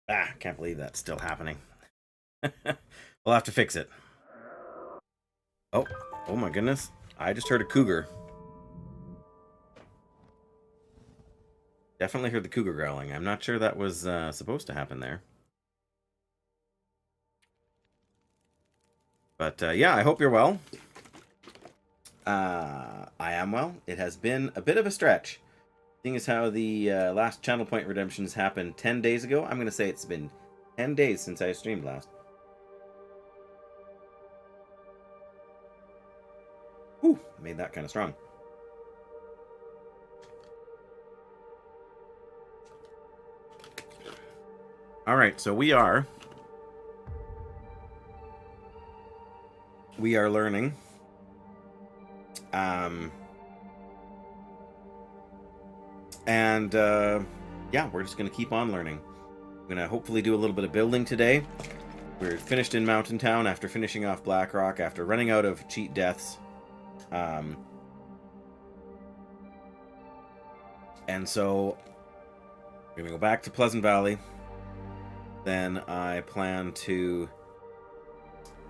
Ah, can't believe that's still happening. We'll have to fix it. Oh, oh my goodness. I just heard a cougar. Definitely heard the cougar growling. I'm not sure that was supposed to happen there. But yeah, I hope you're well. I am well. It has been a bit of a stretch. Seeing as how the last Channel Point redemptions happened 10 days ago, I'm going to say it's been 10 days since I streamed last. Whew, made that kind of strong. All right, so we are learning. Um, and yeah, we're just gonna keep on learning. I'm gonna hopefully do a little bit of building today. We're finished in Mountain Town after finishing off Blackrock after running out of cheat deaths. Um, and so we're gonna go back to Pleasant Valley. Then I plan to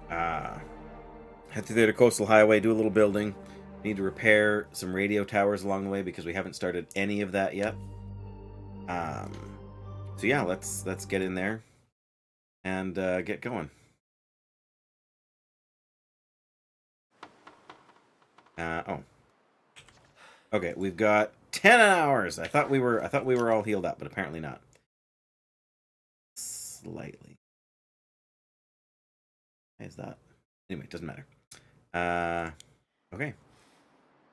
head through there to Coastal Highway, do a little building. Need to repair some radio towers along the way because we haven't started any of that yet. So yeah, let's get in there and get going. Oh, okay. We've got 10 hours. I thought we were all healed up, but apparently not. Slightly. Why is that? Anyway, it doesn't matter. Okay.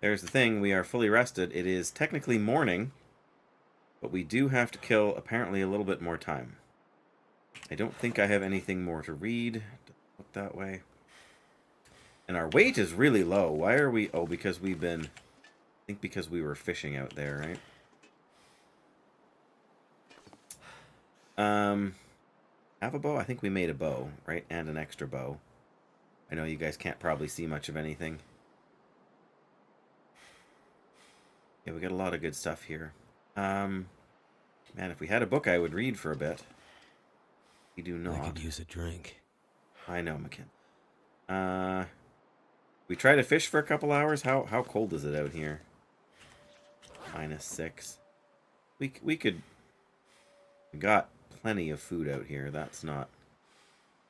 There's the thing. We are fully rested. It is technically morning, but we do have to kill apparently a little bit more time. I don't think I have anything more to read. Look that way. And our weight is really low. Why are we... Oh, because we've been... I think because we were fishing out there, right? Have a bow? I think we made a bow, right? And an extra bow. I know you guys can't probably see much of anything. Yeah, we got a lot of good stuff here. Man, if we had a book, I would read for a bit. We do not. I could use a drink. I know, McKin. We try to fish for a couple hours. How cold is it out here? -6. We could. We got plenty of food out here. That's not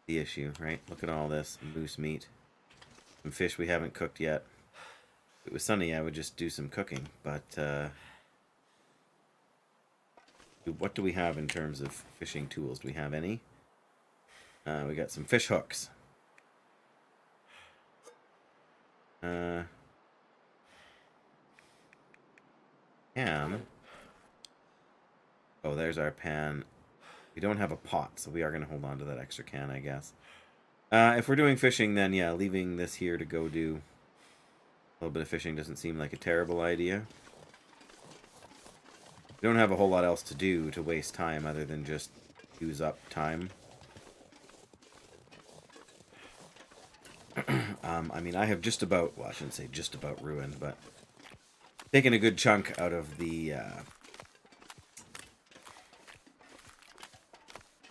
the issue, right? Look at all this moose meat, some fish we haven't cooked yet. If it was sunny, I would just do some cooking. But what do we have in terms of fishing tools? Do we have any? We got some fish hooks. Ham. Oh, there's our pan. We don't have a pot, so we are going to hold on to that extra can, I guess. If we're doing fishing, then yeah, leaving this here to go do a little bit of fishing doesn't seem like a terrible idea. We don't have a whole lot else to do to waste time other than just use up time. I mean, I have just about, well, I shouldn't say just about ruined, but taken a good chunk out of the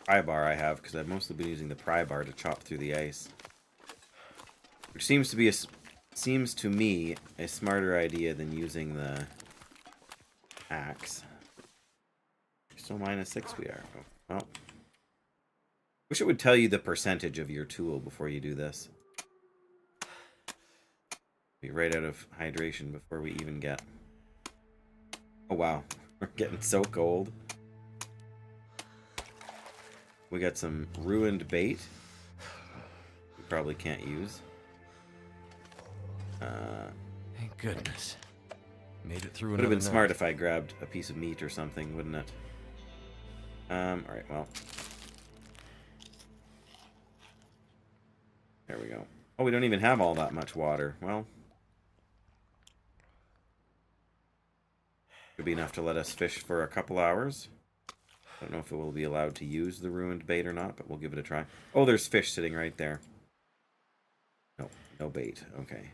pry bar I have, because I've mostly been using the pry bar to chop through the ice. Which seems to me a smarter idea than using the axe. Still -6 we are. Oh, well. Wish it would tell you the percentage of your tool before you do this. Be right out of hydration before we even get... Oh wow, we're getting so cold. We got some ruined bait. We probably can't use. Thank goodness. Made it through Would have another been night. smart if I grabbed a piece of meat or something, wouldn't it? Alright, well. There we go. Oh, we don't even have all that much water. Well. Could be enough to let us fish for a couple hours. I don't know if it will be allowed to use the ruined bait or not, but we'll give it a try. Oh, there's fish sitting right there. No, no bait. Okay.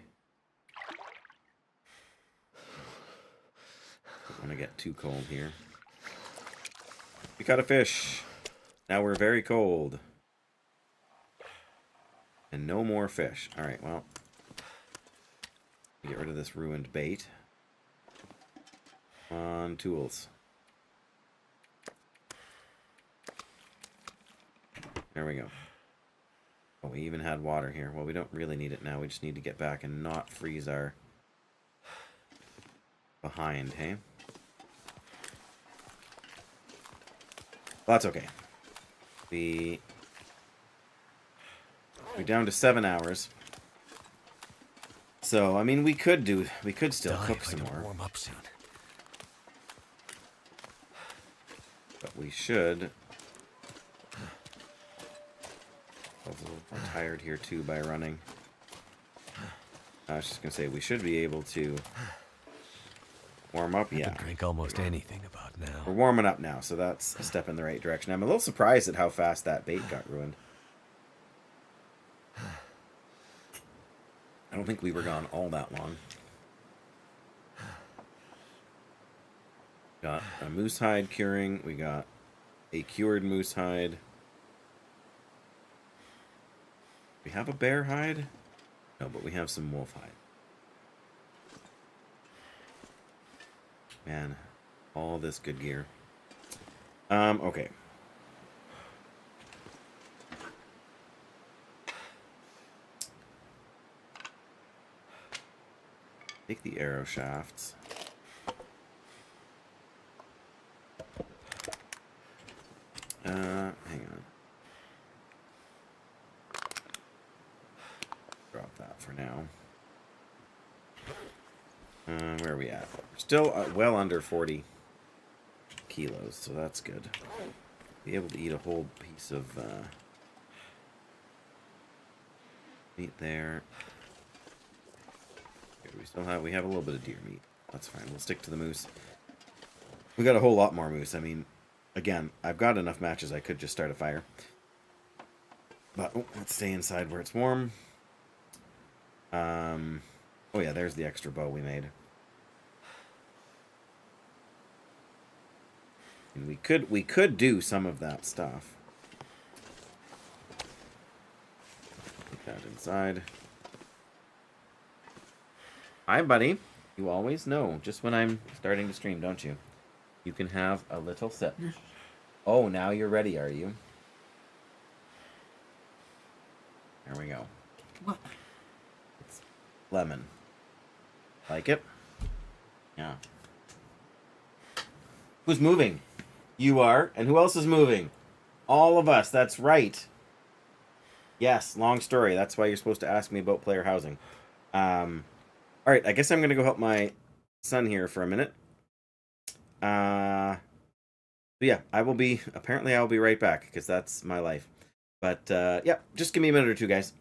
Don't want to get too cold here. We caught a fish. Now we're very cold. And no more fish. Alright, well. Get rid of this ruined bait. On tools. There we go. Oh, we even had water here. Well, we don't really need it now. We just need to get back and not freeze our behind, hey? Well, that's okay. We're down to 7 hours. So, I mean, we could still cook some more. Warm up soon. But we should. I was a little more tired here too by running. I was just gonna say we should be able to warm up. Yeah, I can drink almost anything about we're now. warming up now, so that's a step in the right direction. I'm a little surprised at how fast that bait got ruined. I don't think we were gone all that long. Got a moose hide curing. We got a cured moose hide. We have a bear hide? No, but we have some wolf hide. Man, all this good gear. Okay. Take the arrow shafts. Hang on. Drop that for now. Where are we at? We're still well under 40 kilos, so that's good. Be able to eat a whole piece of meat there. Okay, we have a little bit of deer meat. That's fine. We'll stick to the moose. We got a whole lot more moose. I mean, again, I've got enough matches I could just start a fire. But let's stay inside where it's warm. Oh yeah, there's the extra bow we made. And we could do some of that stuff. Put that inside. Hi, buddy. You always know just when I'm starting to stream, don't you? You can have a little sip. Oh, now you're ready, are you? There we go. What? It's lemon. Like it? Yeah. Who's moving? You are. And who else is moving? All of us. That's right. Yes, long story. That's why you're supposed to ask me about player housing. Alright, I guess I'm going to go help my son here for a minute. But yeah, apparently I'll be right back, because that's my life. But, yeah, just give me a minute or two, guys.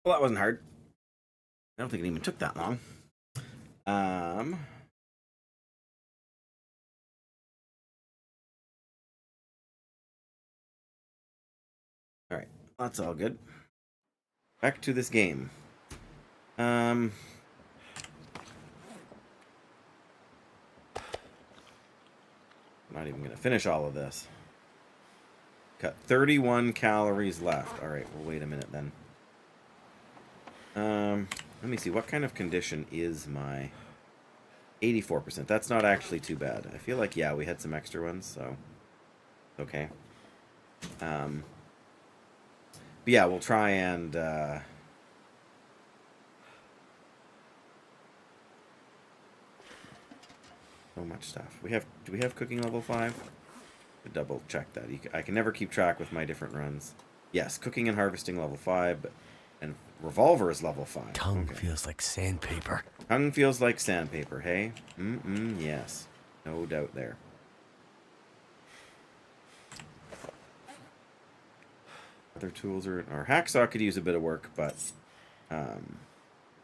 Well, that wasn't hard. I don't think it even took that long. All right, that's all good. Back to this game. Not even gonna finish all of this. Got 31 calories left. All right, well, wait a minute then. Let me see. What kind of condition is my 84%? That's not actually too bad. I feel like, yeah, we had some extra ones, so okay. But yeah, we'll try and so much stuff. Do we have cooking level 5? Double check that. I can never keep track with my different runs. Yes, cooking and harvesting level 5, and revolver is level 5. Tongue feels like sandpaper. Tongue feels like sandpaper, hey? Yes. No doubt there. Other tools are... Our hacksaw could use a bit of work, but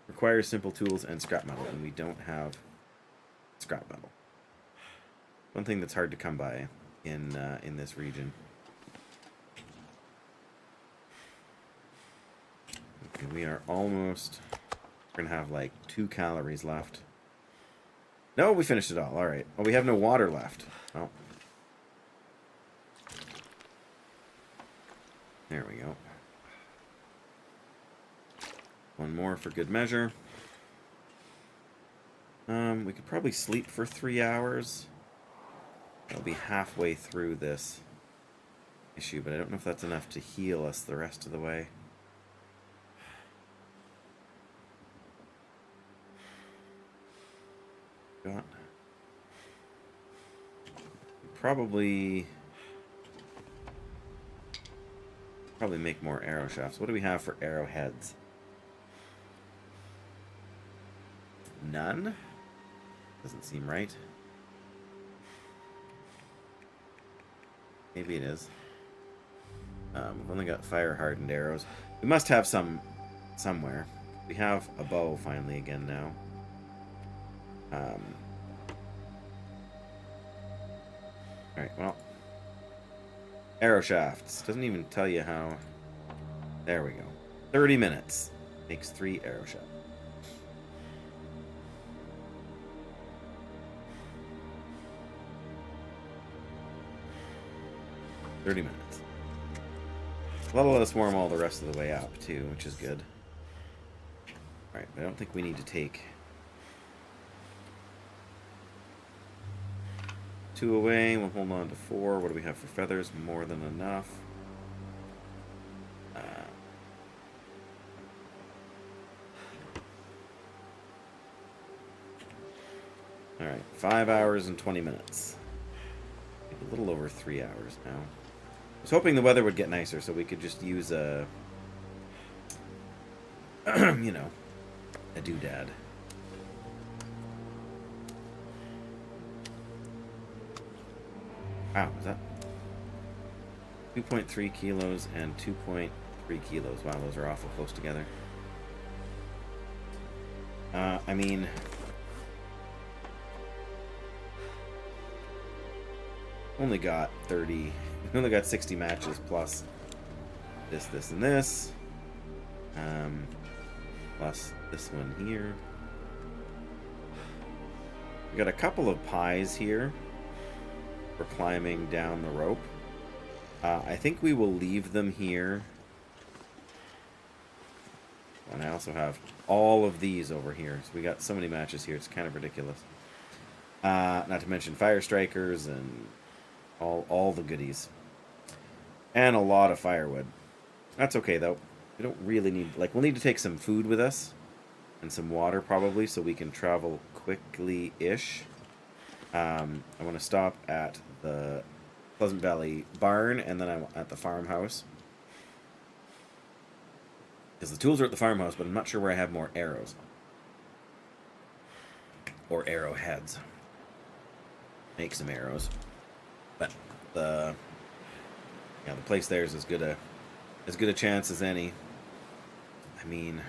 requires simple tools and scrap metal, and we don't have scrap metal. One thing that's hard to come by in this region. Okay, we are almost... We're gonna have like 2 calories left. No, we finished it all. All right. Oh, we have no water left. Oh. There we go. One more for good measure. We could probably sleep for 3 hours. That'll be halfway through this issue, but I don't know if that's enough to heal us the rest of the way. Got probably make more arrow shafts. What do we have for arrowheads? None? Doesn't seem right. Maybe it is. We've only got fire hardened arrows. We must have some somewhere. We have a bow finally again now. Alright, well. Arrow shafts. Doesn't even tell you how. There we go. 30 minutes. Makes 3 arrow shafts. $30 minutes. That'll let us warm all the rest of the way up, too, which is good. Alright, but I don't think we need to take 2 away. We'll hold on to 4. What do we have for feathers? More than enough. Alright, 5 hours and 20 minutes. A little over 3 hours now. I was hoping the weather would get nicer so we could just use a, you know, a doodad. Wow, is that 2.3 kilos and 2.3 kilos? Wow, those are awful close together. I mean... Only got 30... We only got 60 matches plus this, and this. Plus this one here. We got a couple of pies here for climbing down the rope. I think we will leave them here. And I also have all of these over here. So we got so many matches here. It's kind of ridiculous. Not to mention fire strikers and all the goodies. And a lot of firewood. That's okay, though. We don't really need... Like, we'll need to take some food with us. And some water, probably, so we can travel quickly-ish. I want to stop at the Pleasant Valley Barn, and then I'm at the farmhouse. Because the tools are at the farmhouse, but I'm not sure where I have more arrows. Or arrowheads. Make some arrows. But the place there is as good a chance as any. I mean,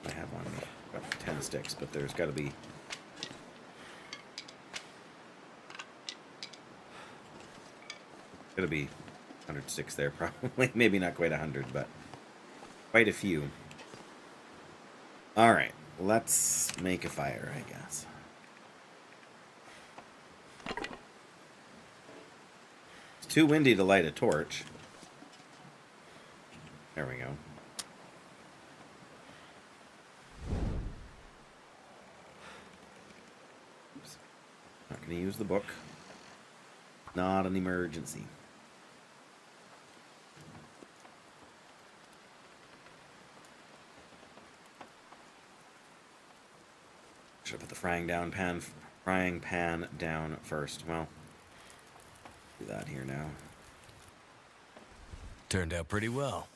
I have on me about 10 sticks, but there's got to be... Gotta be 100 sticks there, probably. Maybe not quite 100, but quite a few. Alright, let's make a fire, I guess. It's too windy to light a torch. There we go. Oops. Not gonna use the book. Not an emergency. Should put the frying pan down first. Well, do that here now. Turned out pretty well.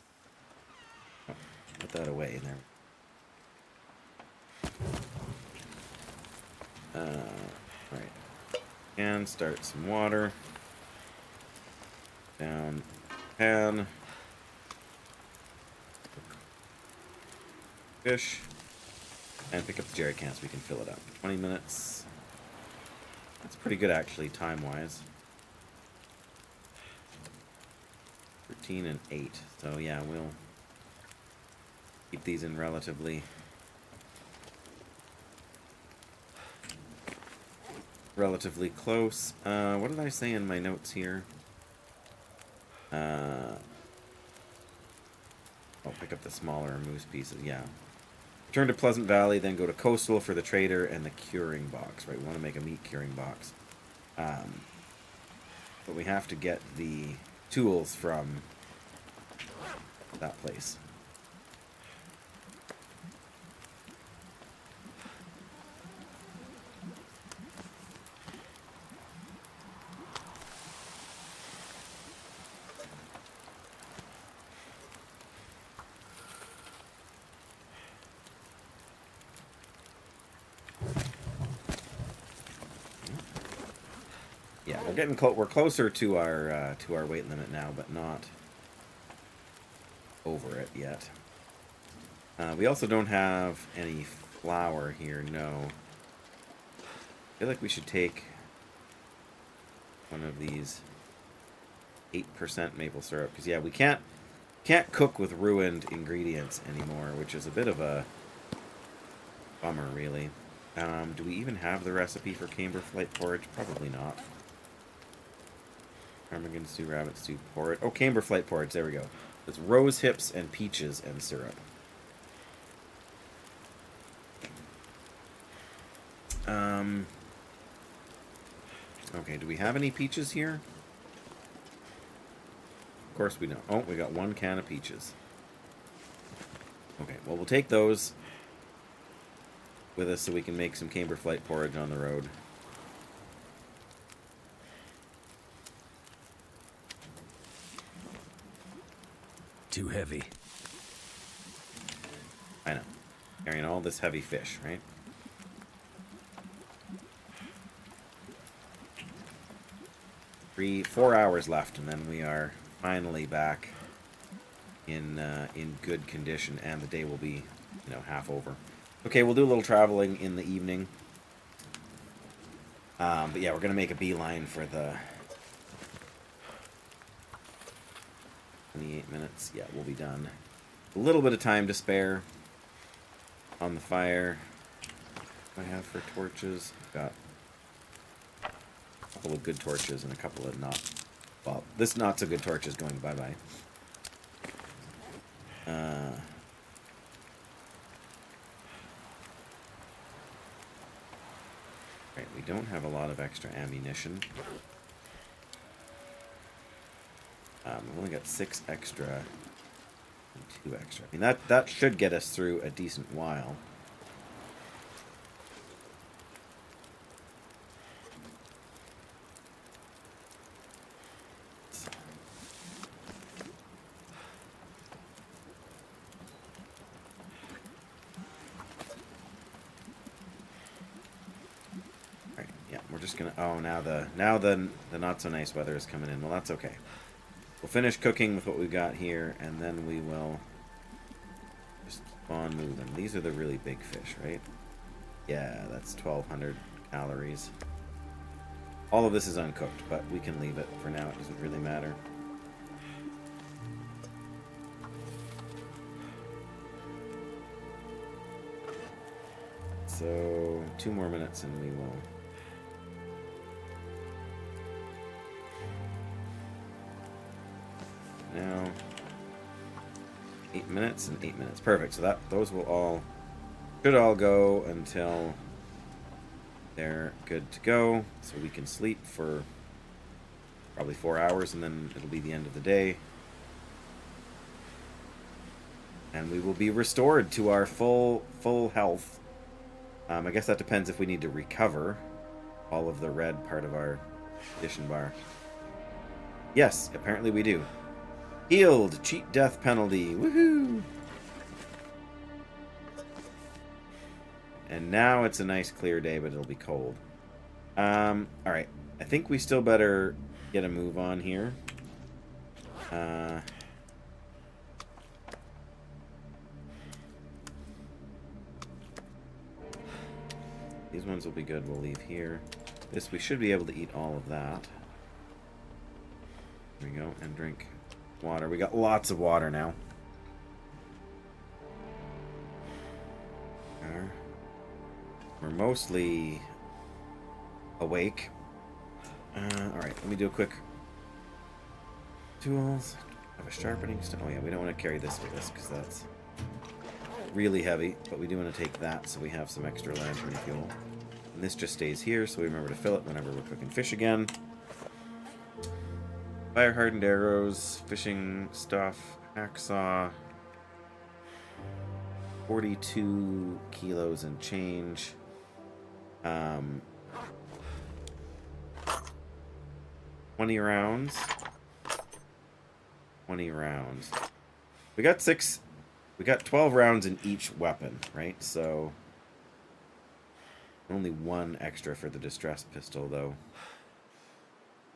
Oh, put that away there. Right. And start some water. Down pan. Fish. And pick up the jerry can so we can fill it up. 20 minutes. That's pretty good, actually, time-wise. 13 and 8. So, yeah, we'll keep these in relatively close. What did I say in my notes here? I'll pick up the smaller moose pieces, yeah. Return to Pleasant Valley, then go to Coastal for the trader and the curing box, right? We want to make a meat curing box. But we have to get the tools from that place. Yeah, we're closer to our weight limit now, but not over it yet. We also don't have any flour here. No. I feel like we should take one of these 8% maple syrup, because yeah, we can't cook with ruined ingredients anymore, which is a bit of a bummer, really. Do we even have the recipe for camberflight porridge? Probably not. Ptarmigan stew, rabbit stew, porridge. Oh, camberflight porridge. There we go. It's rose hips and peaches and syrup. Okay, do we have any peaches here? Of course we don't. Oh, we got 1 can of peaches. Okay, well, we'll take those with us so we can make some camberflight porridge on the road. Too heavy. I know. Carrying all this heavy fish, right? Four hours left, and then we are finally back in good condition, and the day will be, half over. Okay, we'll do a little traveling in the evening. But yeah, we're gonna make a beeline for the 28 minutes. Yeah, we'll be done. A little bit of time to spare on the fire. What do I have for torches? I've got a couple of good torches and a couple of not... Well, this not so good torch is going bye-bye. Right, we don't have a lot of extra ammunition. We've only got 6 extra and 2 extra. I mean, that should get us through a decent while. Alright, yeah, we're just gonna... Oh, now the not so nice weather is coming in. Well, that's okay. We'll finish cooking with what we've got here, and then we will just on moving. These are the really big fish, right? Yeah, that's 1,200 calories. All of this is uncooked, but we can leave it for now. It doesn't really matter. So, 2 more minutes and we will... Now, 8 minutes and 8 minutes. Perfect. So those will all... should all go until they're good to go. So we can sleep for probably 4 hours and then it'll be the end of the day. And we will be restored to our full health. I guess that depends if we need to recover all of the red part of our condition bar. Yes, apparently we do. Healed! Cheat death penalty! Woohoo! And now it's a nice clear day, but it'll be cold. Alright. I think we still better get a move on here. These ones will be good. We'll leave here. This, we should be able to eat all of that. There we go. And drink water. We got lots of water now. We're mostly awake. Alright, let me do a quick tools. Have a sharpening stone. Oh yeah, we don't want to carry this with us because that's really heavy, but we do want to take that so we have some extra lantern fuel. And this just stays here, so we remember to fill it whenever we're cooking fish again. Fire hardened arrows, fishing stuff, hacksaw, 42 kilos and change. 20 rounds. 20 rounds. We got 12 rounds in each weapon, right? So only 1 extra for the distress pistol, though.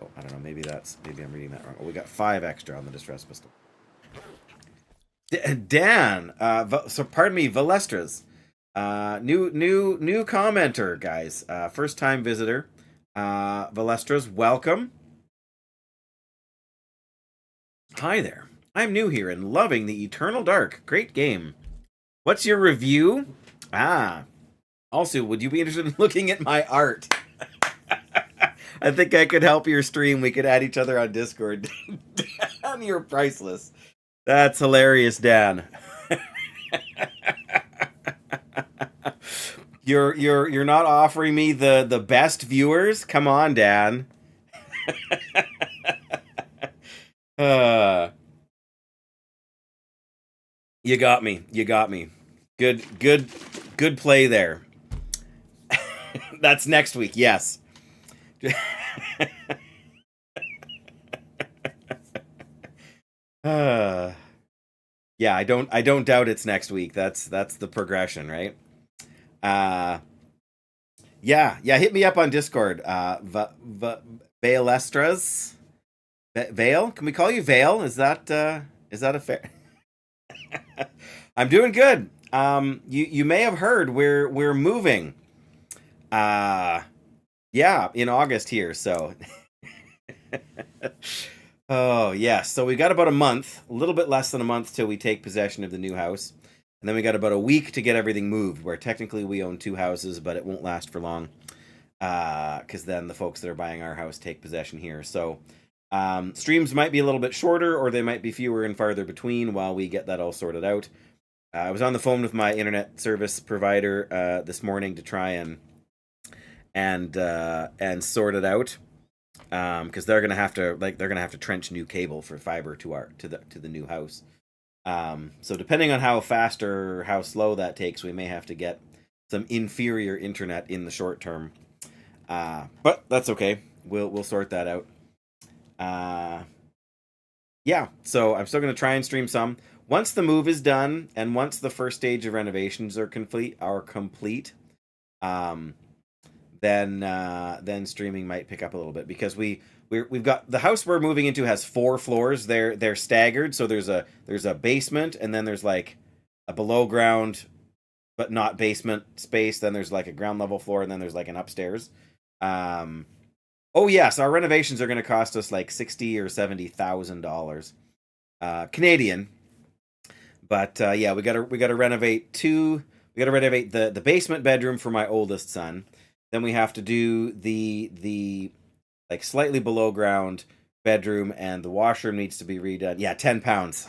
Oh, I don't know. Maybe I'm reading that wrong. Oh, we got 5 extra on the distress pistol. Dan, so pardon me, Valestras, new commenter, guys, first time visitor, Valestras, welcome. Hi there. I'm new here and loving the Eternal Dark. Great game. What's your review? Also, would you be interested in looking at my art? I think I could help your stream. We could add each other on Discord. Dan, you're priceless. That's hilarious, Dan. You're not offering me the best viewers? Come on, Dan. You got me. You got me. Good play there. That's next week. Yes. Yeah, I don't doubt it's next week. That's the progression, right? Yeah, hit me up on Discord. Valestras. Vale? Can we call you Vale? Is that a fair? I'm doing good. You may have heard we're moving. Yeah, in August here, so. Oh, yeah. So we got about a month, a little bit less than a month till we take possession of the new house. And then we got about a week to get everything moved, where technically we own 2 houses, but it won't last for long. Because then the folks that are buying our house take possession here. So streams might be a little bit shorter, or they might be fewer and farther between while we get that all sorted out. I was on the phone with my internet service provider this morning to try and sort it out. Because they're gonna have to trench new cable for fiber to the new house. So depending on how fast or how slow that takes, we may have to get some inferior internet in the short term. But that's okay. We'll sort that out. Yeah. So I'm still gonna try and stream some. Once the move is done, and once the first stage of renovations are complete, then streaming might pick up a little bit, because we've got the house we're moving into has 4 floors. They're staggered, so there's a basement, and then there's like a below ground but not basement space. Then there's like a ground level floor, and then there's like an upstairs. Oh yes, our renovations are going to cost us like $60,000 or $70,000 Canadian. But yeah, we gotta renovate two. We gotta renovate the basement bedroom for my oldest son. Then we have to do the like slightly below ground bedroom, and the washroom needs to be redone. Yeah, £10.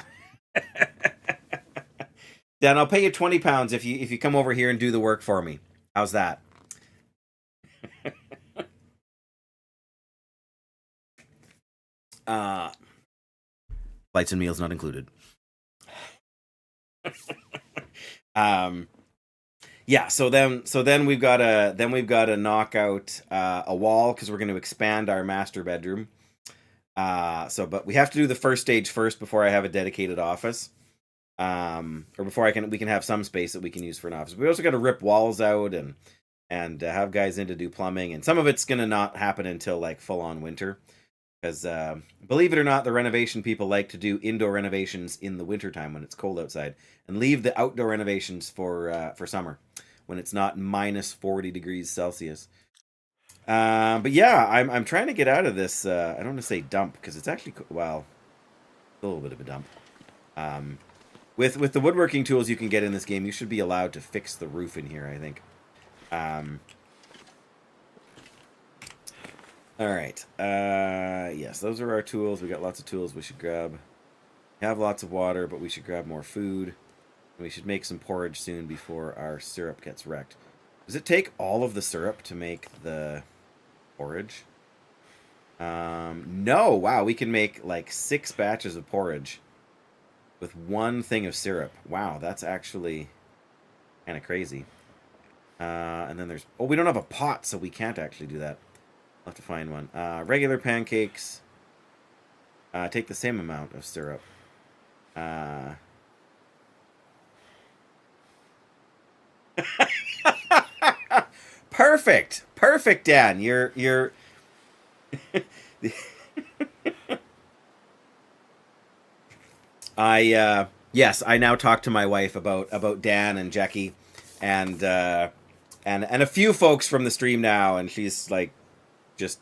Dan, I'll pay you £20 if you come over here and do the work for me. How's that? Flights and meals not included. Yeah, so then we've got to knock out a wall because we're going to expand our master bedroom. But we have to do the first stage first before I have a dedicated office. Or before we can have some space that we can use for an office. We also got to rip walls out and have guys in to do plumbing, and some of it's going to not happen until like full on winter. Because believe it or not, the renovation people like to do indoor renovations in the wintertime when it's cold outside, and leave the outdoor renovations for summer when it's not minus 40 degrees Celsius. But yeah, I'm trying to get out of this. I don't want to say dump because it's actually a little bit of a dump. With the woodworking tools you can get in this game, you should be allowed to fix the roof in here, I think. All right. Yes, those are our tools. We got lots of tools we should grab. We have lots of water, but we should grab more food. We should make some porridge soon before our syrup gets wrecked. Does it take all of the syrup to make the porridge? No. Wow, we can make like 6 batches of porridge with 1 thing of syrup. Wow, that's actually kind of crazy. And then there's... Oh, we don't have a pot, so we can't actually do that. I'll have to find one. Regular pancakes. Take the same amount of syrup. Perfect. Perfect, Dan. You're yes, I now talk to my wife about Dan and Jackie and a few folks from the stream now, and she's like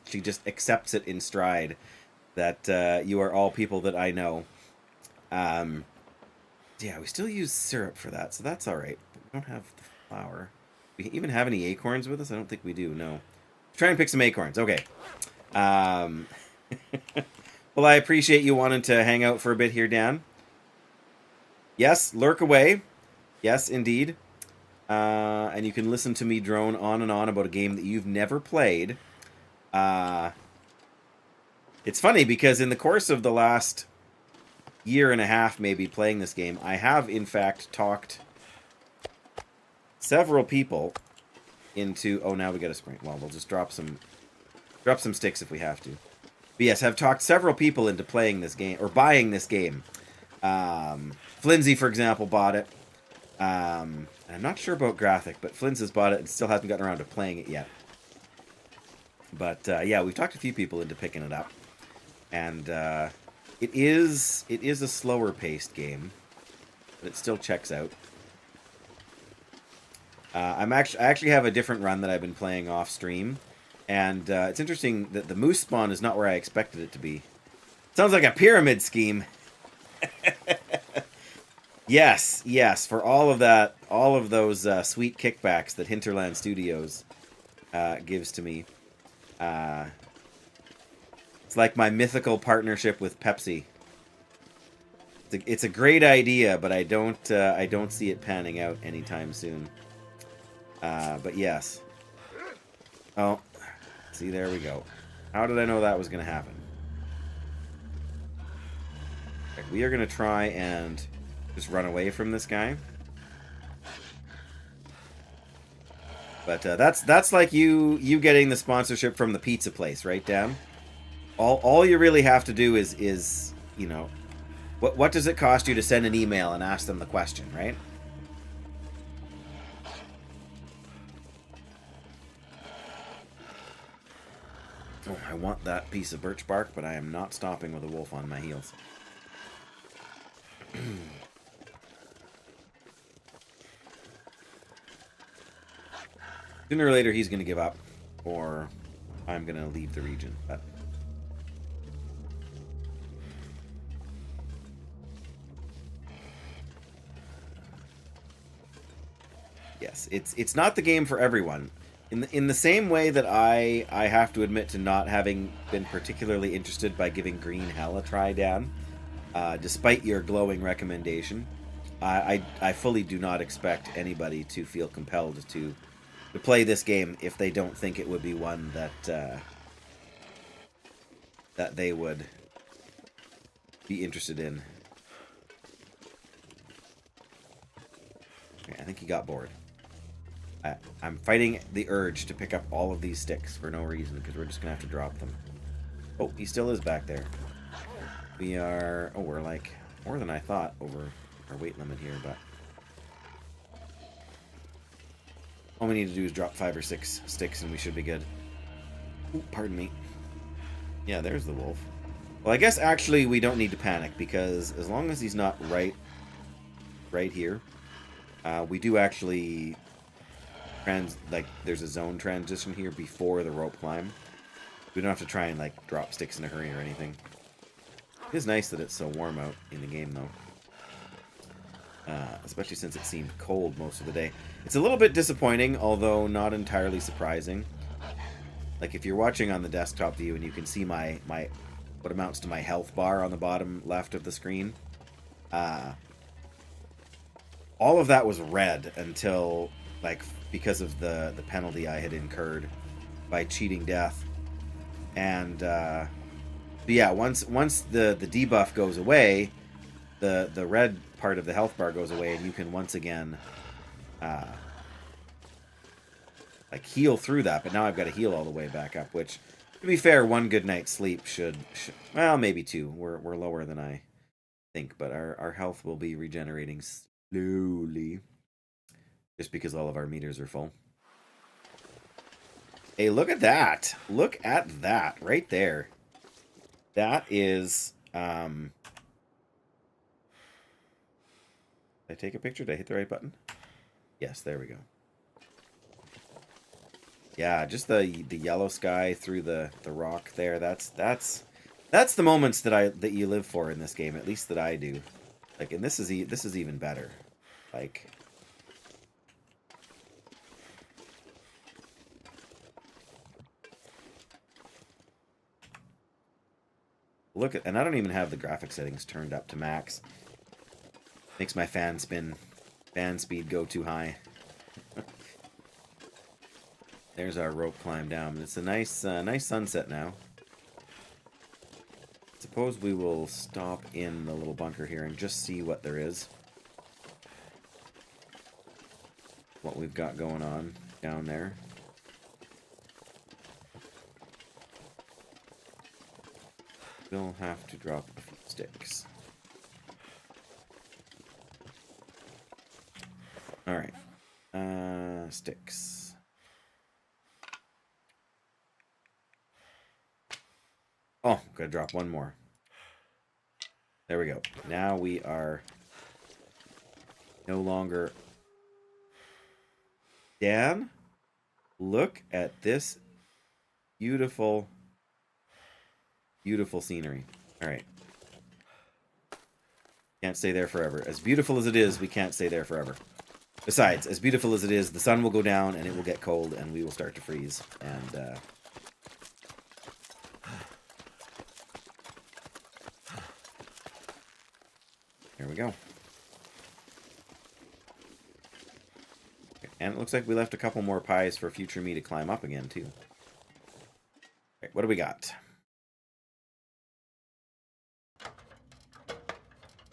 she just accepts it in stride that you are all people that I know. Yeah, we still use syrup for that, so that's all right. But we don't have the flour. We even have any acorns with us? I don't think we do. No. Try and pick some acorns. Okay. Well, I appreciate you wanting to hang out for a bit here, Dan. Yes, lurk away. Yes, indeed. And you can listen to me drone on and on about a game that you've never played. It's funny because in the course of the last year and a half maybe playing this game, I have in fact talked several people into... Oh, now we got a spring. Well, we'll just drop some sticks if we have to. But yes, I've talked several people into playing this game, or buying this game. Flinzy, for example, bought it. And I'm not sure about Graphic, but Flinz has bought it and still hasn't gotten around to playing it yet. But yeah, we've talked a few people into picking it up. And it is a slower paced game, but it still checks out. I actually have a different run that I've been playing off stream, and it's interesting that the moose spawn is not where I expected it to be. Sounds like a pyramid scheme. Yes, for all of those sweet kickbacks that Hinterland Studios gives to me. It's like my mythical partnership with Pepsi. It's a great idea, but I don't see it panning out anytime soon. But yes. Oh, see, there we go. How did I know that was going to happen? We are going to try and just run away from this guy. But that's like you getting the sponsorship from the pizza place, right, Dan? All you really have to do is you know, what does it cost you to send an email and ask them the question, right? Oh, I want that piece of birch bark, but I am not stopping with a wolf on my heels. Sooner or later, he's going to give up, or I'm going to leave the region. But yes, it's not the game for everyone. In the same way that I have to admit to not having been particularly interested by giving Green Hell a try, Dan, despite your glowing recommendation, I fully do not expect anybody to feel compelled to play this game if they don't think it would be one that that they would be interested in. Okay, I think he got bored. I'm fighting the urge to pick up all of these sticks for no reason, because we're just going to have to drop them. Oh, he still is back there. We are... Oh, we're like more than I thought over our weight limit here, but... all we need to do is drop 5 or 6 sticks and we should be good. Ooh, pardon me. Yeah, there's the wolf. Well, I guess actually we don't need to panic, because as long as he's not right here, we do actually... there's a zone transition here before the rope climb. We don't have to try and like drop sticks in a hurry or anything. It is nice that it's so warm out in the game though, especially since it seemed cold most of the day. It's a little bit disappointing, although not entirely surprising. Like if you're watching on the desktop view and you can see my what amounts to my health bar on the bottom left of the screen, all of that was red until like because of the penalty I had incurred by cheating death. And but yeah, once the debuff goes away, the red part of the health bar goes away, and you can once again like heal through that. But now I've got to heal all the way back up, which, to be fair, 1 good night's sleep should well, maybe 2. We're lower than I think, but our health will be regenerating slowly. Just because all of our meters are full. Hey, look at that. Look at that right there. That is... Did I take a picture? Did I hit the right button? Yes, there we go. Yeah, just the yellow sky through the rock there. That's the moments that you live for in this game, at least that I do. Like, and this is even better. Like... look at, and I don't even have the graphic settings turned up to max. Makes my fan speed go too high. There's our rope climb down. It's a nice sunset now. Suppose we will stop in the little bunker here and just see what there is. What we've got going on down there. We'll have to drop a few sticks. Alright. Sticks. Oh, gotta drop one more. There we go. Now we are no longer... Dan, look at this beautiful... beautiful scenery. Alright. Can't stay there forever. As beautiful as it is, we can't stay there forever. Besides, as beautiful as it is, the sun will go down and it will get cold and we will start to freeze. And, here we go. And it looks like we left a couple more pies for future me to climb up again, too. Right, what do we got?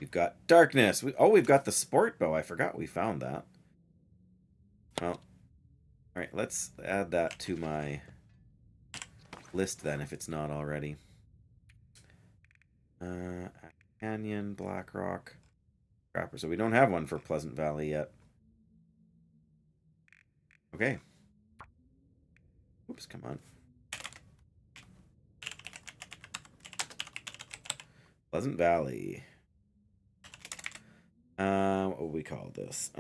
We've got darkness. We've got the sport bow. I forgot we found that. Well, alright, let's add that to my list then, if it's not already. Canyon, Blackrock, Crapper. So we don't have one for Pleasant Valley yet. Okay. Oops, come on. Pleasant Valley. What would we call this?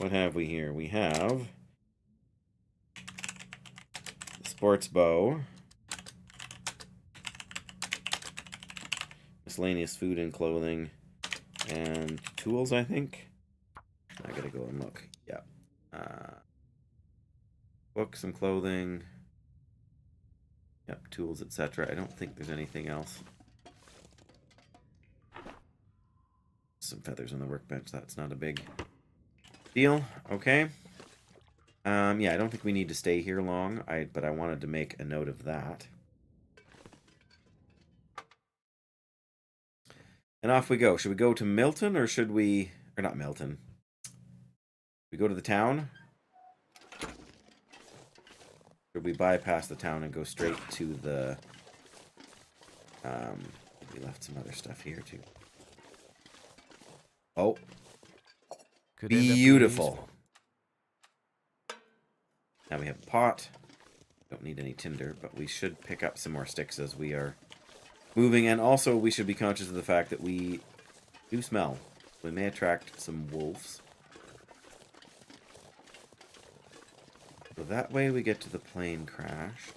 What have we here? We have the sports bow, miscellaneous food and clothing, and tools, I think. I gotta go and look. Yeah. Books and clothing. Yep, tools, etc. I don't think there's anything else. Some feathers on the workbench. That's not a big deal. Okay. Yeah, I don't think we need to stay here long. But I wanted to make a note of that. And off we go. Should we go to Milton or should we... Or not Milton. We go to the town? Or we bypass the town and go straight to the... we left some other stuff here too. Oh. Could end up being Beautiful. useful. Now we have a pot. Don't need any tinder, but we should pick up some more sticks as we are moving. And also we should be conscious of the fact that we do smell. We may attract some wolves. So that way we get to the plane crash.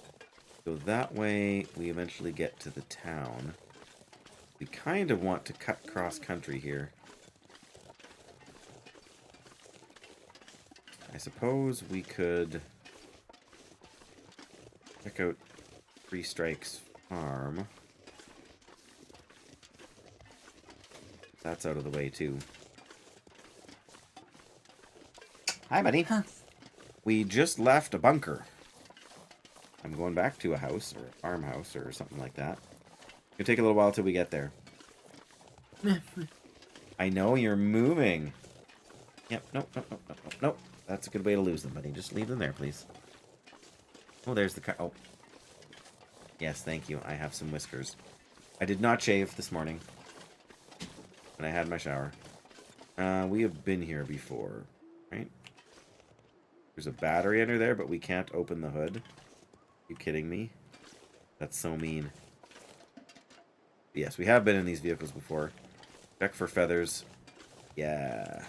So that way we eventually get to the town. We kind of want to cut cross country here. I suppose we could check out Three Strikes Farm. That's out of the way too. Hi, buddy. Huh. We just left a bunker. I'm going back to a house, or a farmhouse, or something like that. It'll take a little while till we get there. I know, you're moving. Yep, nope, nope, nope, nope, nope, nope. That's a good way to lose them, buddy. Just leave them there, please. Oh, there's the car. Oh. Yes, thank you. I have some whiskers. I did not shave this morning. When I had my shower. We have been here before, right? There's a battery under there, but we can't open the hood. Are you kidding me? That's so mean. Yes, we have been in these vehicles before. Check for feathers. Yeah.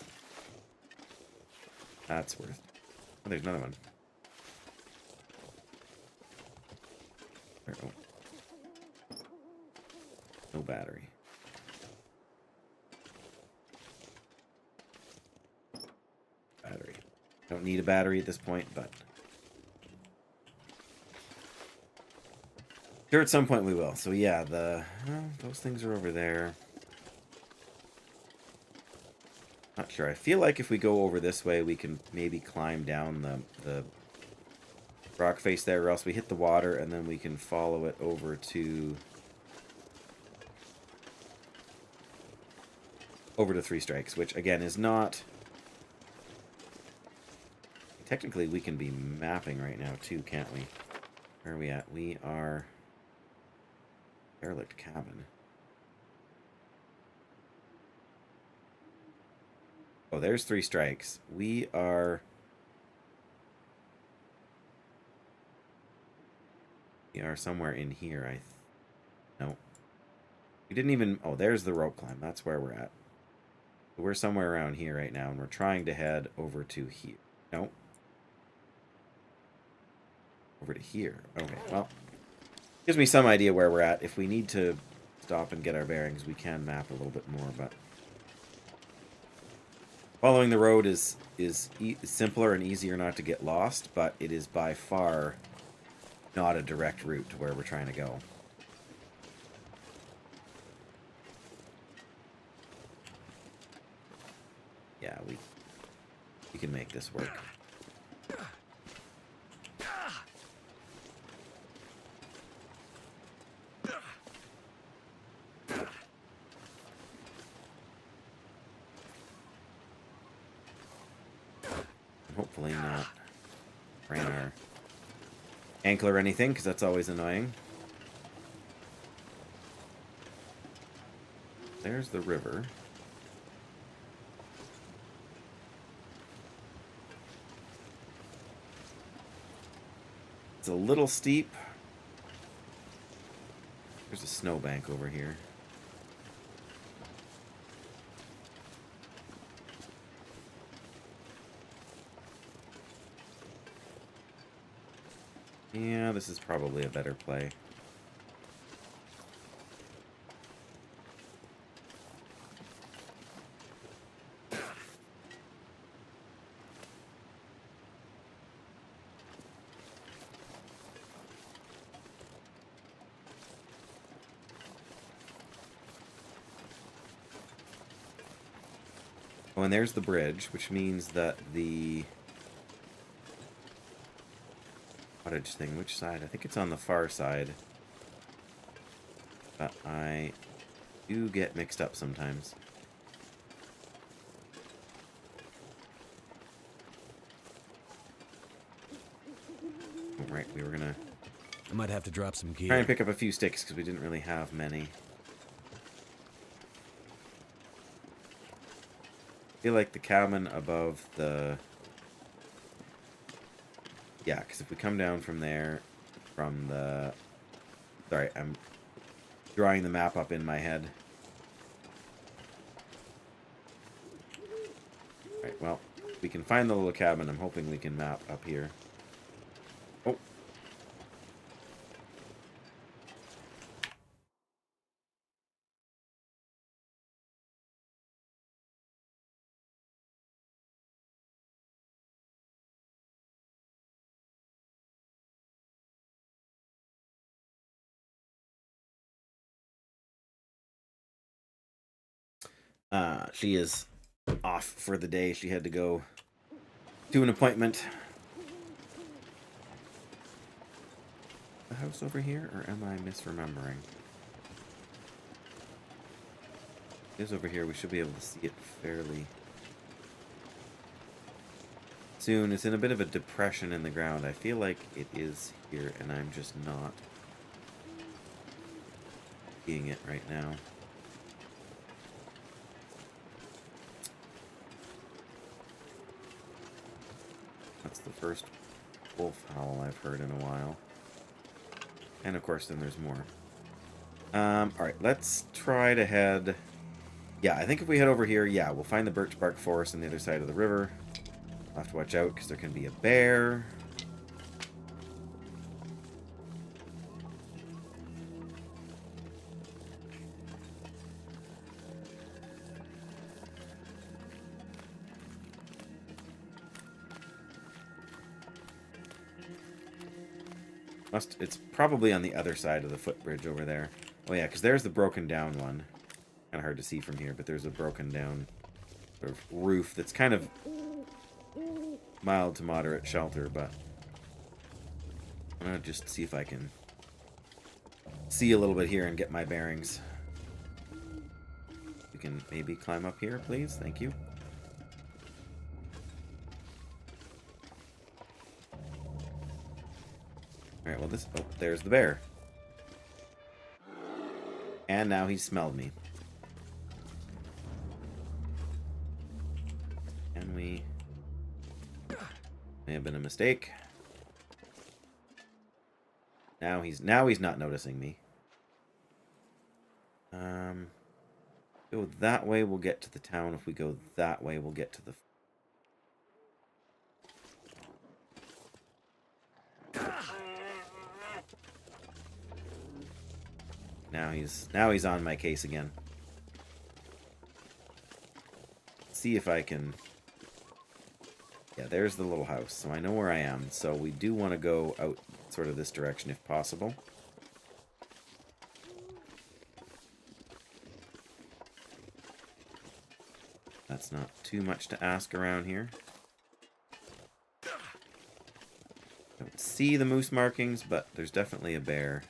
That's worth. Oh, there's another one. There, oh. No battery. Battery. Don't need a battery at this point, but sure, at some point we will. So yeah, those things are over there. Not sure. I feel like if we go over this way, we can maybe climb down the rock face there, or else we hit the water and then we can follow it over to Three Strikes, which again is not. Technically, we can be mapping right now too, can't we? Where are we at? We are derelict cabin. Oh, there's Three Strikes. We are somewhere in here. No. We didn't even. Oh, there's the rope climb. That's where we're at. So we're somewhere around here right now, and we're trying to head over to here. No. Over to here. Okay, well, gives me some idea where we're at. If we need to stop and get our bearings, we can map a little bit more, but following the road is simpler and easier not to get lost, but it is by far not a direct route to where we're trying to go. Yeah, we can make this work. Hopefully not ran our ankle or anything, because that's always annoying. There's the river. It's a little steep. There's a snowbank over here. Yeah, this is probably a better play. Oh, and there's the bridge, which means that the cottage thing, which side? I think it's on the far side. But I do get mixed up sometimes. Oh, right, we were gonna I might have to drop some gear. try and pick up a few sticks because we didn't really have many. I feel like the cabin above the... Yeah, because if we come down from there, from the... Sorry, I'm drawing the map up in my head. Alright, well, we can find the little cabin. I'm hoping we can map up here. Oh. She is off for the day. She had to go to an appointment. The house over here, or am I misremembering? It is over here. We should be able to see it fairly soon. It's in a bit of a depression in the ground. I feel like it is here, and I'm just not seeing it right now. That's the first wolf howl I've heard in a while. And of course, then there's more. Alright, let's try to head... Yeah, I think if we head over here, yeah, we'll find the birch bark forest on the other side of the river. I'll have to watch out because there can be a bear. It's probably on the other side of the footbridge over there. Oh yeah, because there's the broken down one. Kind of hard to see from here, but there's a broken down sort of roof that's kind of mild to moderate shelter, but I'm gonna just see if I can see a little bit here and get my bearings. We can maybe climb up here, please. Thank you. Alright, well this... Oh, there's the bear. And now he smelled me. And we... May have been a mistake. Now he's not noticing me. Go that way, we'll get to the town. If we go that way, we'll get to the... Now he's on my case again. See if I can... Yeah, there's the little house, so I know where I am. So we do want to go out sort of this direction if possible. That's not too much to ask around here. Don't see the moose markings, but there's definitely a bear.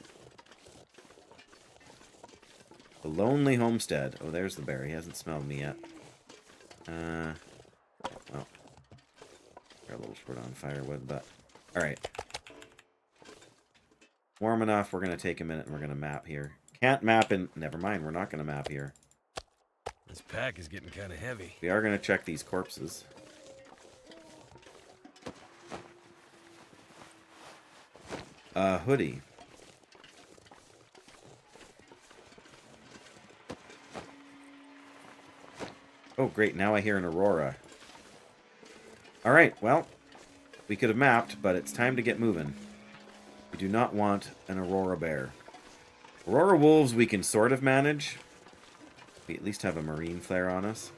The Lonely Homestead. Oh, there's the bear. He hasn't smelled me yet. Well, we're a little short on firewood, but... Alright. Warm enough, we're going to take a minute and we're going to map here. Can't map in... Never mind, we're not going to map here. This pack is getting kind of heavy. We are going to check these corpses. Hoodie. Oh, great. Now I hear an aurora. Alright, well, we could have mapped, but it's time to get moving. We do not want an Aurora bear. Aurora wolves we can sort of manage. We at least have a marine flare on us.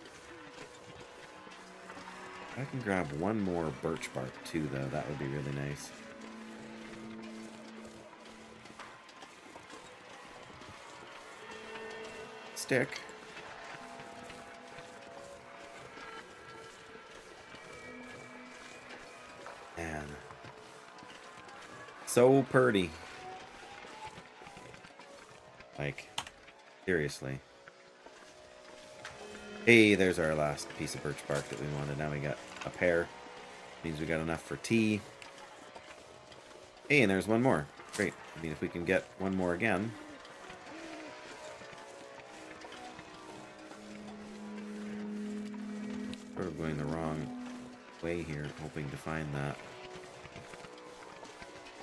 I can grab one more birch bark too, though. That would be really nice. Stick. Man. So pretty. Like, seriously. Hey, there's our last piece of birch bark that we wanted. Now we got a pair. Means we got enough for tea. Hey, and there's one more. Great. I mean, if we can get one more again. Sort of going the wrong way here, hoping to find that.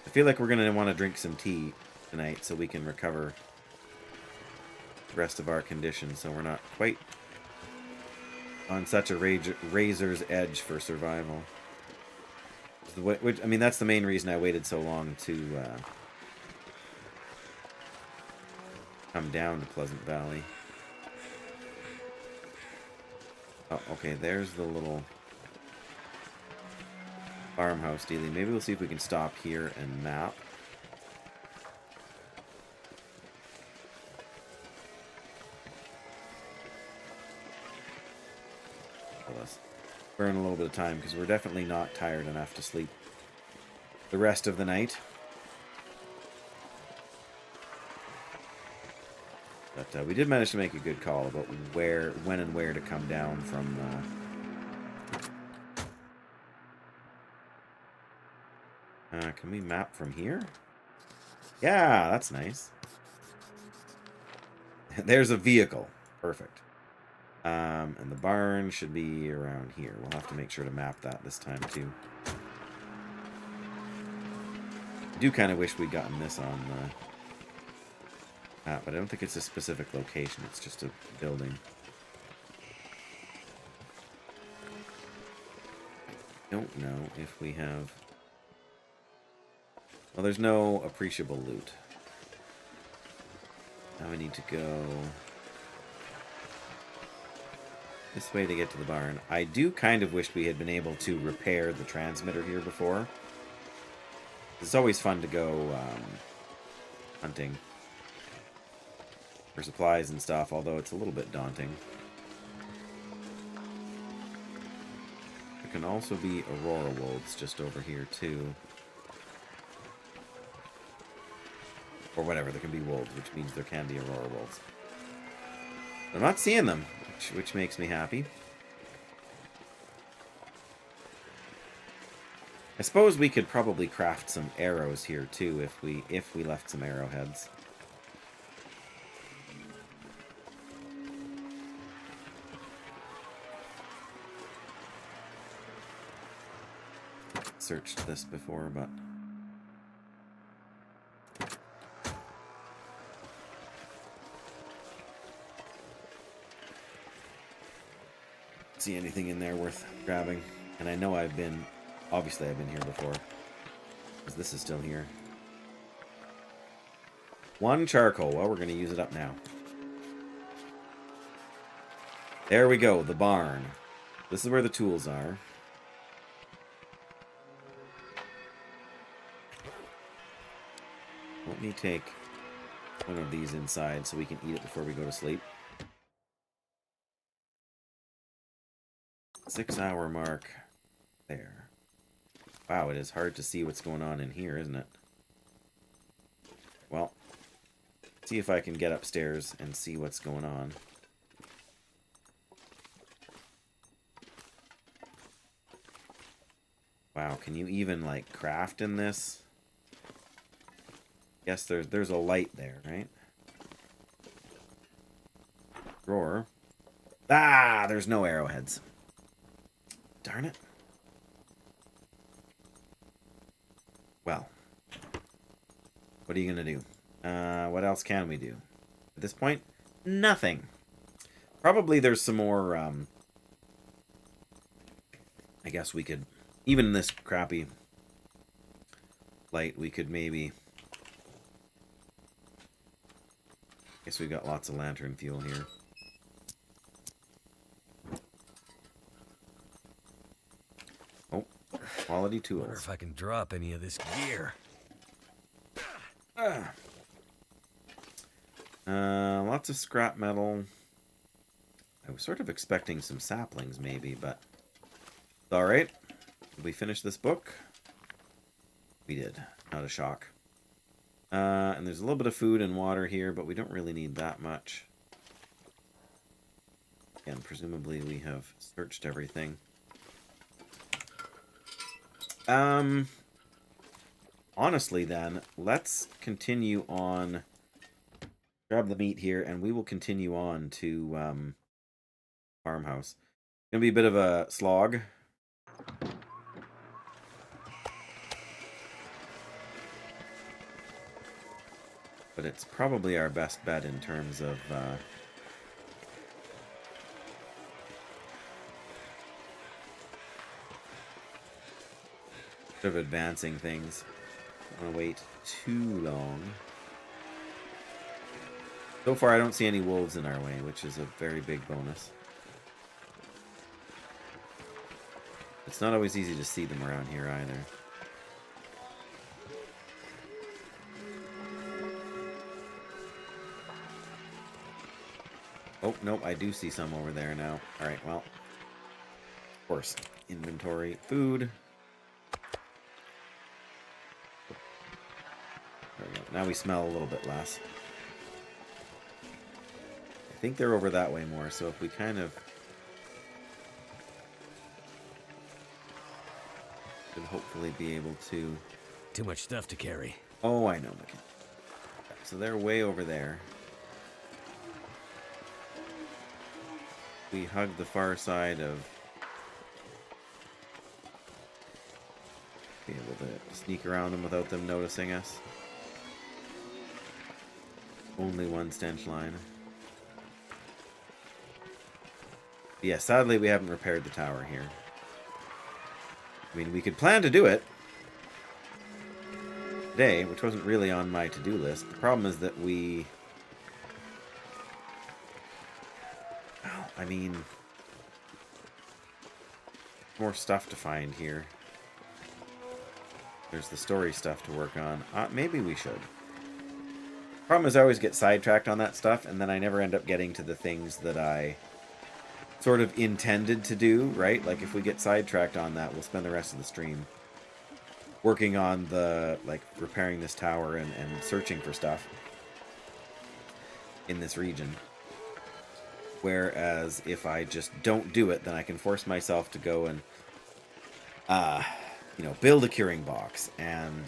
I feel like we're going to want to drink some tea tonight so we can recover the rest of our condition, so we're not quite on such a razor's edge for survival. Which, I mean, that's the main reason I waited so long to come down to Pleasant Valley. Oh, okay, there's the little farmhouse dealing. Maybe we'll see if we can stop here and map. Let's burn a little bit of time because we're definitely not tired enough to sleep the rest of the night. But we did manage to make a good call about when and where to come down from. Can we map from here? Yeah, that's nice. There's a vehicle. Perfect. And the barn should be around here. We'll have to make sure to map that this time, too. I do kind of wish we'd gotten this on the map, but I don't think it's a specific location. It's just a building. I don't know if we have... Well, there's no appreciable loot. Now we need to go this way to get to the barn. I do kind of wish we had been able to repair the transmitter here before. It's always fun to go hunting for supplies and stuff, although it's a little bit daunting. There can also be Aurora wolves just over here, too. Or whatever, there can be wolves, which means there can be Aurora wolves. I'm not seeing them, which makes me happy. I suppose we could probably craft some arrows here too if we left some arrowheads. Searched this before, but see anything in there worth grabbing. And I know obviously I've been here before, because this is still here. One charcoal. Well, we're going to use it up now. There we go, the barn. This is where the tools are. Let me take one of these inside so we can eat it before we go to sleep. 6-hour mark. There. Wow, it is hard to see what's going on in here, isn't it? Well, see if I can get upstairs and see what's going on. Wow, can you even, like, craft in this? Yes, there's a light there, right? Drawer. Ah, there's no arrowheads. Darn it. Well, what are you going to do? What else can we do? At this point, nothing. Probably there's some more, I guess we could, even in this crappy light, we could maybe Guess we've got lots of lantern fuel here. Oh, quality Wonder tools. if I can drop any of this gear. Lots of scrap metal. I was sort of expecting some saplings, maybe, but it's alright. Did we finish this book? We did. Not a shock. And there's a little bit of food and water here, but we don't really need that much. Again, presumably we have searched everything. Honestly then, let's continue on. Grab the meat here, and we will continue on to farmhouse. Gonna be a bit of a slog. But it's probably our best bet in terms of advancing things. I don't want to wait too long. So far, I don't see any wolves in our way, which is a very big bonus. It's not always easy to see them around here either. Oh, nope, I do see some over there now. Alright, well. Of course. Inventory. Food. There we go. Now we smell a little bit less. I think they're over that way more, so if we kind of... should hopefully be able to... Too much stuff to carry. Oh, I know, Mickey. So they're way over there. We hug the far side of... be able to sneak around them without them noticing us. Only one stench line. Yeah, sadly we haven't repaired the tower here. I mean, we could plan to do it today, which wasn't really on my to-do list. The problem is that we... well, I mean... more stuff to find here. There's the story stuff to work on. Maybe we should. Problem is I always get sidetracked on that stuff, and then I never end up getting to the things that I sort of intended to do, right? Like, if we get sidetracked on that, we'll spend the rest of the stream working on the, like, repairing this tower and searching for stuff in this region. Whereas, if I just don't do it, then I can force myself to go and, you know, build a curing box and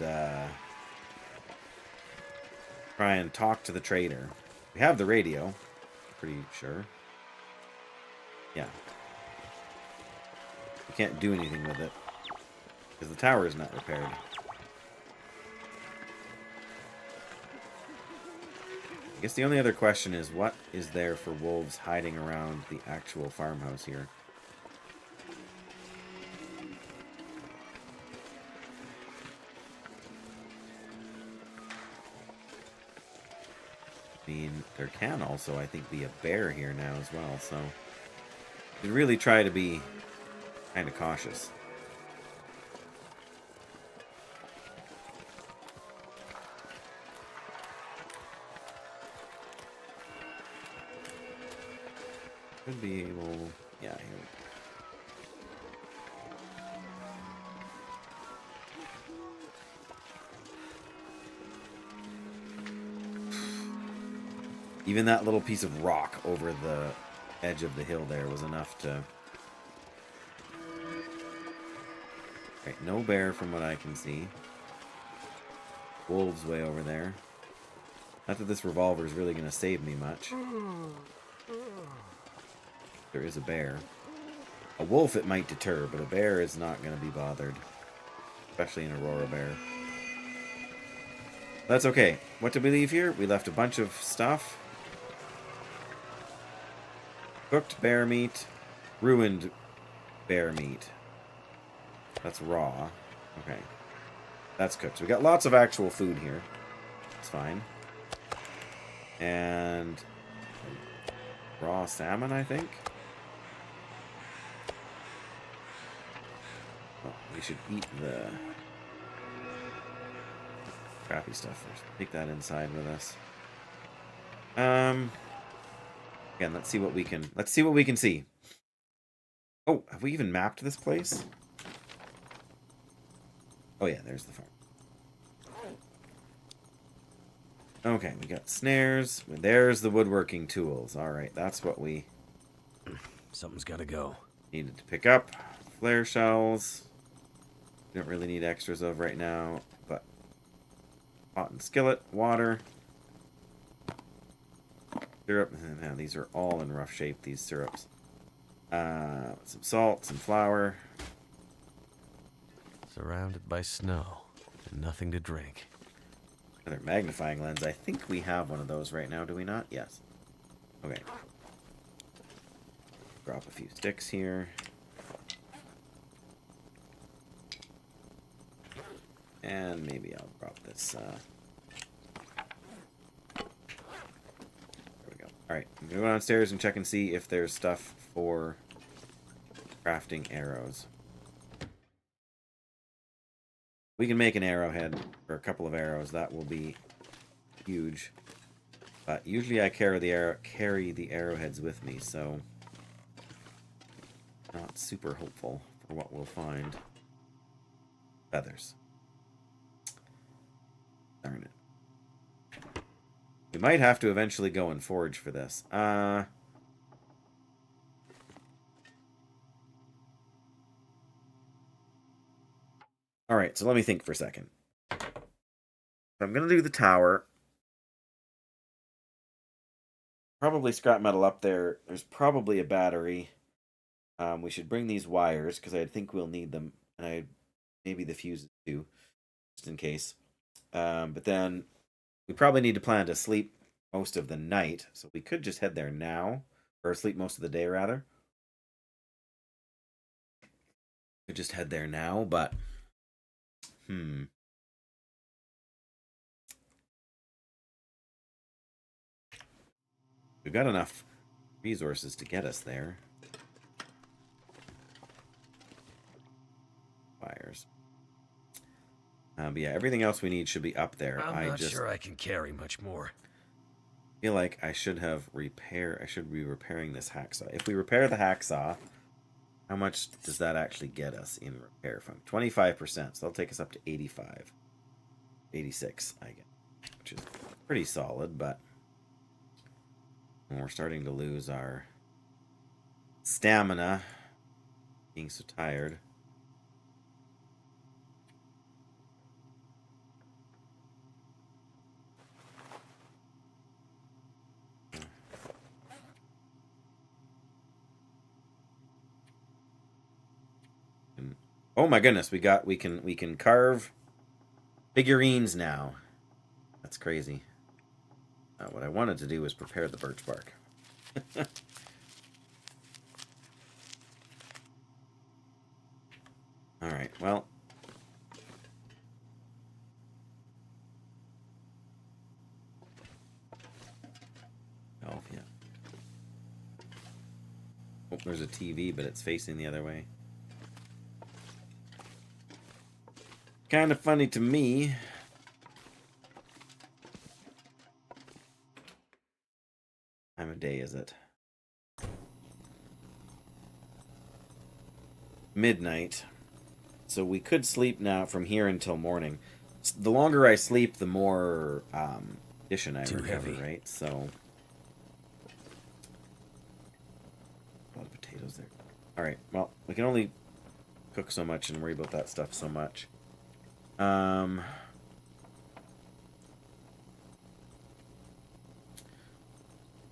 try and talk to the trader. We have the radio, pretty sure. Yeah. We can't do anything with it because the tower is not repaired. I guess the only other question is, what is there for wolves hiding around the actual farmhouse here? I mean, there can also, I think, be a bear here now as well, so you really try to be kind of cautious. Should be able... yeah, here we go. Even that little piece of rock over the edge of the hill there was enough to... right, no bear from what I can see. Wolves way over there. Not that this revolver is really going to save me much. There is a bear. A wolf it might deter, but a bear is not going to be bothered. Especially an Aurora bear. That's okay. What did we leave here? We left a bunch of stuff. Cooked bear meat. Ruined bear meat. That's raw. Okay. That's cooked. So we got lots of actual food here. It's fine. And raw salmon, I think. Well, we should eat the crappy stuff first. Take that inside with us. Again, let's see what we can see. Oh, have we even mapped this place? Oh yeah, there's the farm. Okay, we got snares. There's the woodworking tools. Alright, that's what we Something's gotta go. needed to pick up. Flare shells. We don't really need extras of right now, but pot and skillet, water. Syrup. Man, these are all in rough shape, these syrups. Some salt, some flour. Surrounded by snow and nothing to drink. Another magnifying lens. I think we have one of those right now, do we not? Yes. Okay. Drop a few sticks here. And maybe I'll drop this. There we go. Alright, I'm going to go downstairs and check and see if there's stuff for crafting arrows. We can make an arrowhead or a couple of arrows. That will be huge. But usually I carry the arrowheads with me, so not super hopeful for what we'll find. Feathers. Darn it. We might have to eventually go and forage for this. Alright, so let me think for a second. I'm going to do the tower. Probably scrap metal up there. There's probably a battery. We should bring these wires, because I think we'll need them. And maybe the fuses too, just in case. But then we probably need to plan to sleep most of the night. So we could just head there now. Or sleep most of the day, rather. Could just head there now, but... We've got enough resources to get us there. Fires. But yeah, everything else we need should be up there. I'm not sure I can carry much more. Feel like I should be repairing this hacksaw. If we repair the hacksaw, how much does that actually get us in repair from? 25%, so that'll take us up to 85. 86, I guess. Which is pretty solid, but we're starting to lose our stamina. Being so tired. Oh my goodness, we can carve figurines now. That's crazy. What I wanted to do was prepare the birch bark. Alright, well. Oh, yeah. Oh, there's a TV, but it's facing the other way. Kind of funny to me. Time of day is it? Midnight. So we could sleep now from here until morning. The longer I sleep, the more condition I recover, heavy. right? So a lot of potatoes there. Alright, well, we can only cook so much and worry about that stuff so much. What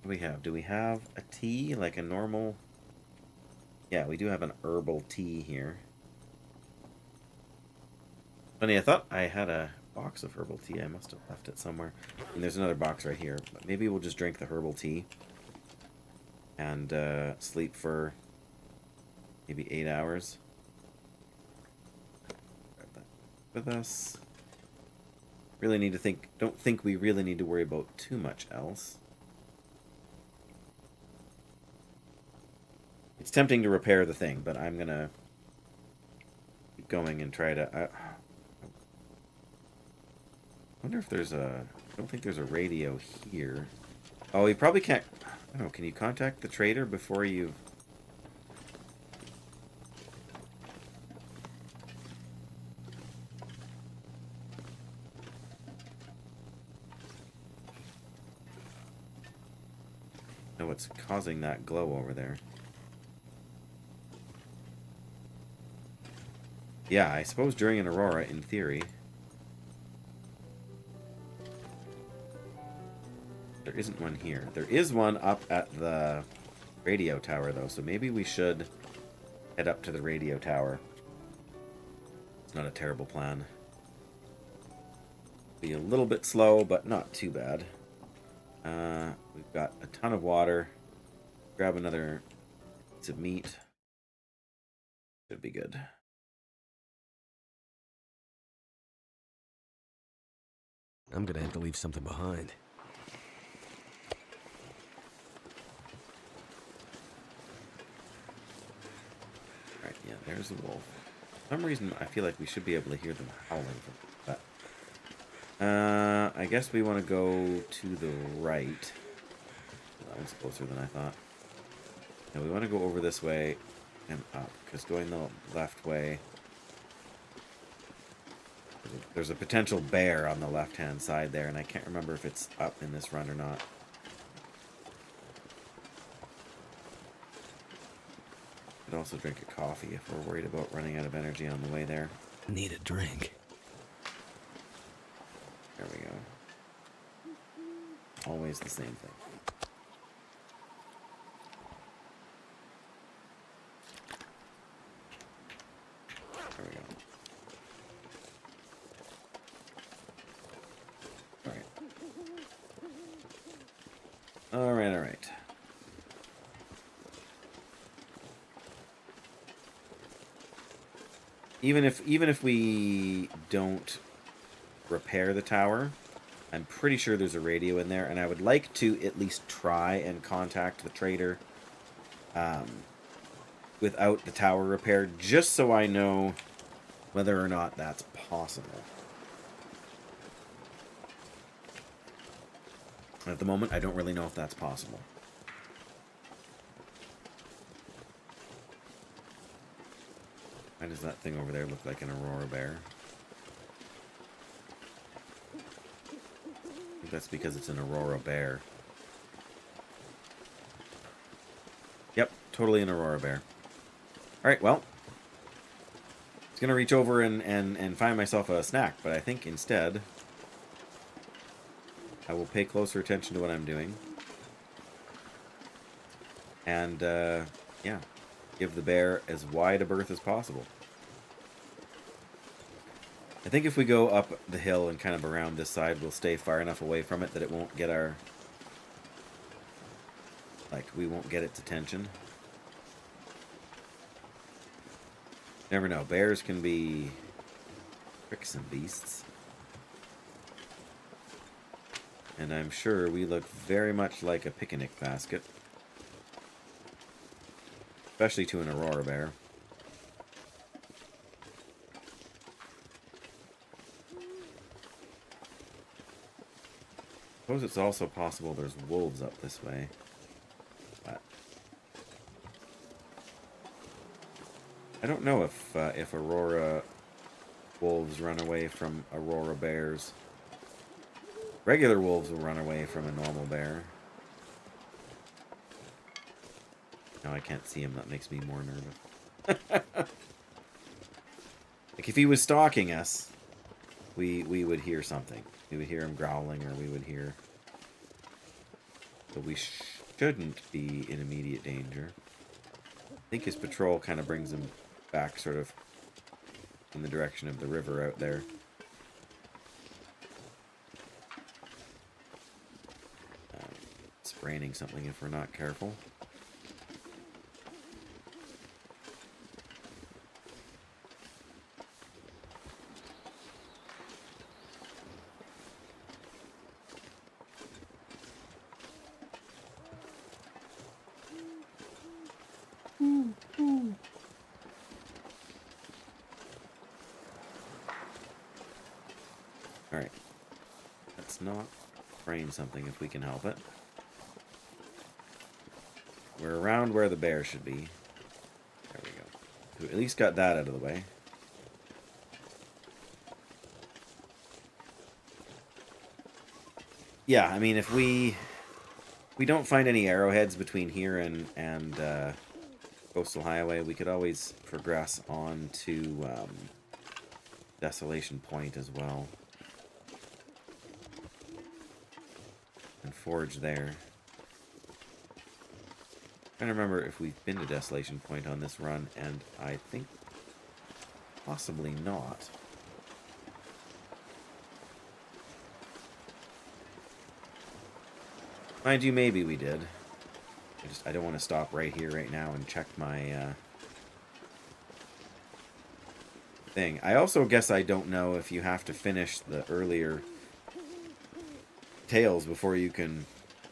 do we have? Do we have a tea? Like a normal... Yeah, we do have an herbal tea here. Funny, I thought I had a box of herbal tea. I must have left it somewhere. And there's another box right here. But maybe we'll just drink the herbal tea. And sleep for maybe 8 hours. Grab that with us. Really need to think. Don't think we really need to worry about too much else. It's tempting to repair the thing, but I'm gonna keep going and try to. I wonder if there's a. I don't think there's a radio here. Oh, you probably can't. I don't know. Can you contact the trader before you? Know what's causing that glow over there? Yeah, I suppose during an aurora, in theory. There isn't one here. There is one up at the radio tower, though, so maybe we should head up to the radio tower. It's not a terrible plan. Be a little bit slow, but not too bad. We've got a ton of water. Grab another piece of meat. Should be good. I'm gonna have to leave something behind. Alright, yeah, there's the wolf. For some reason, I feel like we should be able to hear them howling from that. I guess we want to go to the right. That one's closer than I thought. No, we want to go over this way and up, because going the left way... There's a potential bear on the left-hand side there, and I can't remember if it's up in this run or not. Could also drink a coffee if we're worried about running out of energy on the way there. Need a drink. There we go. Always the same thing. There we go. Alright. Even if we don't repair the tower, I'm pretty sure there's a radio in there, and I would like to at least try and contact the trader without the tower repaired, just so I know whether or not that's possible. At the moment, I don't really know if that's possible. Why does that thing over there look like an aurora bear? I think that's because it's an aurora bear. Yep, totally an aurora bear. Alright, well. I was going to reach over and find myself a snack, but I think instead... I will pay closer attention to what I'm doing. And, yeah. Give the bear as wide a berth as possible. I think if we go up the hill and kind of around this side, we'll stay far enough away from it that it won't get our... Like, we won't get its attention. Never know. Bears can be tricksome beasts. And I'm sure we look very much like a picnic basket. Especially to an aurora bear. I suppose it's also possible there's wolves up this way. But I don't know if aurora wolves run away from aurora bears. Regular wolves will run away from a normal bear. No, I can't see him. That makes me more nervous. Like, if he was stalking us, we would hear something. We would hear him growling, or we would hear... But we shouldn't be in immediate danger. I think his patrol kind of brings him back sort of in the direction of the river out there. Spraining something if we're not careful. Alright. Let's not brain something if we can help it. We're around where the bear should be. There we go. We at least got that out of the way. Yeah, I mean, if we don't find any arrowheads between here and Coastal Highway, we could always progress on to Desolation Point as well. And forage there. I'm trying to remember if we've been to Desolation Point on this run, and I think possibly not. Mind you, maybe we did. I don't want to stop right here, right now, and check my thing. I also guess I don't know if you have to finish the earlier tales before you can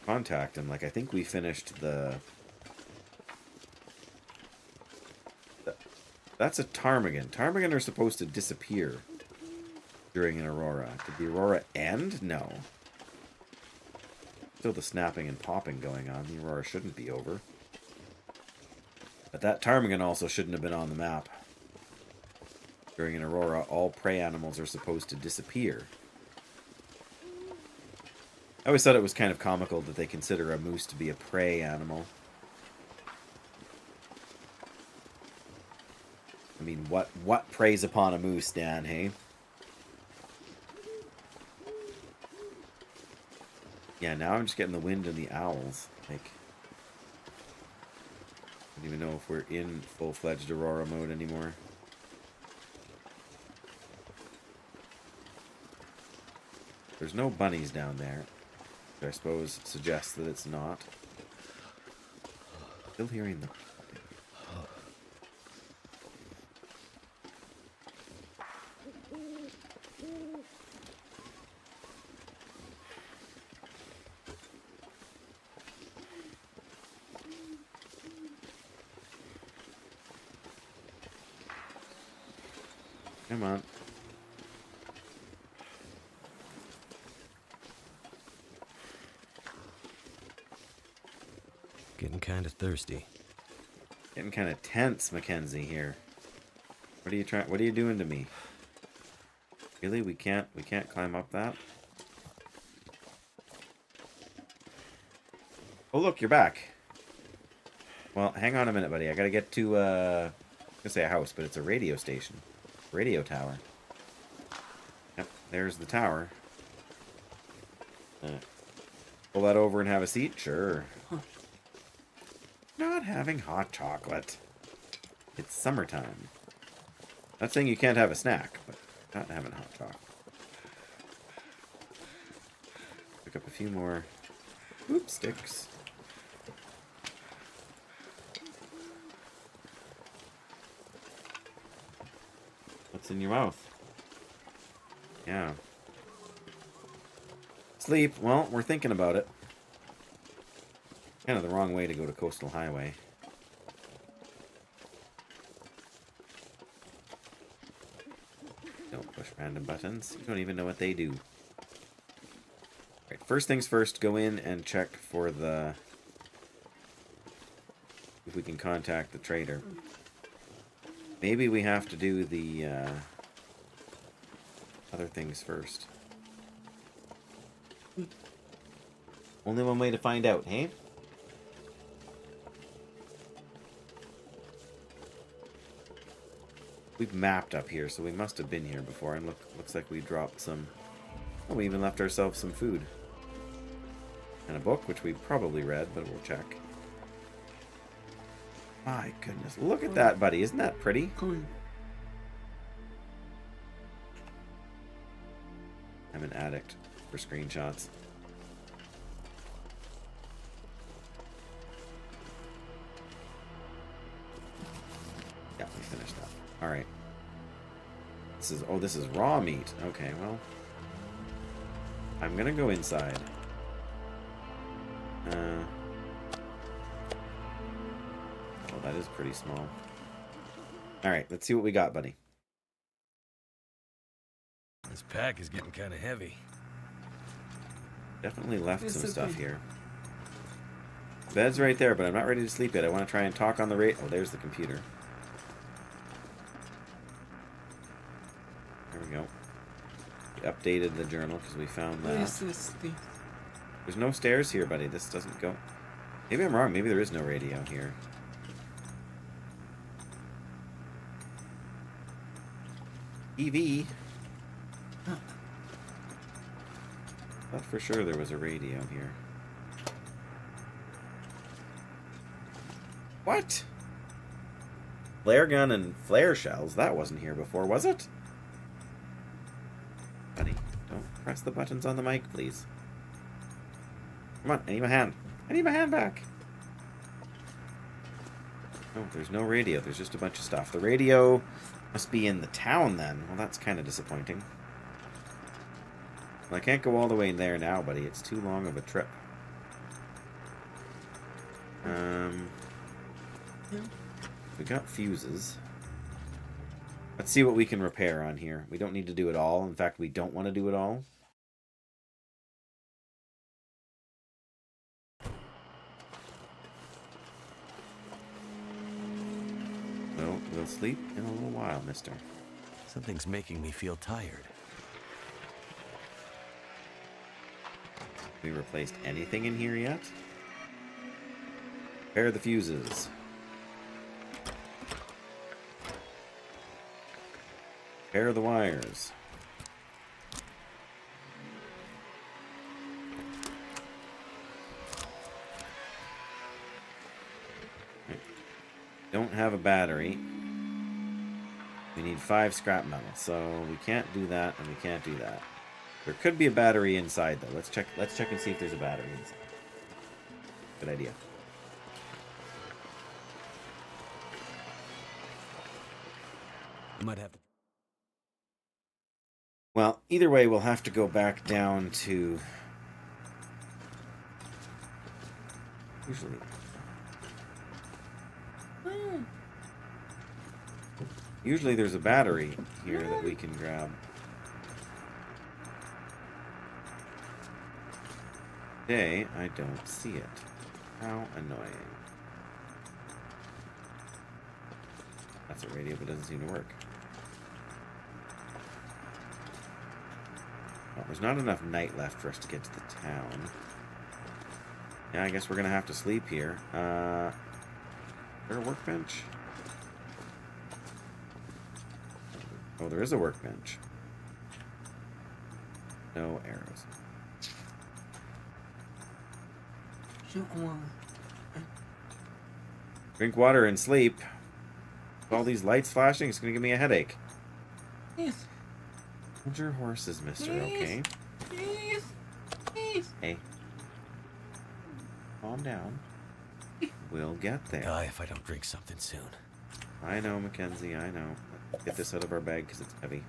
contact him. Like, I think we finished the... That's a ptarmigan. Ptarmigan are supposed to disappear during an aurora. Did the aurora end? No. Still the snapping and popping going on. The aurora shouldn't be over. But that ptarmigan also shouldn't have been on the map. During an aurora, all prey animals are supposed to disappear. I always thought it was kind of comical that they consider a moose to be a prey animal. I mean, what preys upon a moose, Dan, hey? Yeah, now I'm just getting the wind and the owls. Like, I don't even know if we're in full-fledged Aurora mode anymore. There's no bunnies down there, which I suppose suggests that it's not. Still hearing them. Come on. Getting kind of thirsty. Getting kind of tense, Mackenzie here. What are you doing to me? Really? We can't climb up that? Oh look, you're back. Well, hang on a minute, buddy. I gotta get to I'm gonna say a house, but it's a radio station. Radio tower. Yep, there's the tower. Pull that over and have a seat? Sure. Huh. Not having hot chocolate. It's summertime. Not saying you can't have a snack, but not having hot chocolate. Pick up a few more hoop sticks. What's in your mouth? Yeah. Sleep. Well, we're thinking about it. Kind of the wrong way to go to Coastal Highway. Don't push random buttons. You don't even know what they do. Alright, first things first, go in and check for the... if we can contact the trader. Maybe we have to do the other things first. Only one way to find out, hey? We've mapped up here, so we must have been here before. And looks like we dropped some... oh, we even left ourselves some food. And a book, which we probably read, but we'll check. My goodness, look at that, buddy. Isn't that pretty? I'm an addict for screenshots. Yeah, we finished that. Alright. This is raw meat. Okay, well. I'm gonna go inside. that is pretty small. Alright, let's see what we got, buddy. This pack is getting kind of heavy. Definitely left It's some so stuff pretty. here. Bed's right there, but I'm not ready to sleep yet. I want to try and talk on the rate. Oh, there's the computer. There we go. We updated the journal because we found Where that. is this thing? There's no stairs here, buddy. This doesn't go. Maybe I'm wrong. Maybe there is no radio here. TV. Thought for sure there was a radio here. What? Flare gun and flare shells? That wasn't here before, was it? Buddy, don't press the buttons on the mic, please. Come on, I need my hand. I need my hand back. Oh, there's no radio. There's just a bunch of stuff. The radio must be in the town then. Well, that's kind of disappointing. Well, I can't go all the way in there now, buddy. It's too long of a trip. We got fuses. Let's see what we can repair on here. We don't need to do it all. In fact, we don't want to do it all. Well, we'll sleep in a little while, mister. Something's making me feel tired. We replaced anything in here yet? Repair the fuses. Repair the wires. Right. Don't have a battery. We need 5 scrap metal, so we can't do that and we can't do that. There could be a battery inside though. Let's check and see if there's a battery inside. Good idea. You might have to. Well, either way, we'll have to go back down to... Usually there's a battery here that we can grab. Today, I don't see it. How annoying. That's a radio, but it doesn't seem to work. Well, there's not enough night left for us to get to the town. Yeah, I guess we're gonna have to sleep here. Is there a workbench? Oh, there is a workbench. No arrows. Drink water and sleep. With all these lights flashing, it's gonna give me a headache. Yes. Hold your horses, mister, Please. okay? Please. Please. Hey. Calm down. We'll get there. Die if I don't drink something soon. I know, Mackenzie, I know. Get this out of our bag because it's heavy.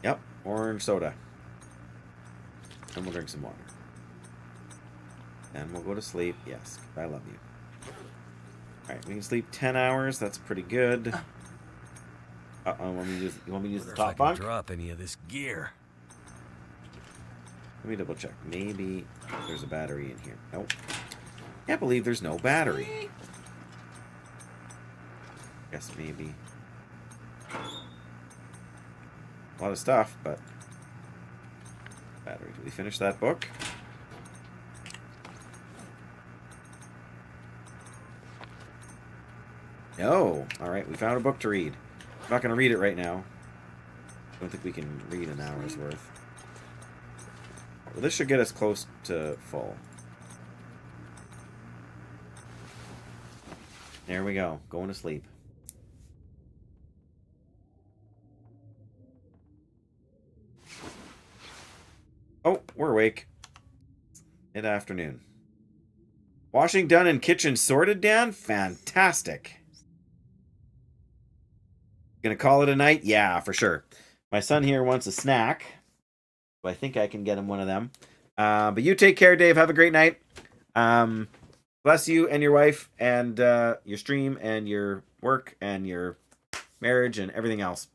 Yep, orange soda. And we'll drink some water. And we'll go to sleep. Yes, I love you. Alright, we can sleep 10 hours. That's pretty good. Uh-oh, you want me to use the Wonder if I top can bunk? drop any of this gear. Let me double check. Maybe there's a battery in here. Nope. Can't believe there's no battery. Guess maybe. A lot of stuff, but... Battery. Did we finish that book? No. Alright, we found a book to read. I'm not going to read it right now. Don't think we can read an hour's worth. Well, this should get us close to full. There we go. Going to sleep. Oh, we're awake. Mid-afternoon. Washing done and kitchen sorted, Dan? Fantastic. Gonna call it a night? Yeah, for sure. My son here wants a snack. So I think I can get him one of them. But you take care, Dave. Have a great night. bless you and your wife and your stream and your work and your marriage and everything else.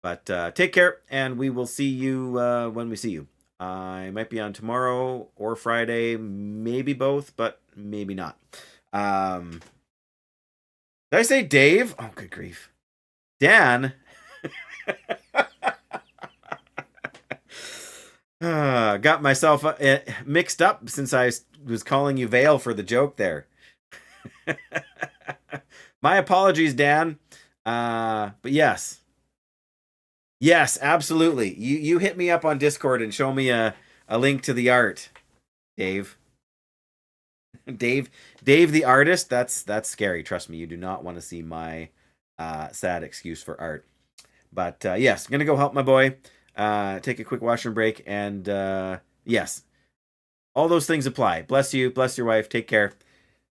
But take care, and we will see you when we see you. I might be on tomorrow or Friday, maybe both, but maybe not. Did I say Dave? Oh, good grief. Dan. Got myself mixed up since I was calling you Vale for the joke there. My apologies, Dan. But yes. Yes, absolutely. You hit me up on Discord and show me a link to the art, Dave. Dave the artist. That's scary. Trust me, you do not want to see my sad excuse for art. But yes, I'm gonna go help my boy. Take a quick washroom break, and yes, all those things apply. Bless you, bless your wife. Take care.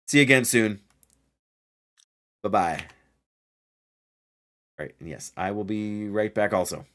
See you again soon. Bye bye. All right, and yes, I will be right back also.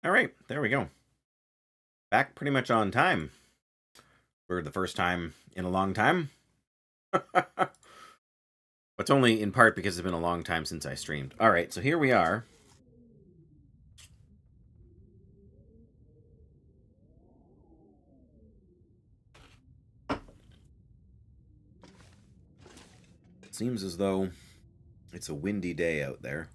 All right, there we go. Back pretty much on time for the first time in a long time. It's only in part because it's been a long time since I streamed. All right, so here we are. It seems as though it's a windy day out there.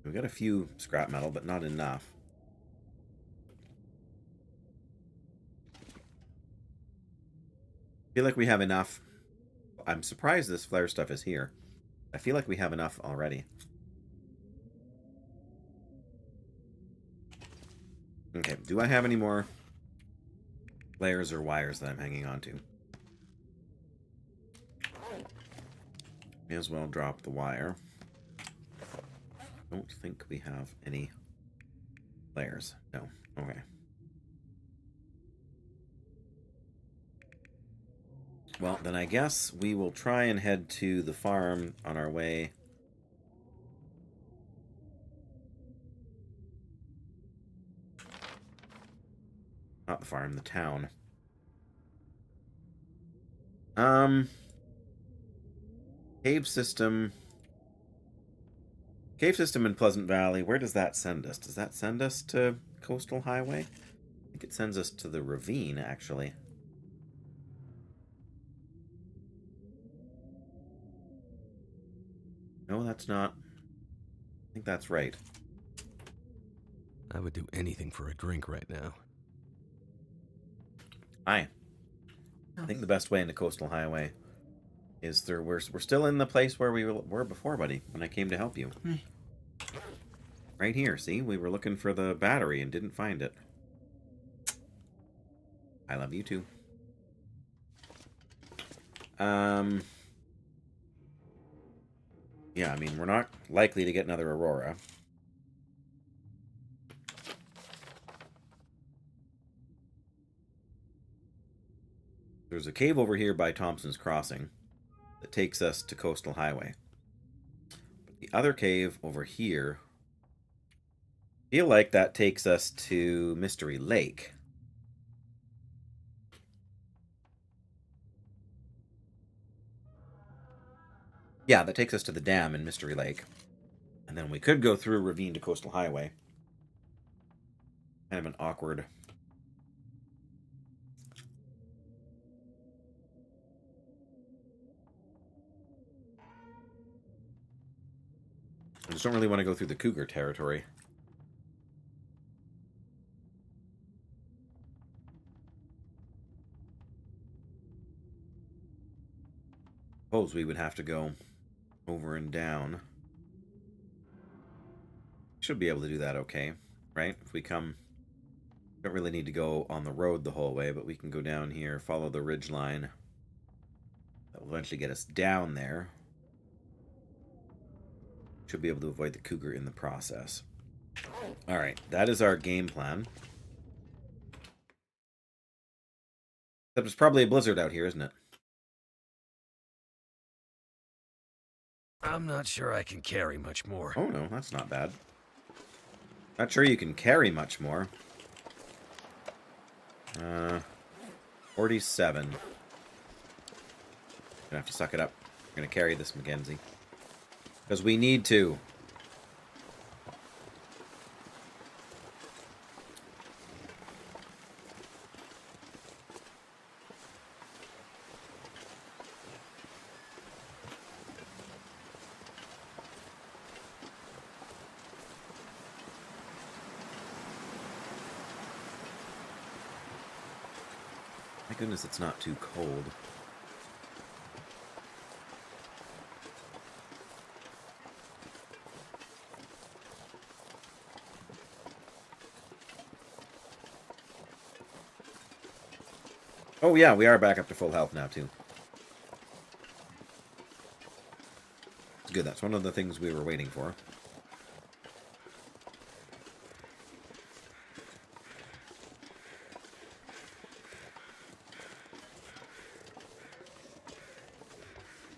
We got a few scrap metal, but not enough. feel like we have enough. I'm surprised this flare stuff is here. I feel like we have enough already. Okay, do I have any more layers or wires that I'm hanging on to? May as well drop the wire. Don't think we have any layers. No. Okay. Well, then I guess we will try and head to the farm on our way. Not the farm, the town. Cave system. Cave system in Pleasant Valley. Where does that send us? Does that send us to Coastal Highway? I think it sends us to the ravine, actually. No, that's not. I think that's right. I would do anything for a drink right now. Hi. I think the best way into Coastal Highway is through. We're still in the place where we were before, buddy, when I came to help you. Right here, see? We were looking for the battery and didn't find it. I love you too. Yeah, I mean, we're not likely to get another Aurora. There's a cave over here by Thompson's Crossing that takes us to Coastal Highway. But the other cave over here, I feel like that takes us to Mystery Lake. Yeah, that takes us to the dam in Mystery Lake. And then we could go through Ravine to Coastal Highway. Kind of an awkward... I just don't really want to go through the cougar territory. Suppose we would have to go over and down. Should be able to do that okay, right? If we come... Don't really need to go on the road the whole way, but we can go down here, follow the ridge line. That will eventually get us down there. Should be able to avoid the cougar in the process. Alright, that is our game plan. Except it's probably a blizzard out here, isn't it? I'm not sure I can carry much more. Oh no, that's not bad. Not sure you can carry much more. 47. Gonna have to suck it up. We're gonna carry this, Mackenzie. Because we need to. Thank goodness it's not too cold. Oh yeah, we are back up to full health now too. It's good, that's one of the things we were waiting for.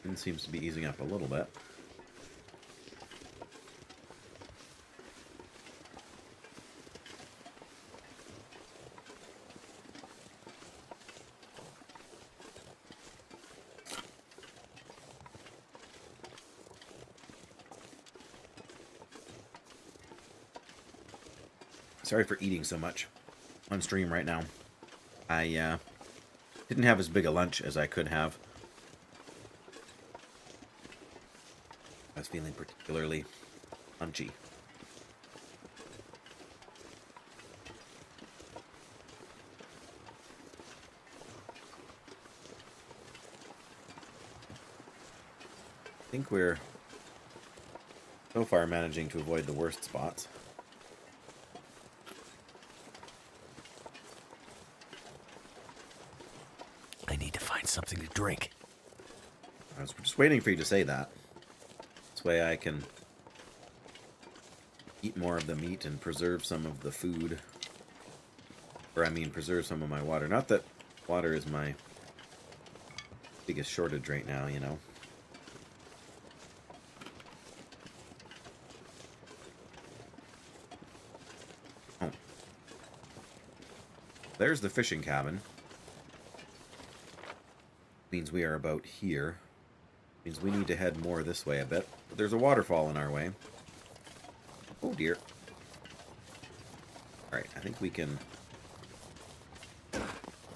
It seems to be easing up a little bit. Sorry for eating so much on stream right now. I didn't have as big a lunch as I could have. I was feeling particularly punchy. think we're so far managing to avoid the worst spots. I need to find something to drink. I was just waiting for you to say that. This way I can eat more of the meat and preserve some of the food. Or, I mean, preserve some of my water. Not that water is my biggest shortage right now, you know. Oh. There's the fishing cabin. Means we are about here. Means we need to head more this way a bit. But there's a waterfall in our way. Oh dear. Alright, I think we can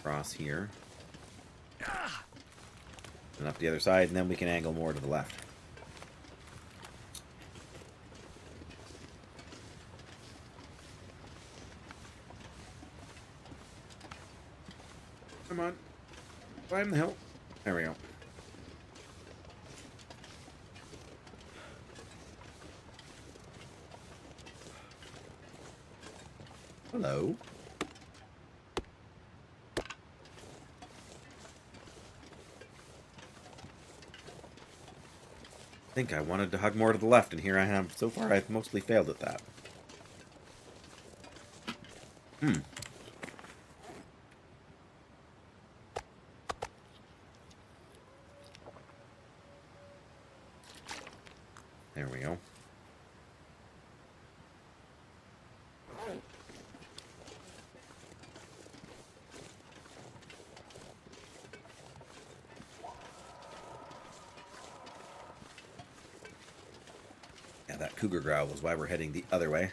cross here. And up the other side, and then we can angle more to the left. Come on. Climb the hill. There we go. Hello. I think I wanted to hug more to the left, and here I am. So far, I've mostly failed at that. There we go. Yeah, that cougar growl was why we're heading the other way.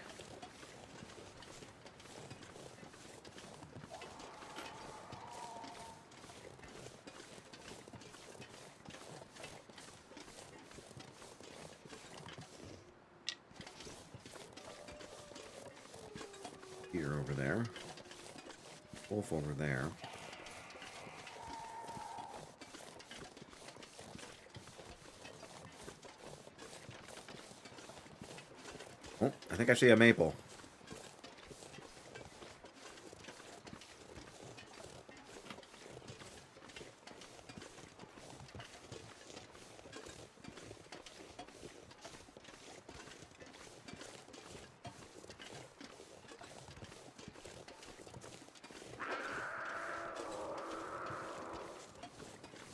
Deer over there. Wolf over there. Oh, I think I see a maple.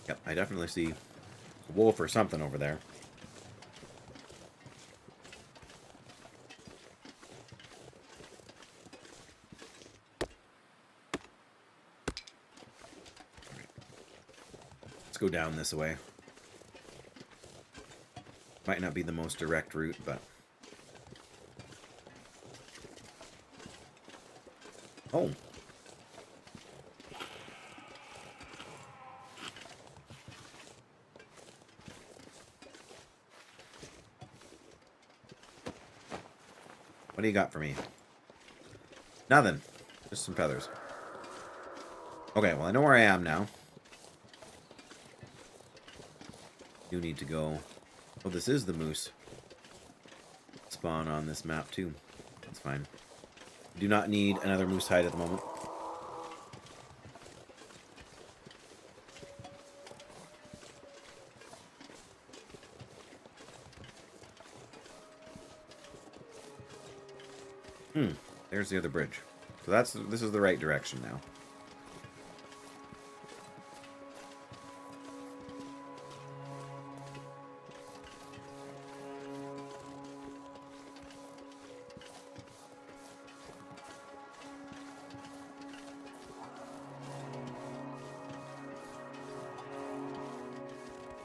Yep, I definitely see a wolf or something over there. Let's go down this way. Might not be the most direct route, but... Oh. What do you got for me? Nothing. Just some feathers. Okay, well, I know where I am now. Do need to go... Oh, this is the moose spawn on this map, too. That's fine. Do not need another moose hide at the moment. There's the other bridge. So this is the right direction now.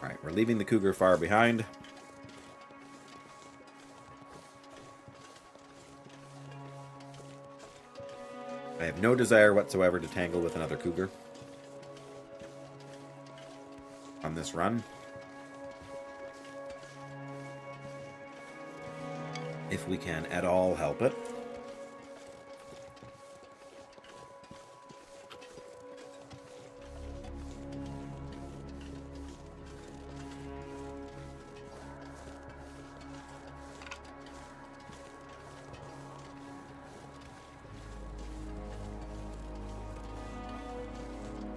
Alright, we're leaving the cougar far behind. I have no desire whatsoever to tangle with another cougar on this run. If we can at all help it.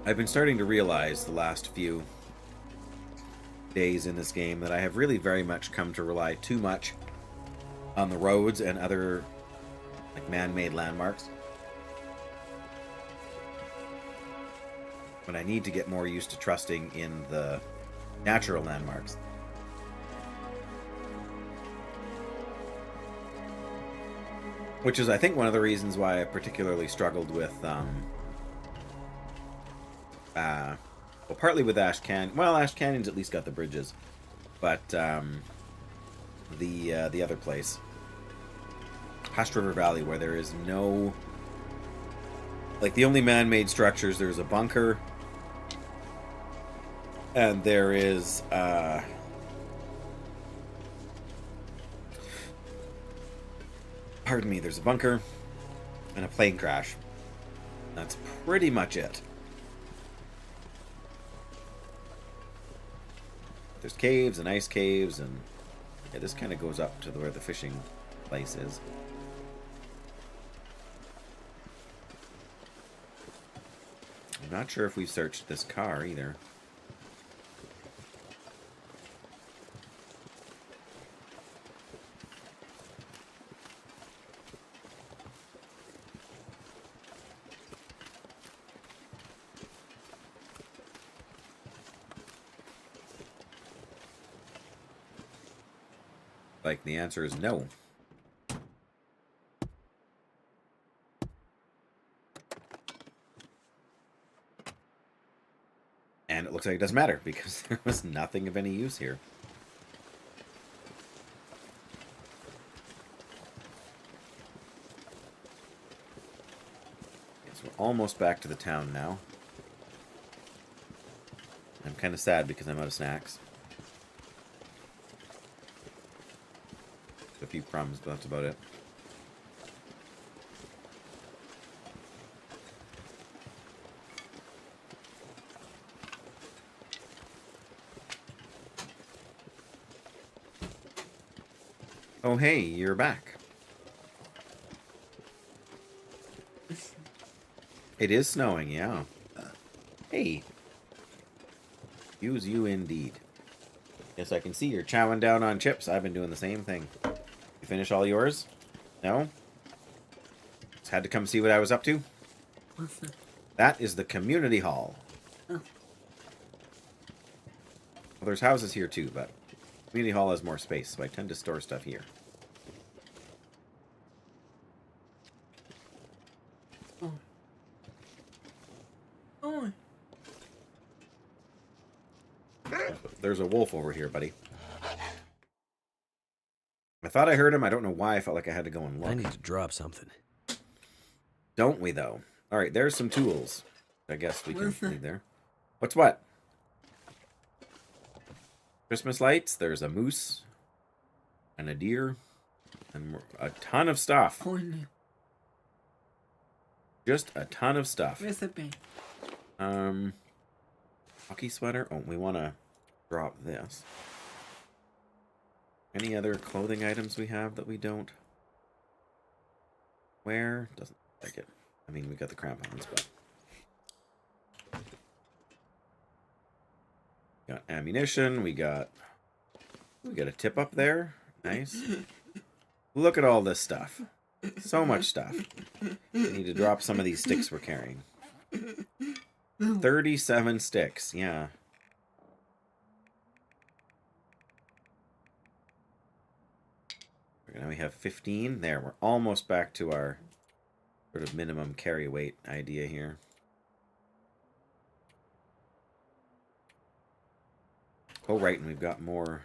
I've been starting to realize the last few days in this game that I have really very much come to rely too much on the roads and other like man-made landmarks. But I need to get more used to trusting in the natural landmarks. Which is, I think, one of the reasons why I particularly struggled with, well, partly with Ash Canyon. Well, Ash Canyon's at least got the bridges, but the other place, Hushed River Valley, where there is no, like, the only man-made structures. There's a bunker, and there is pardon me, there's a bunker and a plane crash. That's pretty much it. There's caves and ice caves, and yeah, this kind of goes up to where the fishing place is. I'm not sure if we've searched this car either. Like, the answer is no. And it looks like it doesn't matter, because there was nothing of any use here. Yes, we're almost back to the town now. I'm kind of sad because I'm out of snacks. A few crumbs, but that's about it. Oh, hey, you're back. It is snowing, yeah. Hey. Use you indeed. Yes, I can see you're chowing down on chips. I've been doing the same thing. You finish all yours? No? Just had to come see what I was up to? That is the community hall. Well, there's houses here too, but community hall has more space, so I tend to store stuff here. Oh. Oh. There's a wolf over here, buddy. I thought I heard him. I don't know why I felt like I had to go and look. I need to drop something. Don't we, though? All right, there's some tools. I guess we can leave there. What's what? Christmas lights. There's a moose and a deer and a ton of stuff. Just a ton of stuff. Recipe. Hockey sweater. Oh, we want to drop this. Any other clothing items we have that we don't wear? Doesn't look like it. I mean, we got the crampons, but got ammunition. We got a tip up there. Nice. Look at all this stuff. So much stuff. We need to drop some of these sticks we're carrying. 37 sticks. Yeah. Now we have 15. There, we're almost back to our sort of minimum carry weight idea here. Oh, right, and we've got more.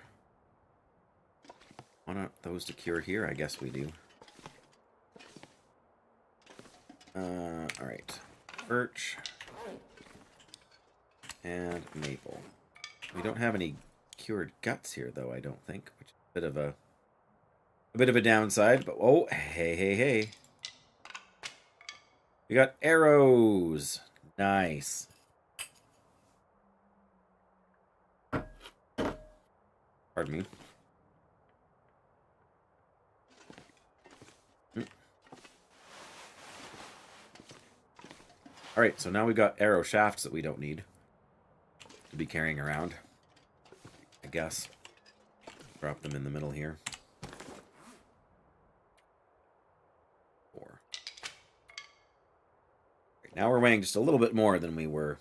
Why not those to cure here? I guess we do. Alright. Birch. And maple. We don't have any cured guts here, though, I don't think, which is a bit of a downside, but oh, hey. We got arrows. Nice. Pardon me. Alright, so now we got arrow shafts that we don't need to be carrying around. I guess. Drop them in the middle here. 4. Right, now we're weighing just a little bit more than we were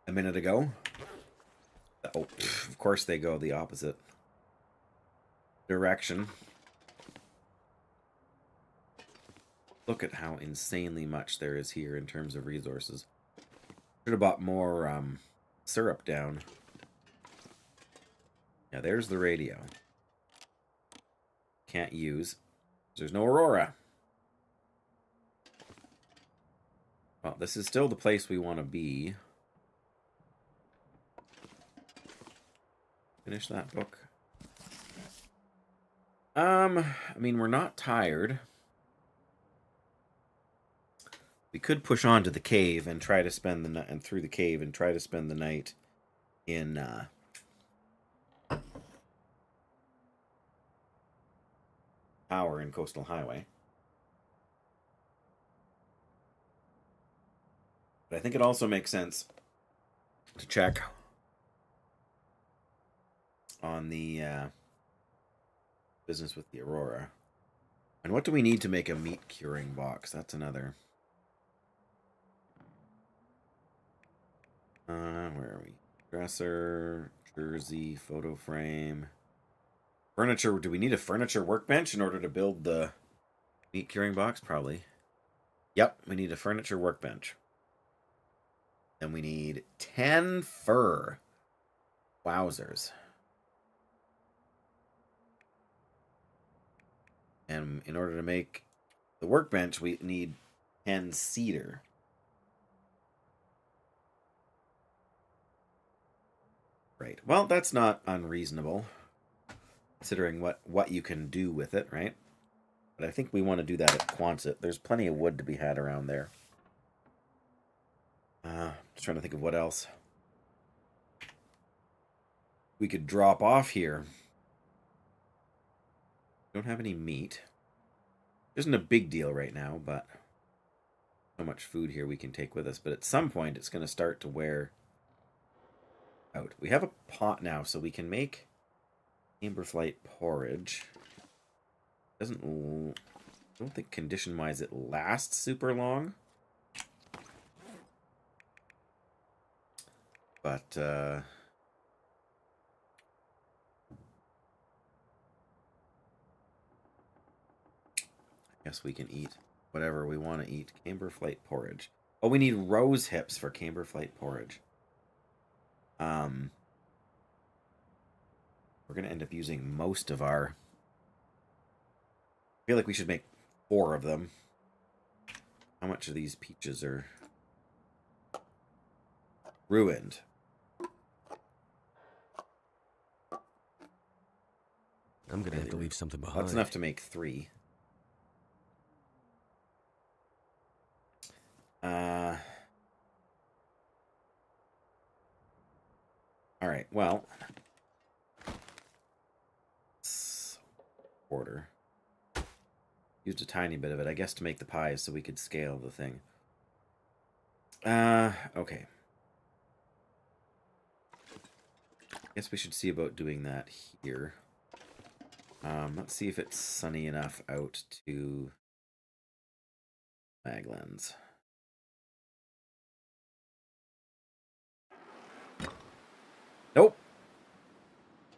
a minute ago. Oh, of course they go the opposite direction. Look at how insanely much there is here in terms of resources. Should have bought more syrup down. Yeah, there's the radio. Can't use. There's no Aurora. Well, this is still the place we want to be. Finish that book. I mean, we're not tired. We could push on to the cave and try to spend the night, and through the cave and try to spend the night in Power and Coastal Highway. But I think it also makes sense to check on the business with the Aurora. And what do we need to make a meat curing box? That's another. Where are we? Dresser, jersey, photo frame. Furniture. Do we need a furniture workbench in order to build the meat curing box? Probably. Yep, we need a furniture workbench. And we need 10 fur. Wowzers. And in order to make the workbench, we need 10 cedar. Right. Well, that's not unreasonable, considering what you can do with it, right? But I think we want to do that at Quonset. There's plenty of wood to be had around there. Just trying to think of what else we could drop off here. Don't have any meat. Isn't a big deal right now, but so much food here we can take with us. But at some point, it's going to start to wear out. We have a pot now, so we can make Camberflight porridge. Doesn't, I don't think condition-wise it lasts super long. But, I guess we can eat whatever we want to eat. Camberflight porridge. Oh, we need rose hips for Camberflight porridge. We're going to end up using most of our... I feel like we should make 4 of them. How much of these peaches are ruined? I'm gonna have to leave something behind. That's enough to make 3. Alright, well. Order. Used a tiny bit of it, I guess, to make the pies so we could scale the thing. Okay. Guess we should see about doing that here. Let's see if it's sunny enough out to Maglands. Nope.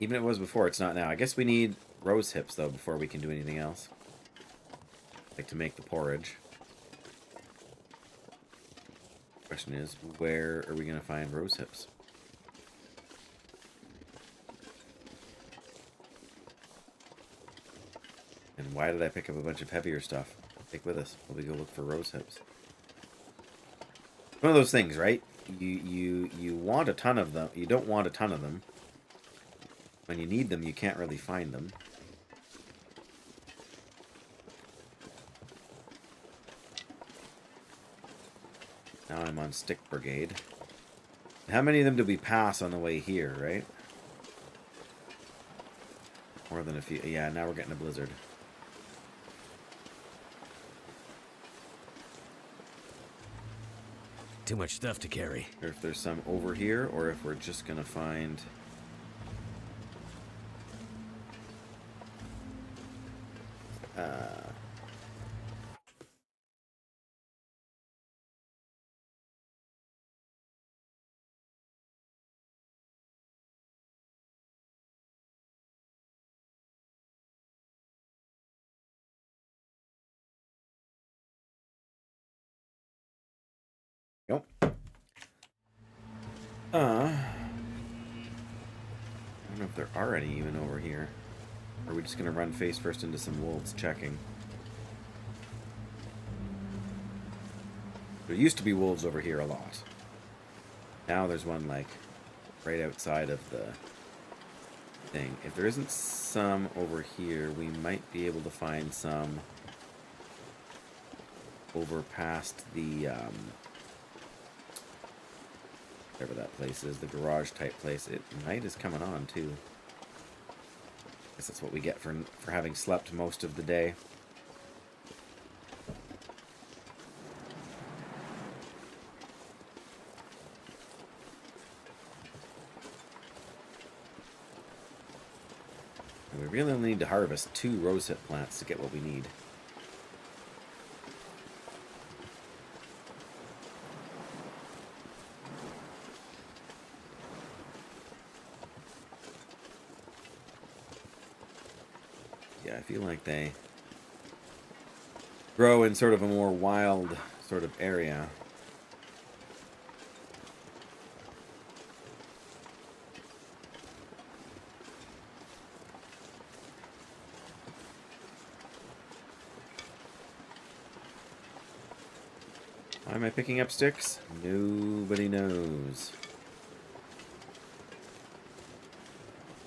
Even if it was before, it's not now. I guess we need rose hips, though, before we can do anything else. Like to make the porridge. Question is, where are we going to find rose hips? And why did I pick up a bunch of heavier stuff? Take with us while we go look for rose hips. One of those things, right? You want a ton of them. You don't want a ton of them. When you need them, you can't really find them. Now I'm on Stick Brigade. How many of them did we pass on the way here, right? More than a few. Yeah, now we're getting a blizzard. too much stuff to carry. Or if there's some over here, or if we're just gonna find... Nope. I don't know if there are any even over here. Or are we just gonna run face first into some wolves checking? There used to be wolves over here a lot. Now there's one like right outside of the thing. If there isn't some over here, we might be able to find some over past the whatever that place is, the garage type place. Night is coming on too. Guess that's what we get for having slept most of the day. And we really only need to harvest 2 rosehip plants to get what we need. Yeah, I feel like they grow in sort of a more wild sort of area. Why am I picking up sticks? Nobody knows.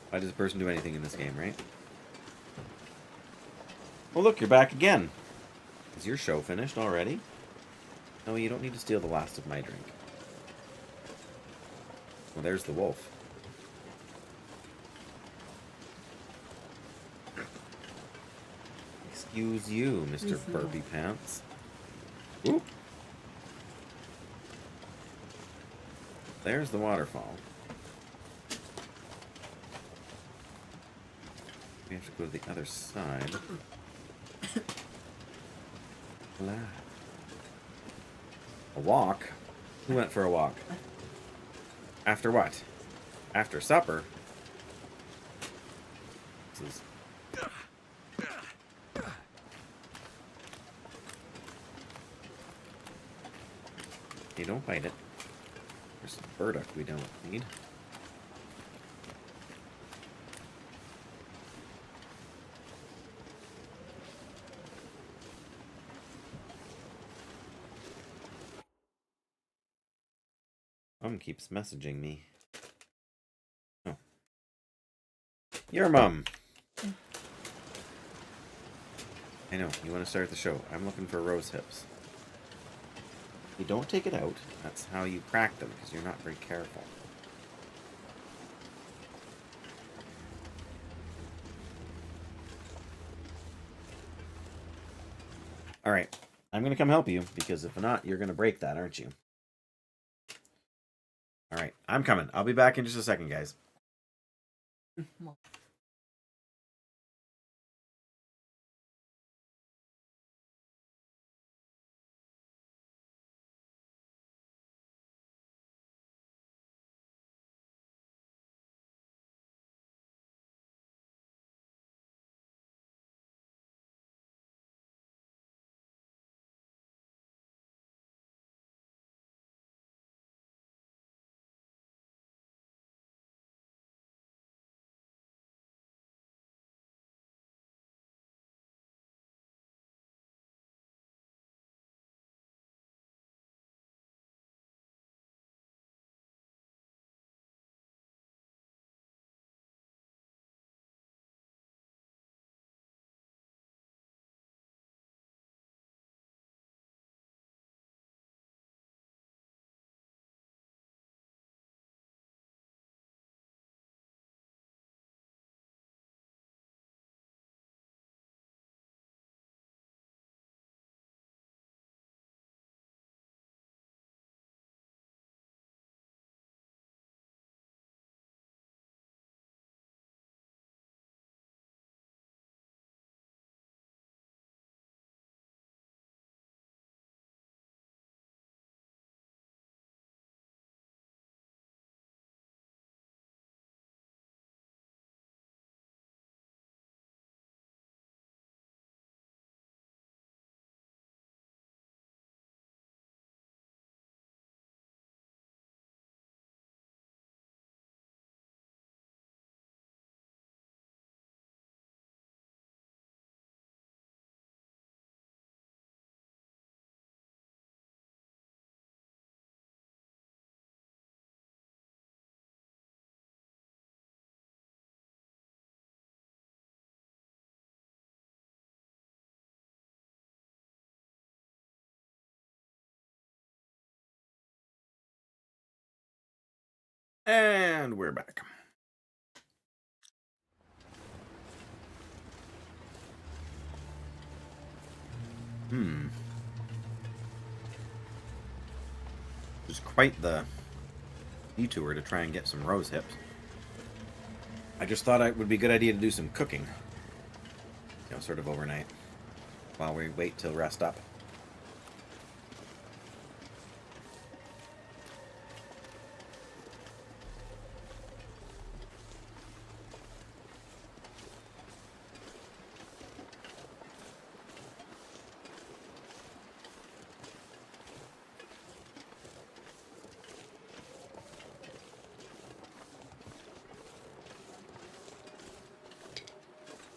Why does a person do anything in this game, right? Well, look, you're back again. Is your show finished already? No, you don't need to steal the last of my drink. Well, there's the wolf. Excuse you, Mr. Burpy Pants. Oop. There's the waterfall. We have to go to the other side. A walk? Who went for a walk? After what? After supper? This is... Hey, don't bite it. There's some burdock we don't need. Mom keeps messaging me. Oh. Your mom. I know, you want to start the show. I'm looking for rose hips. You don't take it out. That's how you crack them, because you're not very careful. Alright. I'm going to come help you, because if not, you're going to break that, aren't you? Alright, I'm coming. I'll be back in just a second, guys. And we're back. It's quite the detour to try and get some rose hips. I just thought it would be a good idea to do some cooking. You know, sort of overnight. While we wait till rest up.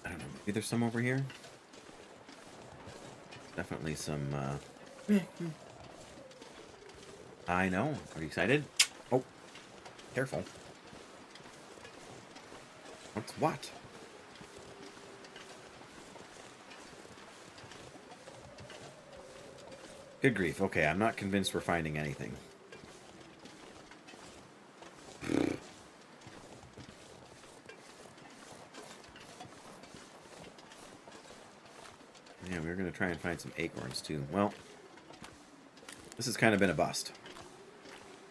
I don't know, maybe there's some over here? Definitely some, I know. Are you excited? Oh, careful. What's what? Good grief. Okay, I'm not convinced we're finding anything. Yeah, we were going to try and find some acorns, too. Well, this has kind of been a bust.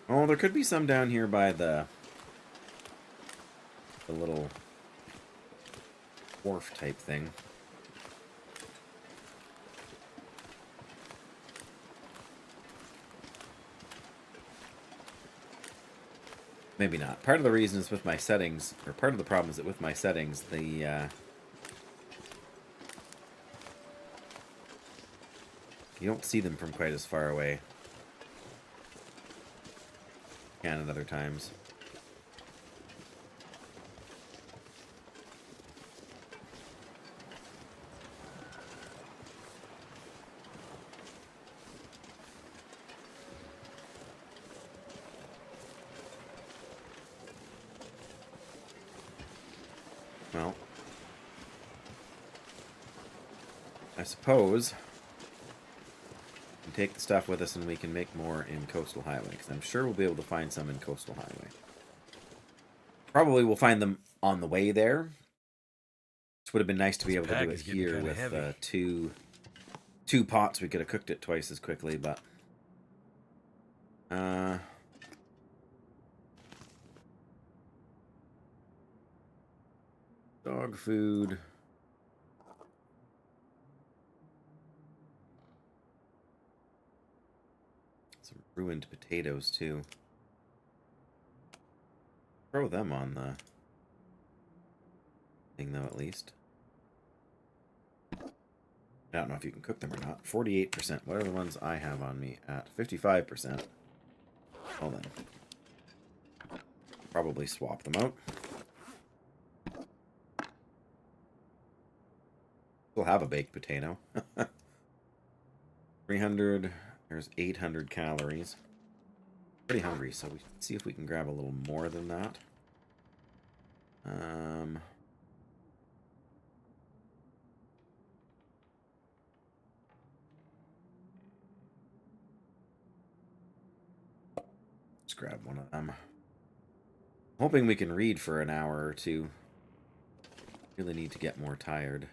Oh, there could be some down here by the little wharf type thing. Maybe not. Part of the reason is with my settings, or part of the problem is that with my settings, the you don't see them from quite as far away. You can at other times. Well, I suppose we take the stuff with us and we can make more in Coastal Highway, because I'm sure we'll be able to find some in Coastal Highway. Probably we'll find them on the way there. This would have been nice to be able to do it here with two pots. We could have cooked it twice as quickly, but dog food. Some ruined potatoes, too. Throw them on the thing, though, at least. I don't know if you can cook them or not. 48%. What are the ones I have on me at 55%? Well, then. Probably swap them out. We'll have a baked potato. 300. There's 800 calories. Pretty hungry, so we should see if we can grab a little more than that. Let's grab one of them. Hoping we can read for an hour or two. Really need to get more tired.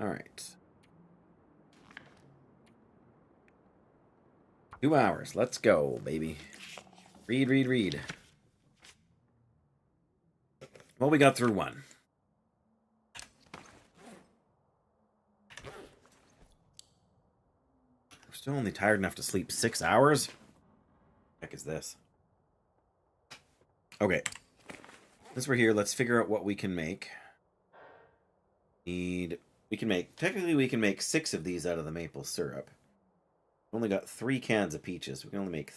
Alright. 2 hours. Let's go, baby. Read, read, read. Well, we got through one. We're still only tired enough to sleep 6 hours? What the heck is this? Okay. Since we're here, let's figure out what we can make. Technically we can make 6 of these out of the maple syrup. We've only got 3 cans of peaches. We can only make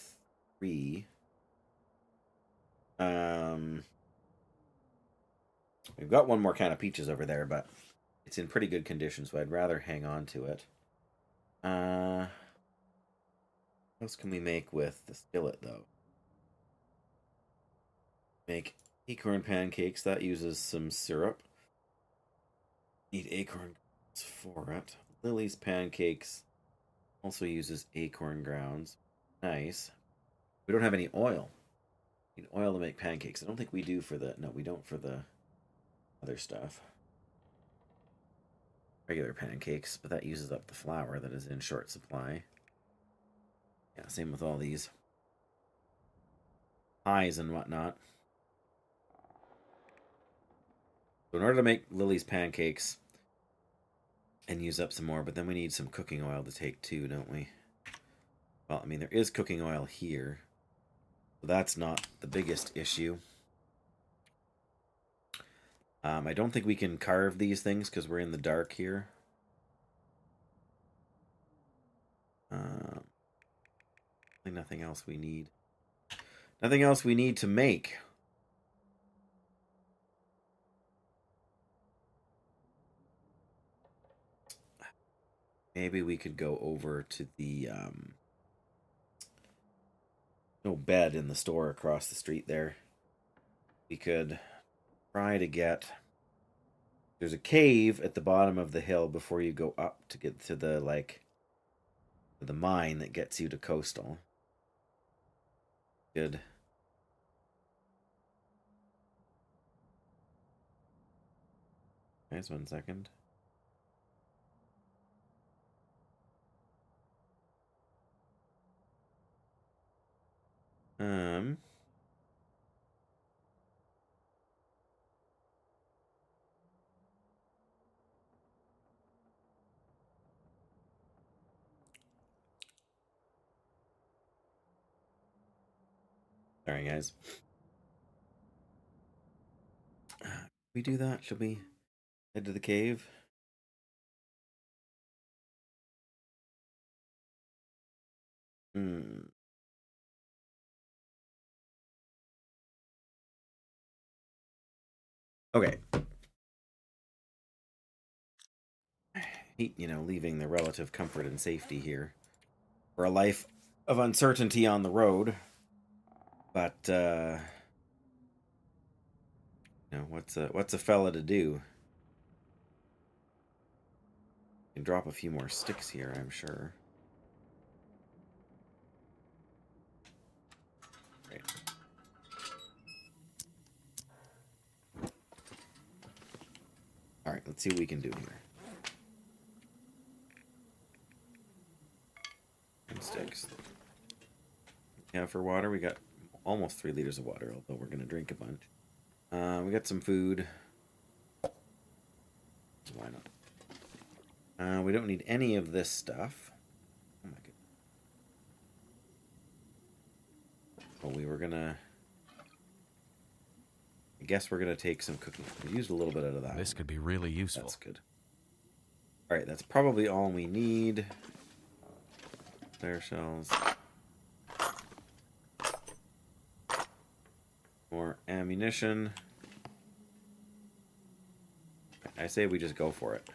3. We've got one more can of peaches over there, but it's in pretty good condition, so I'd rather hang on to it. What else can we make with the skillet, though? Make acorn pancakes. That uses some syrup. Need acorn for it. Lily's pancakes Also uses acorn grounds. Nice. We don't have any oil. We need oil to make pancakes. I don't think we do for the... No, we don't for the other stuff. Regular pancakes, but that uses up the flour that is in short supply. Yeah, same with all these pies and whatnot. So in order to make Lily's pancakes and use up some more, but then we need some cooking oil to take too, don't we? Well, I mean, there is cooking oil here. So that's not the biggest issue. I don't think we can carve these things because we're in the dark here. Nothing else we need. Nothing else we need to make. Maybe we could go over to the no bed in the store across the street there. We could try to get... There's a cave at the bottom of the hill before you go up to get to the, like, the mine that gets you to Coastal. Good. Guys, 1 second. Sorry, guys. We do that? Should we head to the cave? Okay. You know, leaving the relative comfort and safety here for a life of uncertainty on the road. But you know, what's a fella to do? Can drop a few more sticks here, I'm sure. Right. All right, let's see what we can do here. And sticks. Yeah, for water, we got almost 3 liters of water, although we're gonna drink a bunch. We got some food. Why not? We don't need any of this stuff. Oh my goodness. Oh, we were gonna... I guess we're gonna take some cooking. We used a little bit out of that. This could be really useful. That's good. Alright, that's probably all we need. Flare shells. More ammunition. I say we just go for it.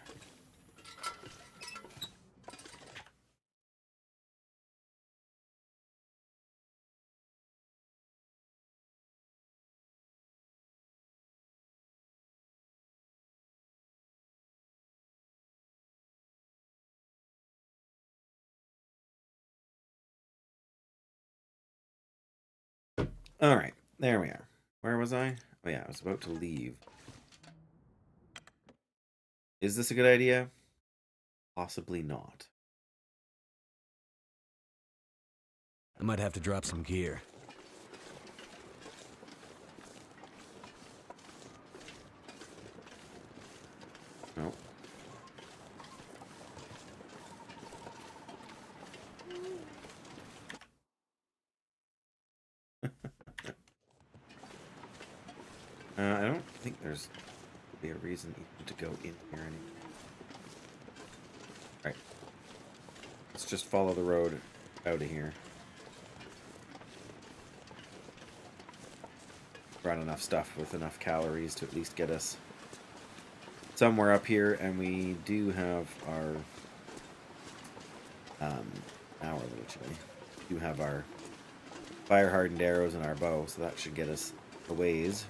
Alright, there we are. Where was I? Oh yeah, I was about to leave. Is this a good idea? Possibly not. I might have to drop some gear. Nope. I don't think there's be a reason even to go in here anymore. Alright. Let's just follow the road out of here. Brought enough stuff with enough calories to at least get us somewhere up here, and we do have our now we're a little chilly. We do have our fire hardened arrows and our bow, so that should get us a ways.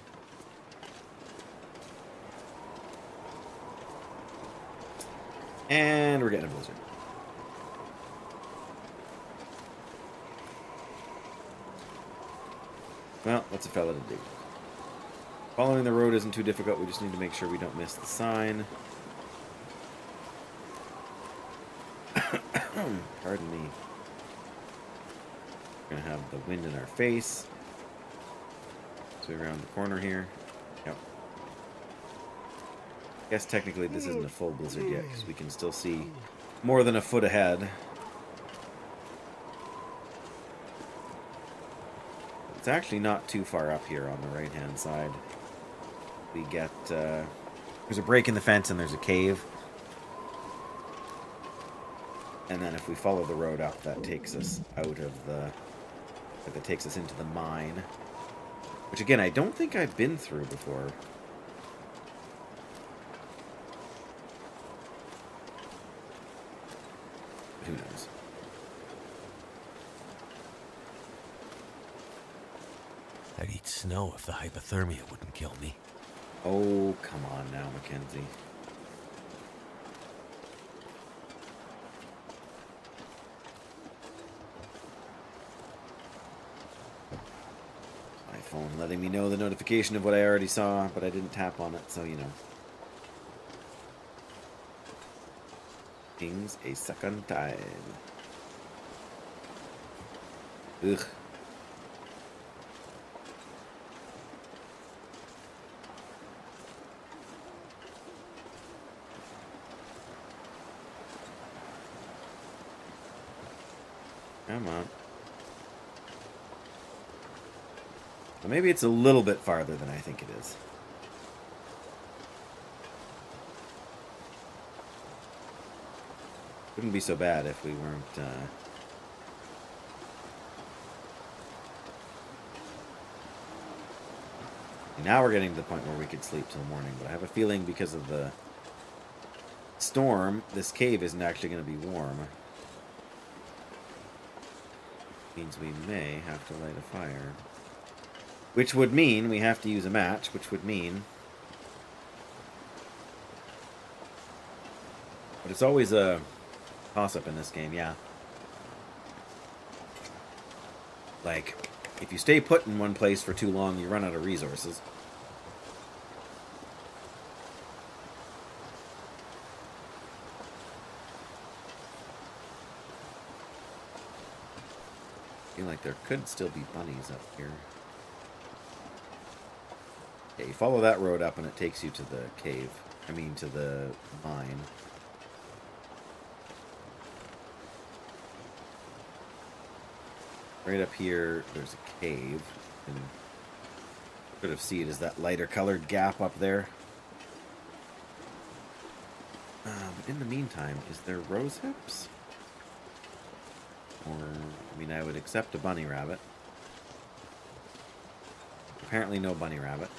And we're getting a blizzard. Well, what's a fella to do? Following the road isn't too difficult. We just need to make sure we don't miss the sign. Pardon me. We're gonna have the wind in our face. So around the corner here. Yep. Guess technically this isn't a full blizzard yet, because we can still see more than a foot ahead. It's actually not too far up here on the right-hand side. We get, there's a break in the fence and there's a cave. And then if we follow the road up, that takes us out of the, that takes us into the mine. Which again, I don't think I've been through before. But who knows? I'd eat snow if the hypothermia wouldn't kill me. Oh, come on now, Mackenzie. My phone letting me know the notification of what I already saw, but I didn't tap on it, so you know. Things a second time. Ugh. Come on. Well, maybe it's a little bit farther than I think it is. Wouldn't be so bad if we weren't, Now we're getting to the point where we could sleep till morning, but I have a feeling because of the storm, this cave isn't actually going to be warm. Means we may have to light a fire. Which would mean we have to use a match, which would mean... But it's always a toss-up in this game, yeah. Like, if you stay put in one place for too long, you run out of resources. I feel like there could still be bunnies up here. Yeah, you follow that road up and it takes you to the cave. I mean, to the mine. Right up here, there's a cave. And sort of see it as that lighter colored gap up there. But in the meantime, is there rose hips? Or, I mean, I would accept a bunny rabbit. Apparently no bunny rabbit.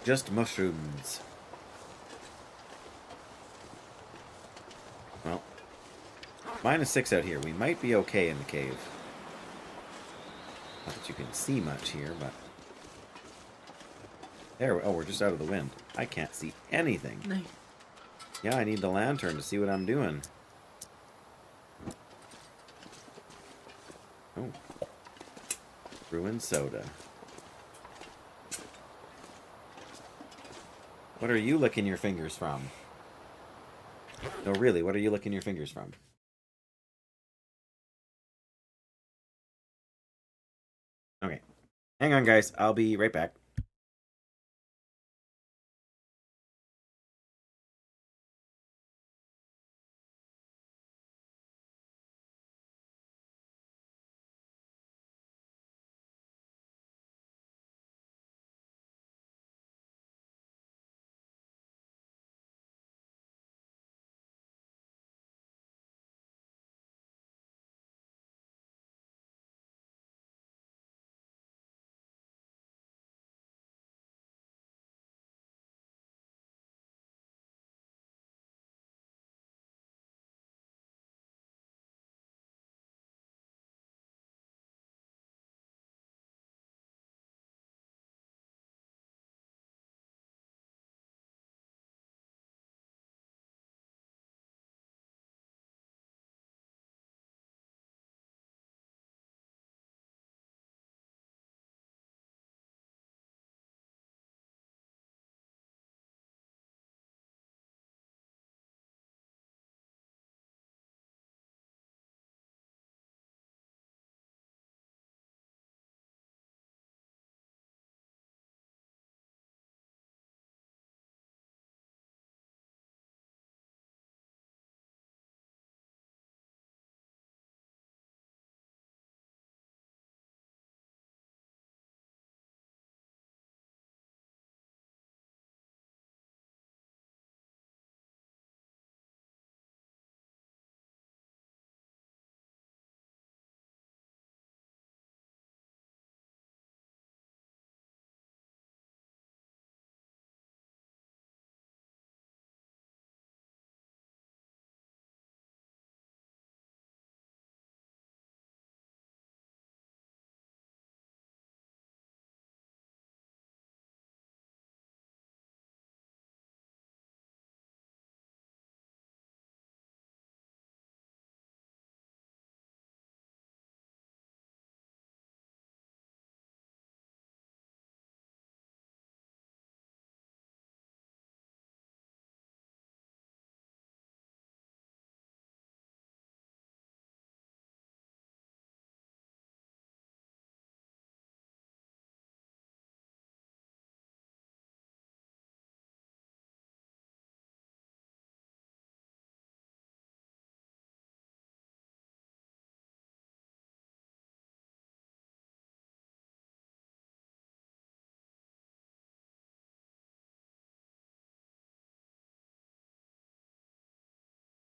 Just mushrooms. Well, -6 out here. We might be okay in the cave. Not that you can see much here, but... There, oh, we're just out of the wind. I can't see anything. No. Yeah, I need the lantern to see what I'm doing. Oh. Ruined soda. What are you licking your fingers from? No, really, what are you licking your fingers from? Okay. Hang on, guys. I'll be right back.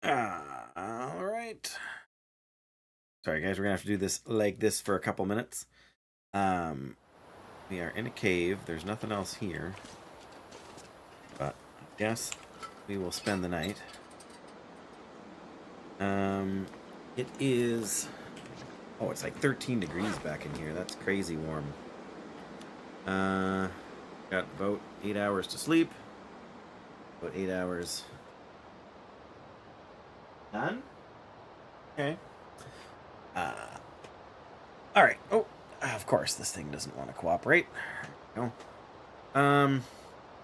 All right. Sorry, guys. We're gonna have to do this like this for a couple minutes. We are in a cave. There's nothing else here. But yes, we will spend the night. It is... Oh, it's like 13 degrees back in here. That's crazy warm. Got about 8 hours to sleep. About 8 hours. Done? Okay. Alright. Oh, of course, this thing doesn't want to cooperate. There we go.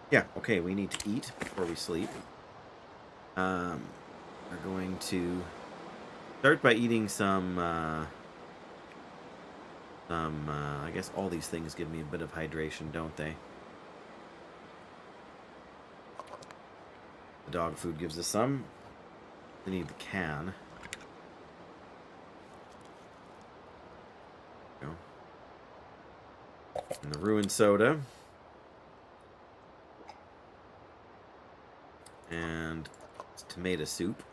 Yeah, okay, we need to eat before we sleep. We're going to start by eating some, I guess all these things give me a bit of hydration, don't they? The dog food gives us some. We need the can. There we go. And the ruined soda. And it's tomato soup.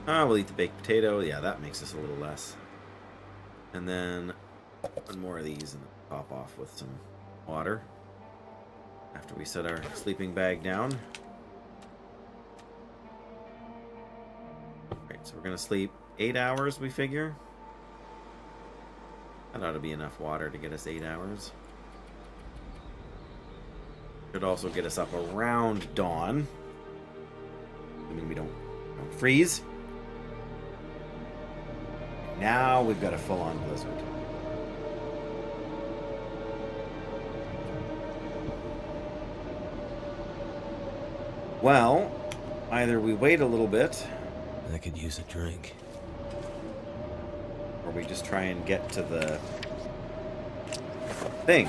We'll eat the baked potato. Yeah, that makes us a little less. And then one more of these and top off with some water. After we set our sleeping bag down. Right, so we're going to sleep 8 hours, we figure. That ought to be enough water to get us 8 hours. Should also get us up around dawn. I mean, we don't freeze. Now we've got a full-on blizzard. Well, either we wait a little bit, I could use a drink. or we just try and get to the thing.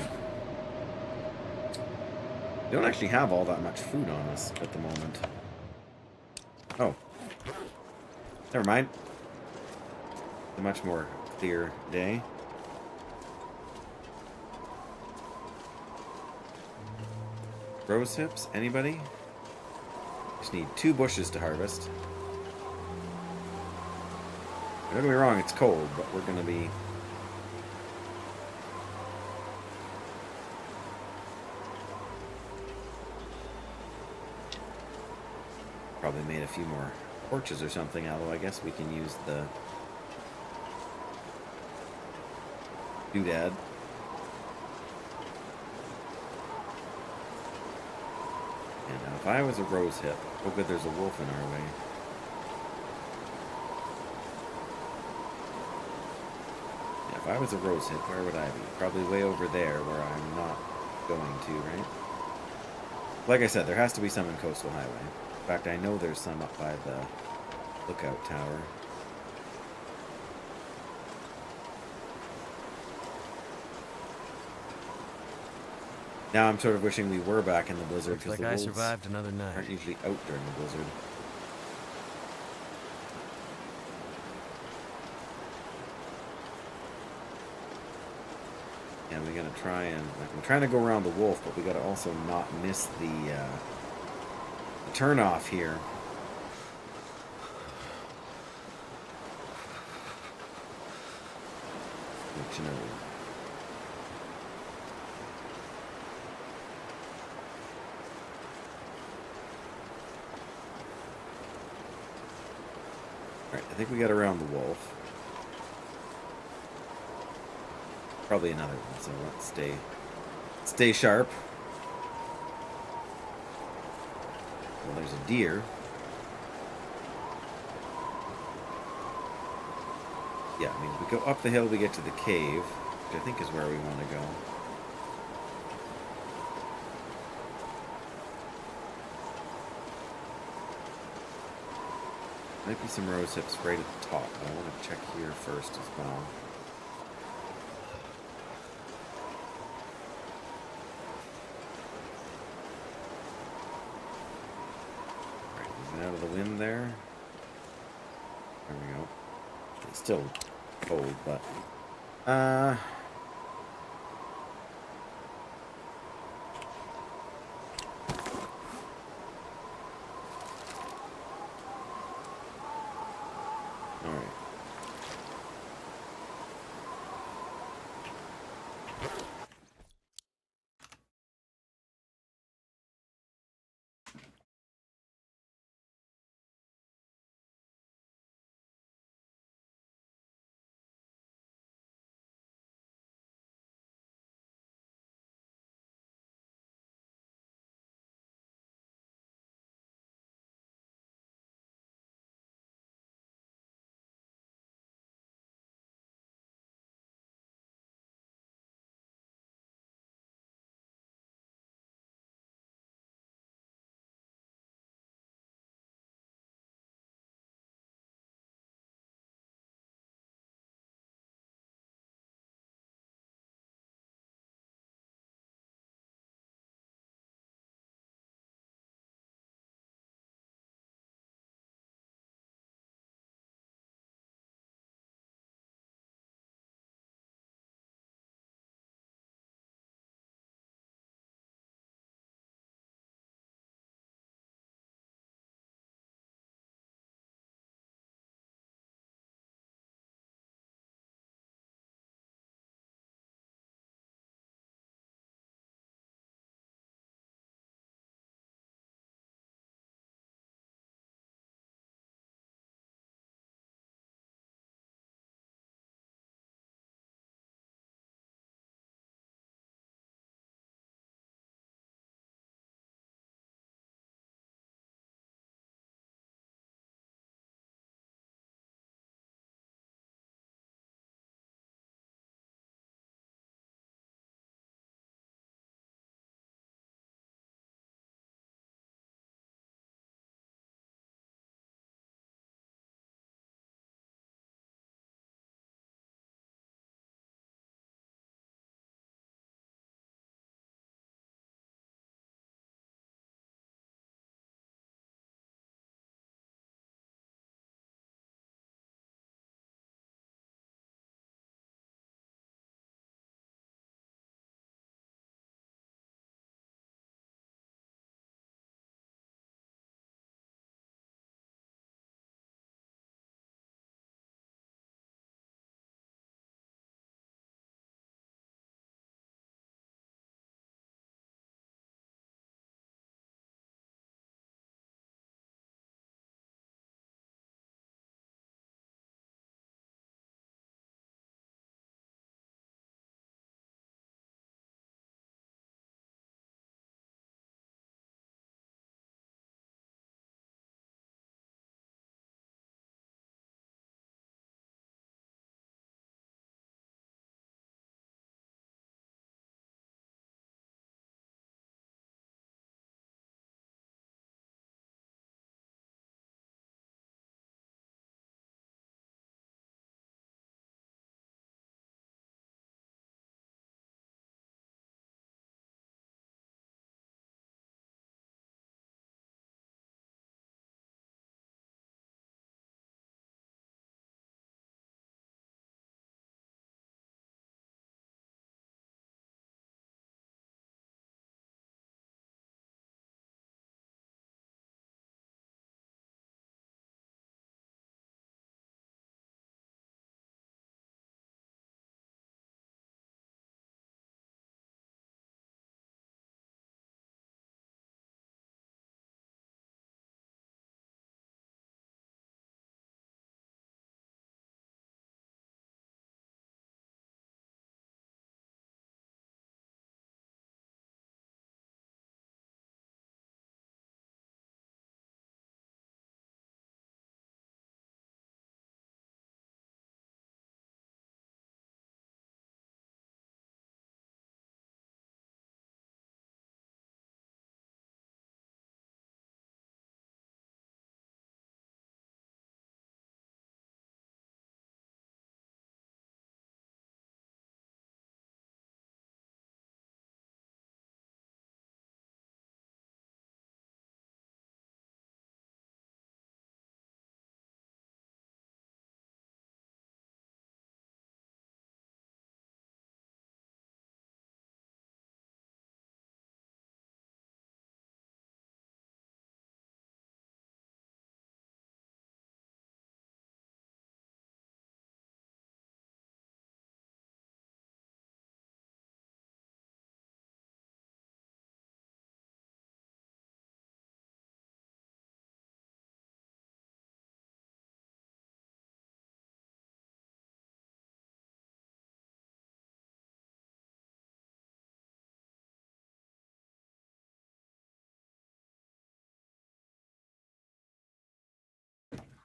We don't actually have all that much food on us at the moment. Oh. Never mind. A much more clear day. Rose hips? Anybody? Just need 2 bushes to harvest. Don't get me wrong, it's cold, but we're gonna be... Probably made a few more torches or something, although I guess we can use the doodad. And now if I was a rose hip, oh good, there's a wolf in our way. Yeah, if I was a rose hip, where would I be? Probably way over there where I'm not going to, right? Like I said, there has to be some in Coastal Highway. In fact, I know there's some up by the lookout tower. Now I'm sort of wishing we were back in the blizzard Looks because like the I wolves survived another night. aren't usually out during the blizzard. And we gotta try and I'm trying to go around the wolf, but we gotta also not miss the turn off here. Which, you know, Alright, I think we got around the wolf. Probably another one, so let's stay sharp. Well, there's a deer. Yeah, I mean, if we go up the hill, we get to the cave, which I think is where we want to go. Might be some rose hips right at the top, but I want to check here first as well. Alright, moving out of the wind there. There we go. It's still cold, but...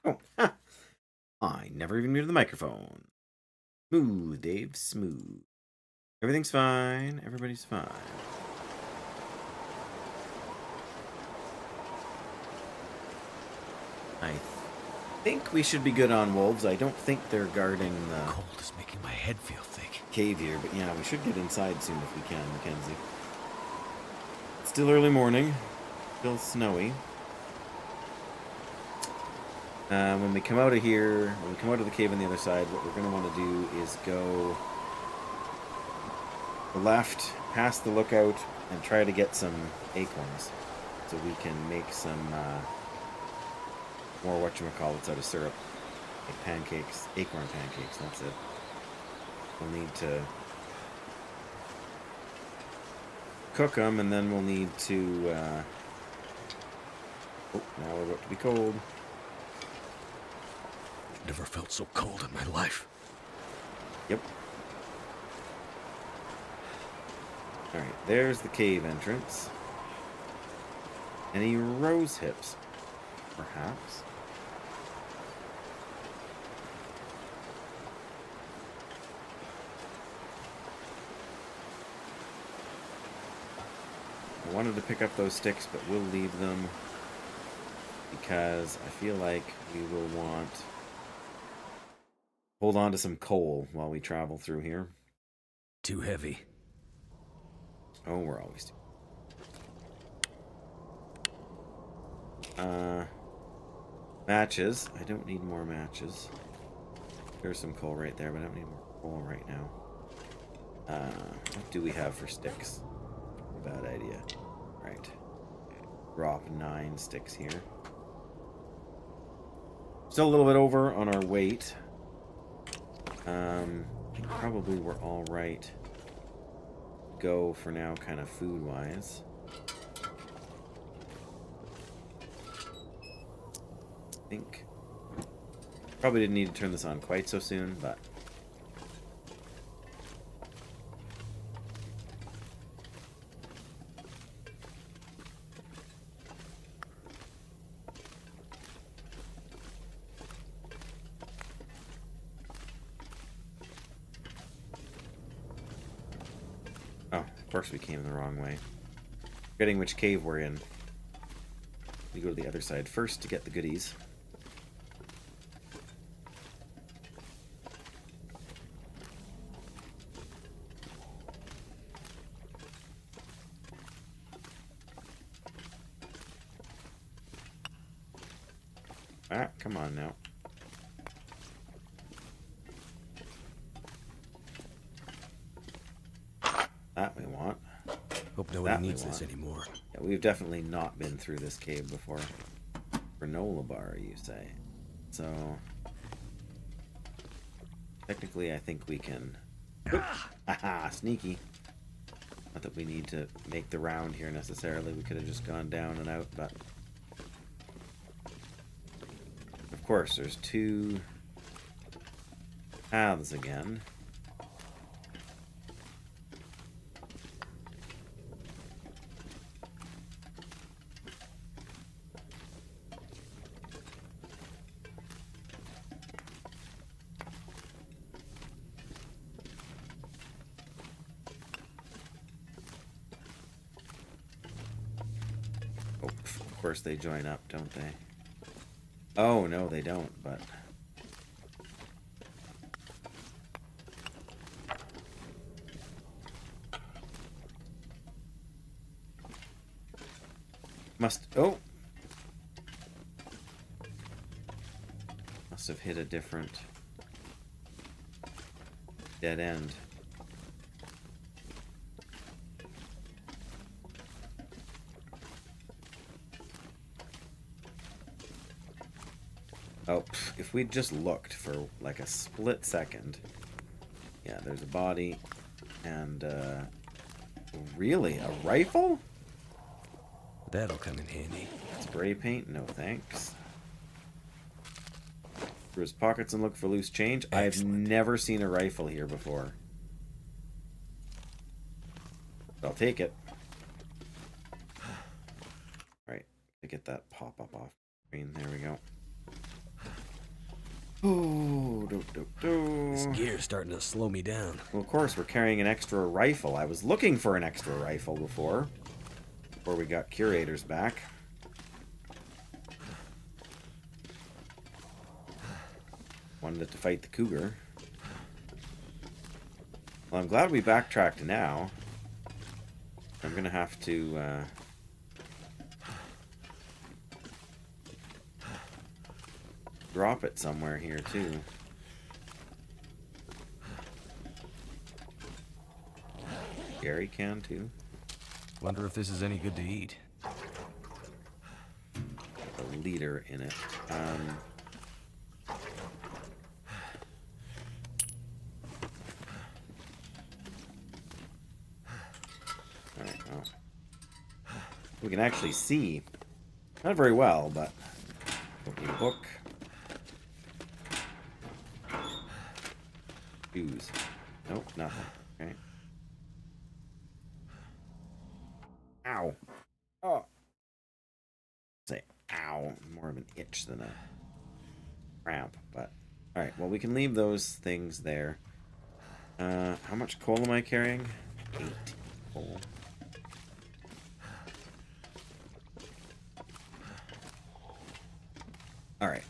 Oh, ha. I never even muted the microphone. Smooth, Dave, smooth. Everything's fine. Everybody's fine. I think we should be good on wolves. I don't think they're guarding the Cold is making my head feel thick. cave here, but yeah, we should get inside soon if we can, Mackenzie. It's still early morning. Still snowy. When we come out of here, when we come out of the cave on the other side, what we're going to want to do is go left, past the lookout, and try to get some acorns. So we can make some more whatchamacallits out of syrup. Like pancakes, acorn pancakes, that's it. We'll need to cook them, and then we'll need to... Oh, now we're about to be cold. Never felt so cold in my life. Yep. Alright, there's the cave entrance. Any rose hips? Perhaps. I wanted to pick up those sticks, but we'll leave them because I feel like we will want... hold on to some coal while we travel through here. Too heavy. Oh, we're always too... matches. I don't need more matches. There's some coal right there, but I don't need more coal right now. What do we have for sticks? Bad idea. Right. Drop 9 sticks here. Still a little bit over on our weight. I think probably we're all right. Go for now, kind of food-wise. I think probably didn't need to turn this on quite so soon, but oh, of course we came the wrong way. Forgetting which cave we're in. We go to the other side first to get the goodies. Ah, come on now. That we want. Hope nobody That we needs this want. anymore. Yeah, we've definitely not been through this cave before. Granola bar, you say. So... technically, I think we can... Aha! Sneaky. Not that we need to make the round here necessarily. We could have just gone down and out, but... of course, there's 2 paths again. Oh, of course they join up, don't they? Oh, no, they don't, but... must... oh! Must have hit a different... dead end. Oh, if we just looked for like a split second. Yeah, there's a body. And, really? A rifle? That'll come in handy. Spray paint? No thanks. Through his pockets and look for loose change. I've Excellent. never seen a rifle here before. But I'll take it. Right, to get that pop-up off screen. There we go. Oh, This gear's starting to slow me down. Well, of course, we're carrying an extra rifle. I was looking for an extra rifle before we got curators back. Wanted it to fight the cougar. Well, I'm glad we backtracked now. I'm gonna have to drop it somewhere here too. Gary can too. Wonder if this is any good to eat. A leader in it. Alright, well. We can actually see. Not very well, but open book. Shoes. Nope, nothing. Okay. Ow. Oh. Say ow. More of an itch than a cramp, but alright, well we can leave those things there. How much coal am I carrying? 8 coal. Alright.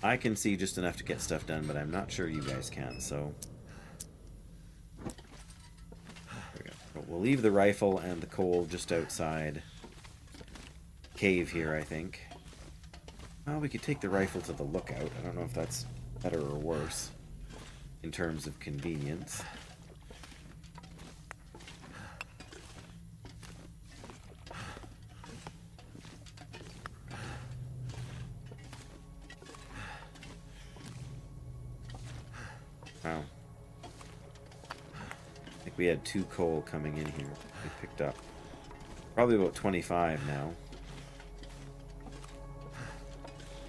I can see just enough to get stuff done, but I'm not sure you guys can, so there we go. But we'll leave the rifle and the coal just outside cave here, I think. Well, we could take the rifle to the lookout. I don't know if that's better or worse in terms of convenience. Wow. I think we had 2 coal coming in here. We picked up probably about 25 now.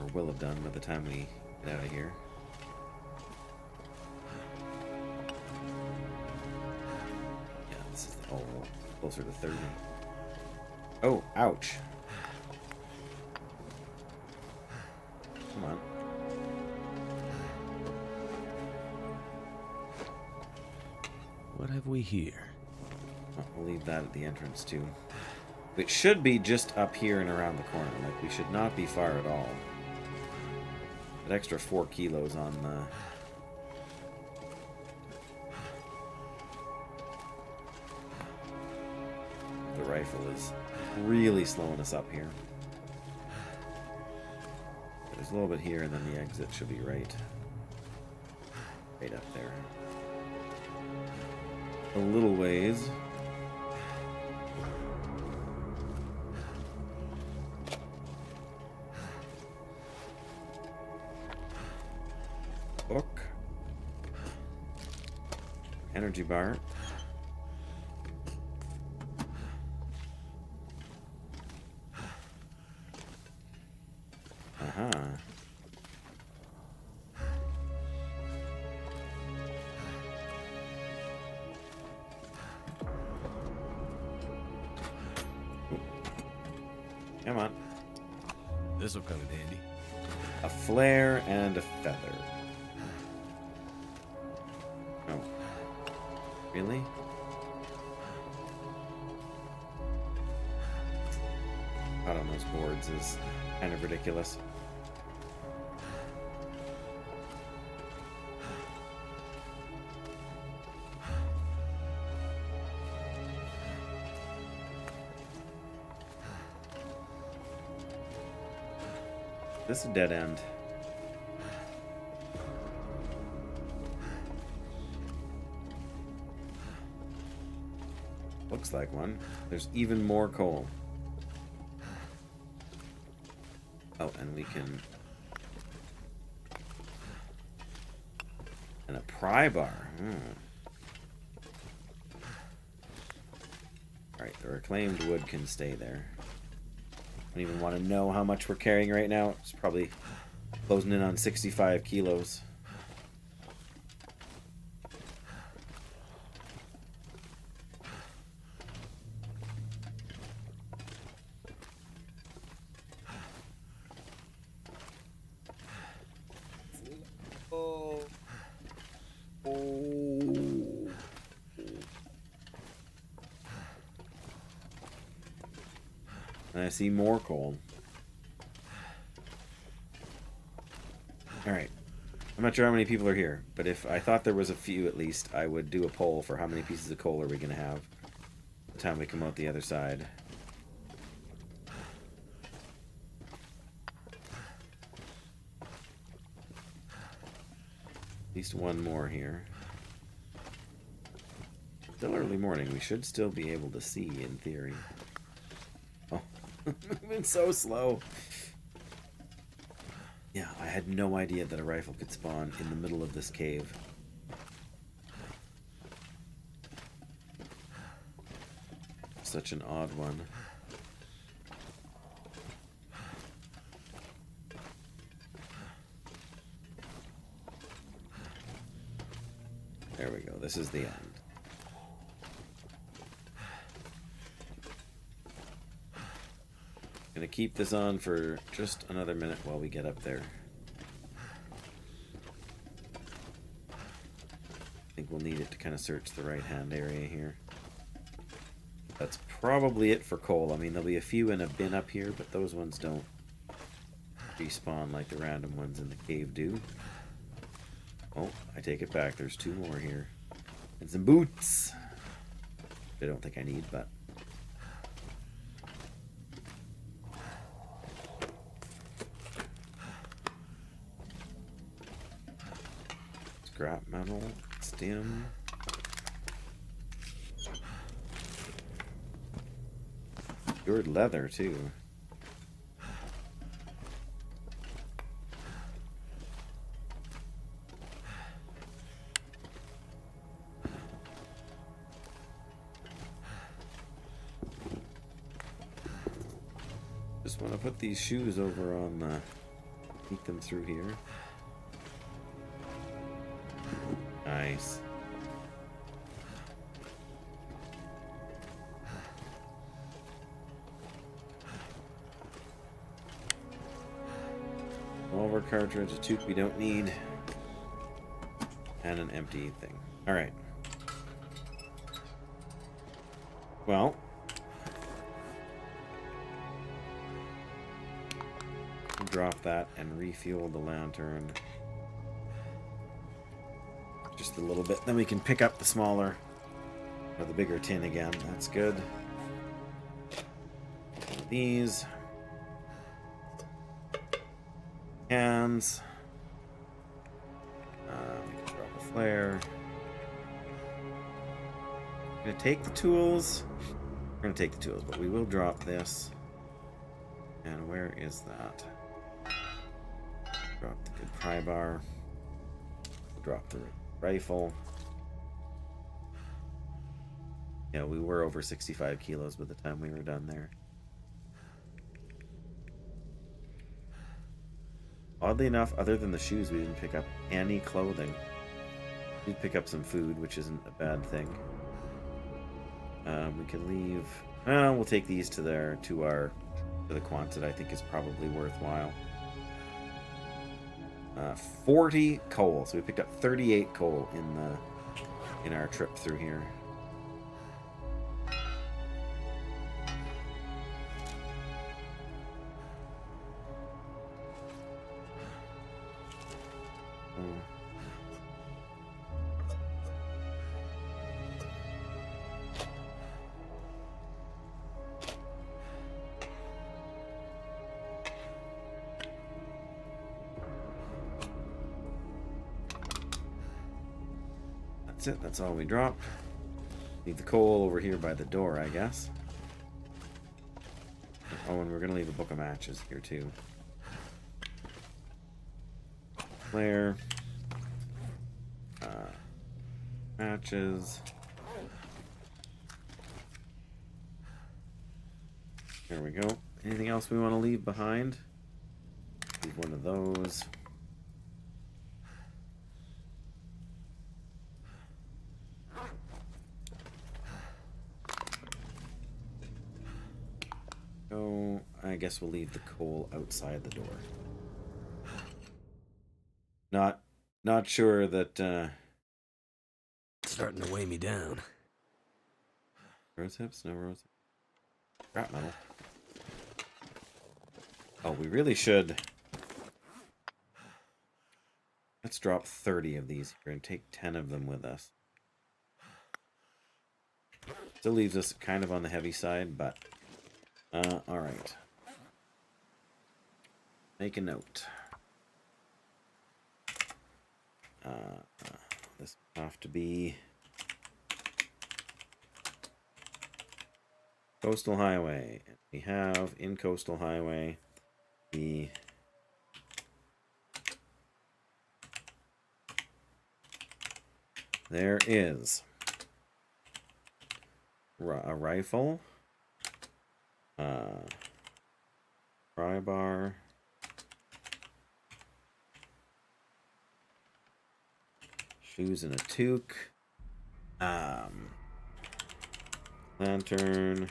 Or will have done by the time we get out of here. Yeah, this is closer to 30. Oh, ouch. Come on. What have we here? Well, we'll leave that at the entrance too. It should be just up here and around the corner. Like, we should not be far at all. That extra 4 kilos on the rifle is really slowing us up here. There's a little bit here, and then the exit should be right up there. A little ways. Book. Energy bar. Uh-huh. Come on. This'll come in handy. A flare and a feather. Oh. Really? Out on those boards is kind of ridiculous. This is a dead end. Looks like one. There's even more coal. Oh, and we can... And a pry bar. Alright, the reclaimed wood can stay there. I don't even want to know how much we're carrying right now. It's probably closing in on 65 kilos. And I see more coal. Alright. I'm not sure how many people are here, but if I thought there was a few at least, I would do a poll for how many pieces of coal are we going to have by the time we come out the other side. At least one more here. Still early morning. We should still be able to see, in theory. Oh, moving so slow. Yeah, I had no idea that a rifle could spawn in the middle of this cave. Such an odd one. There we go. This is the end. Gonna keep this on for just another minute while we get up there. I think we'll need it to kind of search the right-hand area here. That's probably it for coal. I mean, there'll be a few in a bin up here, but those ones don't respawn like the random ones in the cave do. Oh, I take it back. There's two more here. And some boots. I don't think I need, but... Scrap metal, stem. Cured leather, too. Just want to put these shoes over on the... Sneak them through here. Nice. Revolver cartridge, a tube we don't need, and an empty thing. Alright. Well. Drop that and refuel the lantern. Just a little bit. Then we can pick up the smaller or the bigger tin again. That's good. These cans. We can drop a flare. I'm gonna take the tools. We're gonna take the tools, but we will drop this. And where is that? Drop the good pry bar. Drop the rifle. Yeah, we were over 65 kilos by the time we were done there. Oddly enough, other than the shoes, we didn't pick up any clothing. We did pick up some food, which isn't a bad thing. We can leave. We'll take these to the Quonset. I think is probably worthwhile. 40 coal. So we picked up 38 coal in our trip through here. That's it. That's all we dropped. Leave the coal over here by the door, I guess. Oh, and we're gonna leave a book of matches here too. Flare. Matches. There we go. Anything else we want to leave behind? Leave one of those. So I guess we'll leave the coal outside the door. Not sure that It's starting to weigh me down. rose hips? No rose hips. Scrap metal. Oh, we really should. Let's drop 30 of these here and take 10 of them with us. Still leaves us kind of on the heavy side, but alright. Make a note. This will have to be Coastal Highway. We have in Coastal Highway the there is a rifle, pry bar, shoes and a toque, lantern,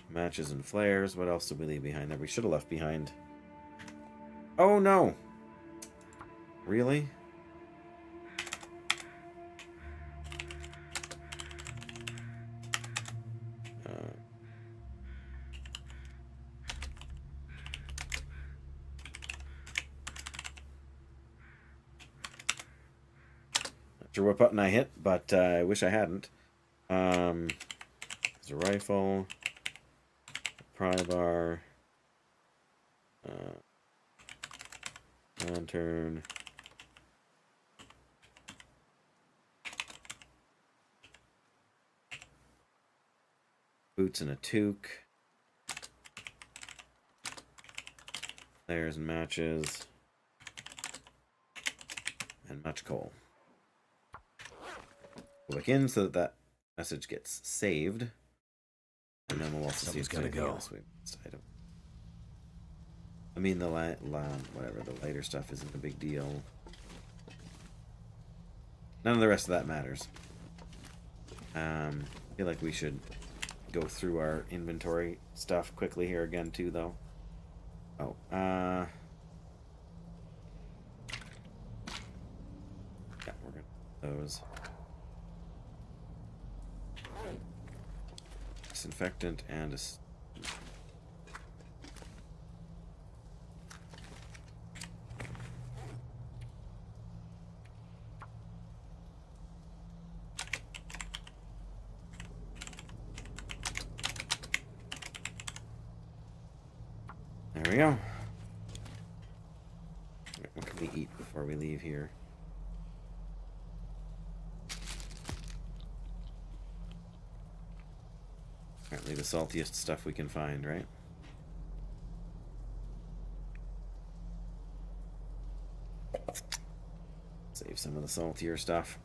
matches and flares. What else did we leave behind there? We should have left behind. Oh no! Really? Not sure what button I hit, but I wish I hadn't. There's a rifle, a pry bar, lantern, boots and a toque, flares and matches, and much coal. Click in so that that message gets saved, and then we'll also see if there's anything else we missed. I mean, the whatever, the lighter stuff isn't a big deal. None of the rest of that matters. I feel like we should go through our inventory stuff quickly here again too, though. Oh, yeah, we're gonna those. Disinfectant and a there we go. What can we eat before we leave here? Apparently the saltiest stuff we can find, right? Save some of the saltier stuff.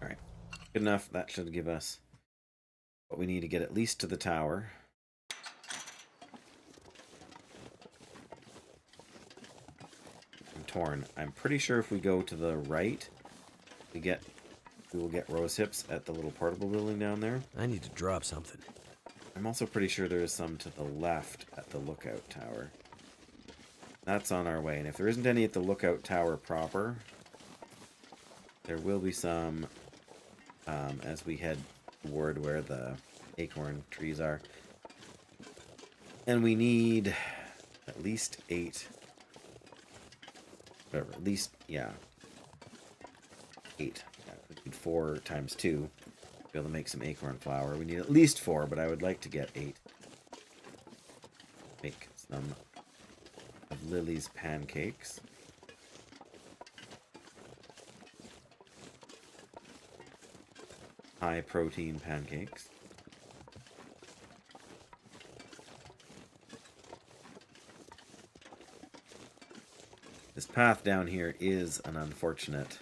Alright. Good enough. That should give us what we need to get at least to the tower. Torn. I'm pretty sure if we go to the right, we will get rose hips at the little portable building down there. I need to drop something. I'm also pretty sure there is some to the left at the lookout tower. That's on our way, and if there isn't any at the lookout tower proper, there will be some as we head toward where the acorn trees are. And we need at least 8. Whatever, at least, yeah. 8. Yeah, we need 4 times 2 to be able to make some acorn flour. We need at least 4, but I would like to get 8. Make some of Lily's pancakes. High protein pancakes. This path down here is an unfortunate,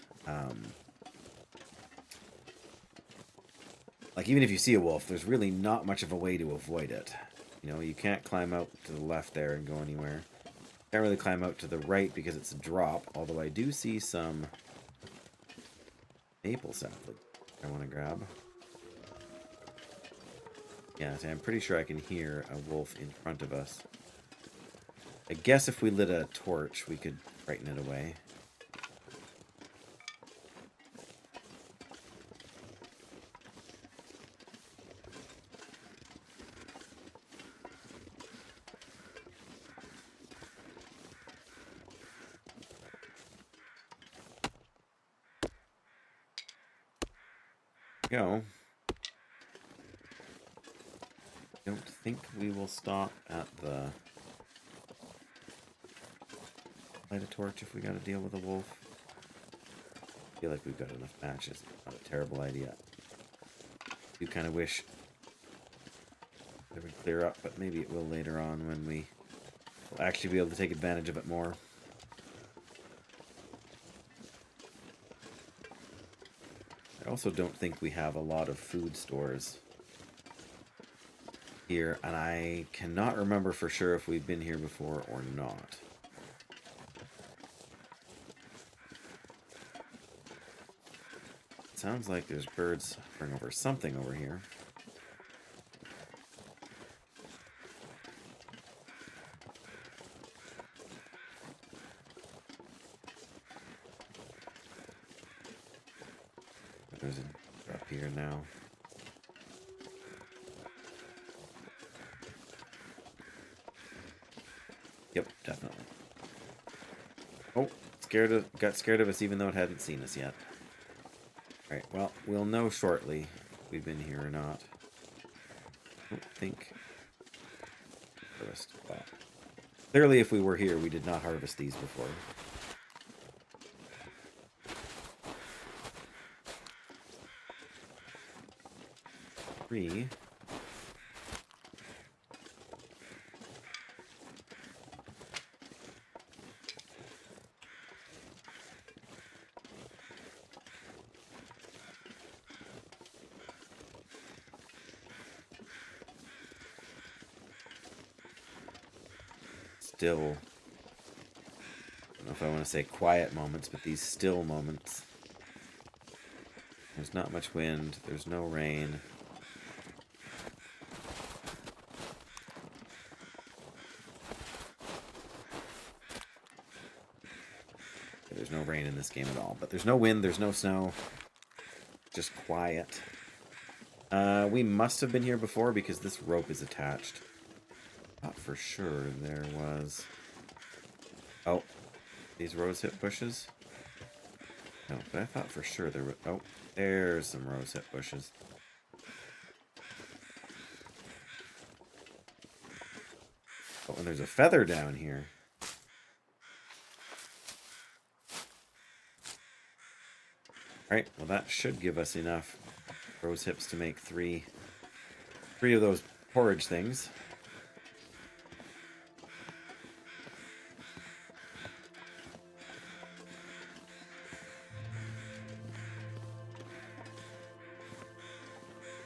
like even if you see a wolf, there's really not much of a way to avoid it. You know, you can't climb out to the left there and go anywhere. Can't really climb out to the right because it's a drop, although I do see some maple sapling I want to grab. Yeah, I'm pretty sure I can hear a wolf in front of us. I guess if we lit a torch, we could frighten it away. go. Don't think we will stop at the light a torch if we gotta deal with a wolf. I feel like we've got enough matches. Not a terrible idea. Do kind of wish it would clear up, but maybe it will later on when we will actually be able to take advantage of it more. I also don't think we have a lot of food stores here, and I cannot remember for sure if we've been here before or not. It sounds like there's birds hovering over something over here. There's a drop here now. Yep, definitely. Oh, got scared of us even though it hadn't seen us yet. Alright, well, we'll know shortly if we've been here or not. I don't think... Harvest. Well, clearly if we were here, we did not harvest these before. Three. Still, I don't know if I want to say quiet moments, but these still moments. There's not much wind, there's no rain. There's no rain in this game at all, but there's no wind, there's no snow. Just quiet. We must have been here before because this rope is attached. Thought for sure there was... Oh, these rosehip bushes? No, but I thought for sure there were... Oh, there's some rosehip bushes. Oh, and there's a feather down here. Alright, well that should give us enough rosehips to make three of those porridge things.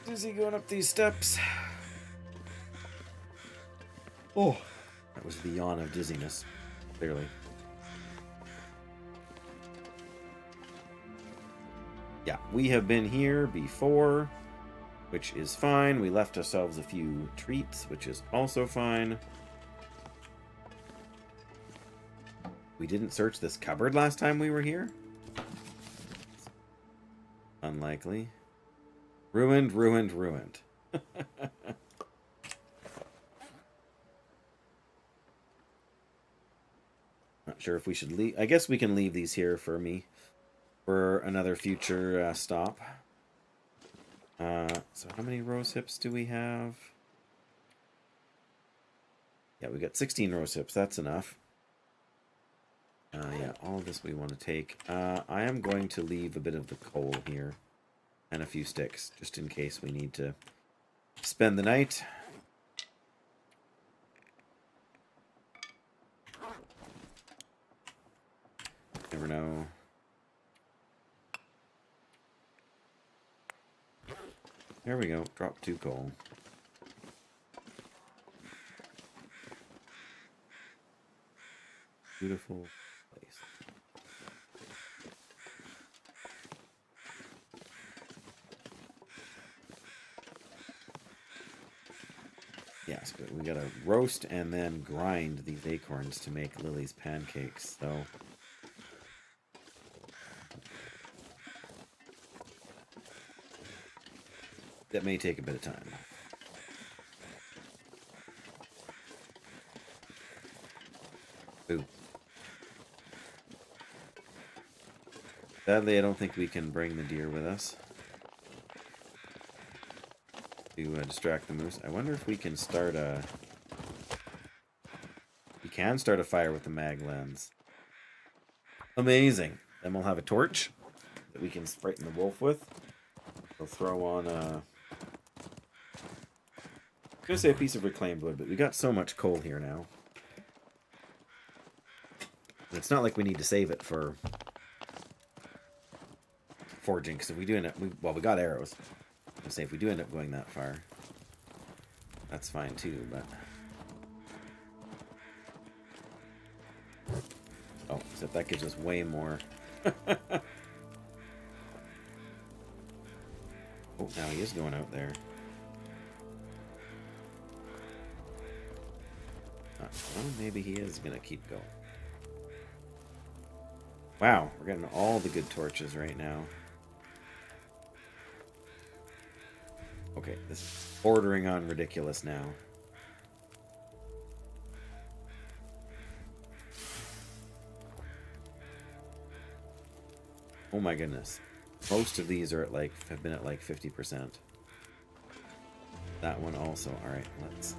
Dizzy going up these steps. Oh, that was the yawn of dizziness, clearly. Yeah, we have been here before, which is fine. We left ourselves a few treats, which is also fine. We didn't search this cupboard last time we were here? Unlikely. Ruined, ruined, ruined. Not sure if we should leave. I guess we can leave these here for me for another future stop. So how many rose hips do we have? Yeah, we got 16 rose hips. That's enough. Yeah, all of this we want to take. I am going to leave a bit of the coal here. And a few sticks, just in case we need to spend the night. Never know. There we go. Drop 2 coal. Beautiful place. Yes, but we gotta roast and then grind these acorns to make Lily's pancakes, so... that may take a bit of time. Ooh. Sadly, I don't think we can bring the deer with us. to distract the moose. I wonder if we can start a... We can start a fire with the mag lens. Amazing. Then we'll have a torch that we can frighten the wolf with. We'll throw on a... I was going to say a piece of reclaimed wood, but we got so much coal here now. And it's not like we need to save it for forging, because if we do end up... Well, we got arrows. I was say if we do end up going that far, that's fine too, but... Oh, except that gives us way more. Oh, now he is going out there. Well, maybe he is going to keep going. Wow, we're getting all the good torches right now. Okay, this is bordering on ridiculous now. Oh my goodness. Most of these are at like, have been at like 50%. That one also. Alright, let's...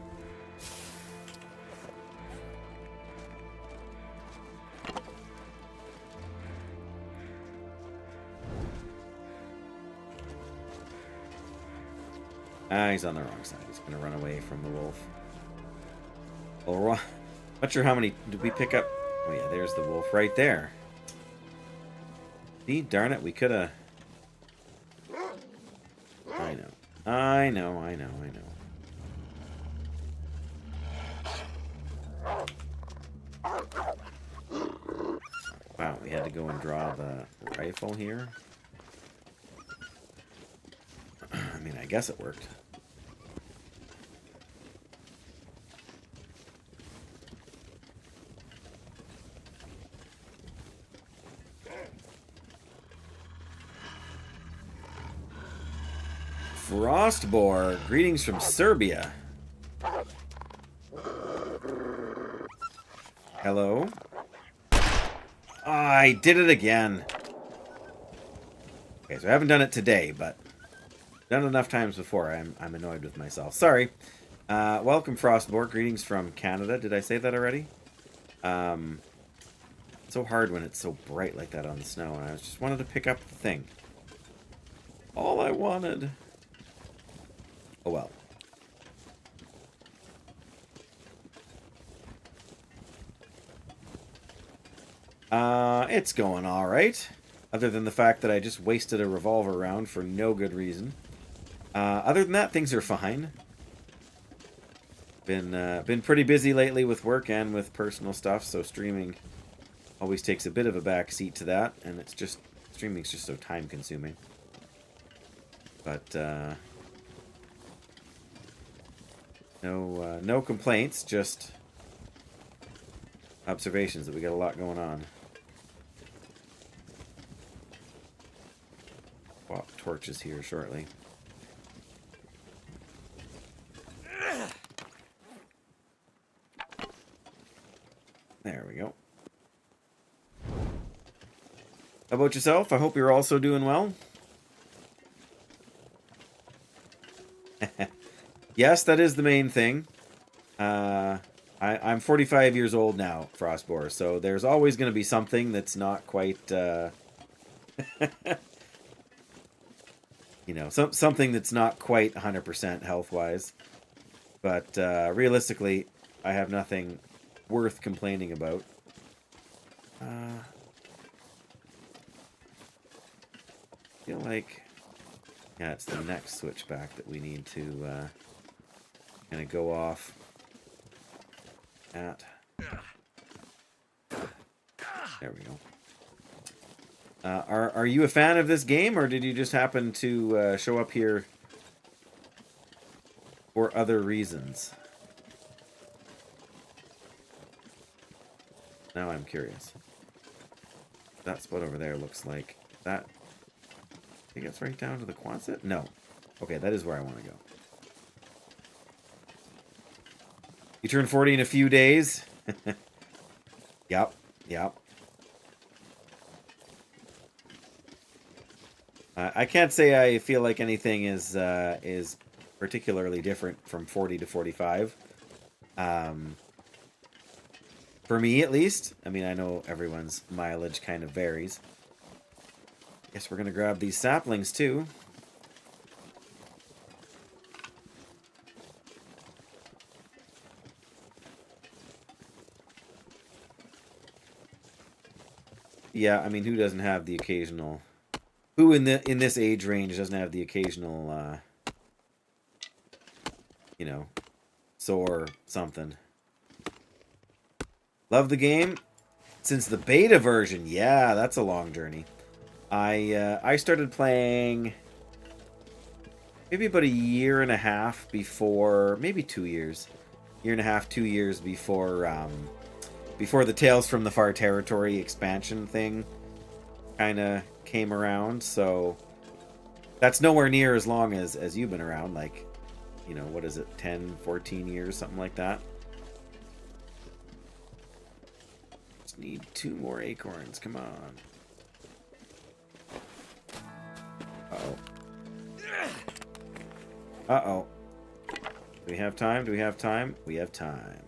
Ah, he's on the wrong side. He's gonna run away from the wolf. Well, not sure how many did we pick up. Oh yeah, there's the wolf right there. See, darn it, we could have... I know. Wow, we had to go and draw the rifle here. I mean, I guess it worked. Frostboar, greetings from Serbia. Hello? I did it again. Okay, so I haven't done it today, but done it enough times before. I'm annoyed with myself. Sorry. Welcome, Frostboar. Greetings from Canada. Did I say that already? It's so hard when it's so bright like that on the snow, and I just wanted to pick up the thing. All I wanted. Oh well. It's going alright. Other than the fact that I just wasted a revolver round for no good reason. Other than that, things are fine. Been pretty busy lately with work and with personal stuff, so streaming always takes a bit of a back seat to that, and it's just... streaming's just so time consuming. But, no complaints, just observations that we got a lot going on. Swap torches here shortly. There we go. How about yourself? I hope you're also doing well. Yes, that is the main thing. I'm 45 years old now, Frostboar, so there's always going to be something that's not quite, you know, something that's not quite 100% health-wise. But realistically, I have nothing worth complaining about. I feel like... yeah, it's the next switchback that we need to kind of go off at. There we go. Are you a fan of this game, or did you just happen to show up here for other reasons? Now I'm curious. That spot over there looks like that. I think it's right down to the Quonset? No. Okay, that is where I want to go. You turn 40 in a few days? Yep. I can't say I feel like anything is particularly different from 40 to 45. For me, at least. I mean, I know everyone's mileage kind of varies. Guess we're going to grab these saplings, too. Yeah, I mean, who doesn't have the occasional... Who in this age range doesn't have the occasional, you know, sore something? Love the game since the beta version. Yeah, that's a long journey. I started playing maybe about a year and a half before, maybe 2 years, year and a half, 2 years before before the Tales from the Far Territory expansion thing kind of came around. So that's nowhere near as long as you've been around. Like, you know, what is it, 10, 14 years, something like that. Need 2 more acorns. Come on. Uh-oh. Uh-oh. Do we have time? Do we have time? We have time.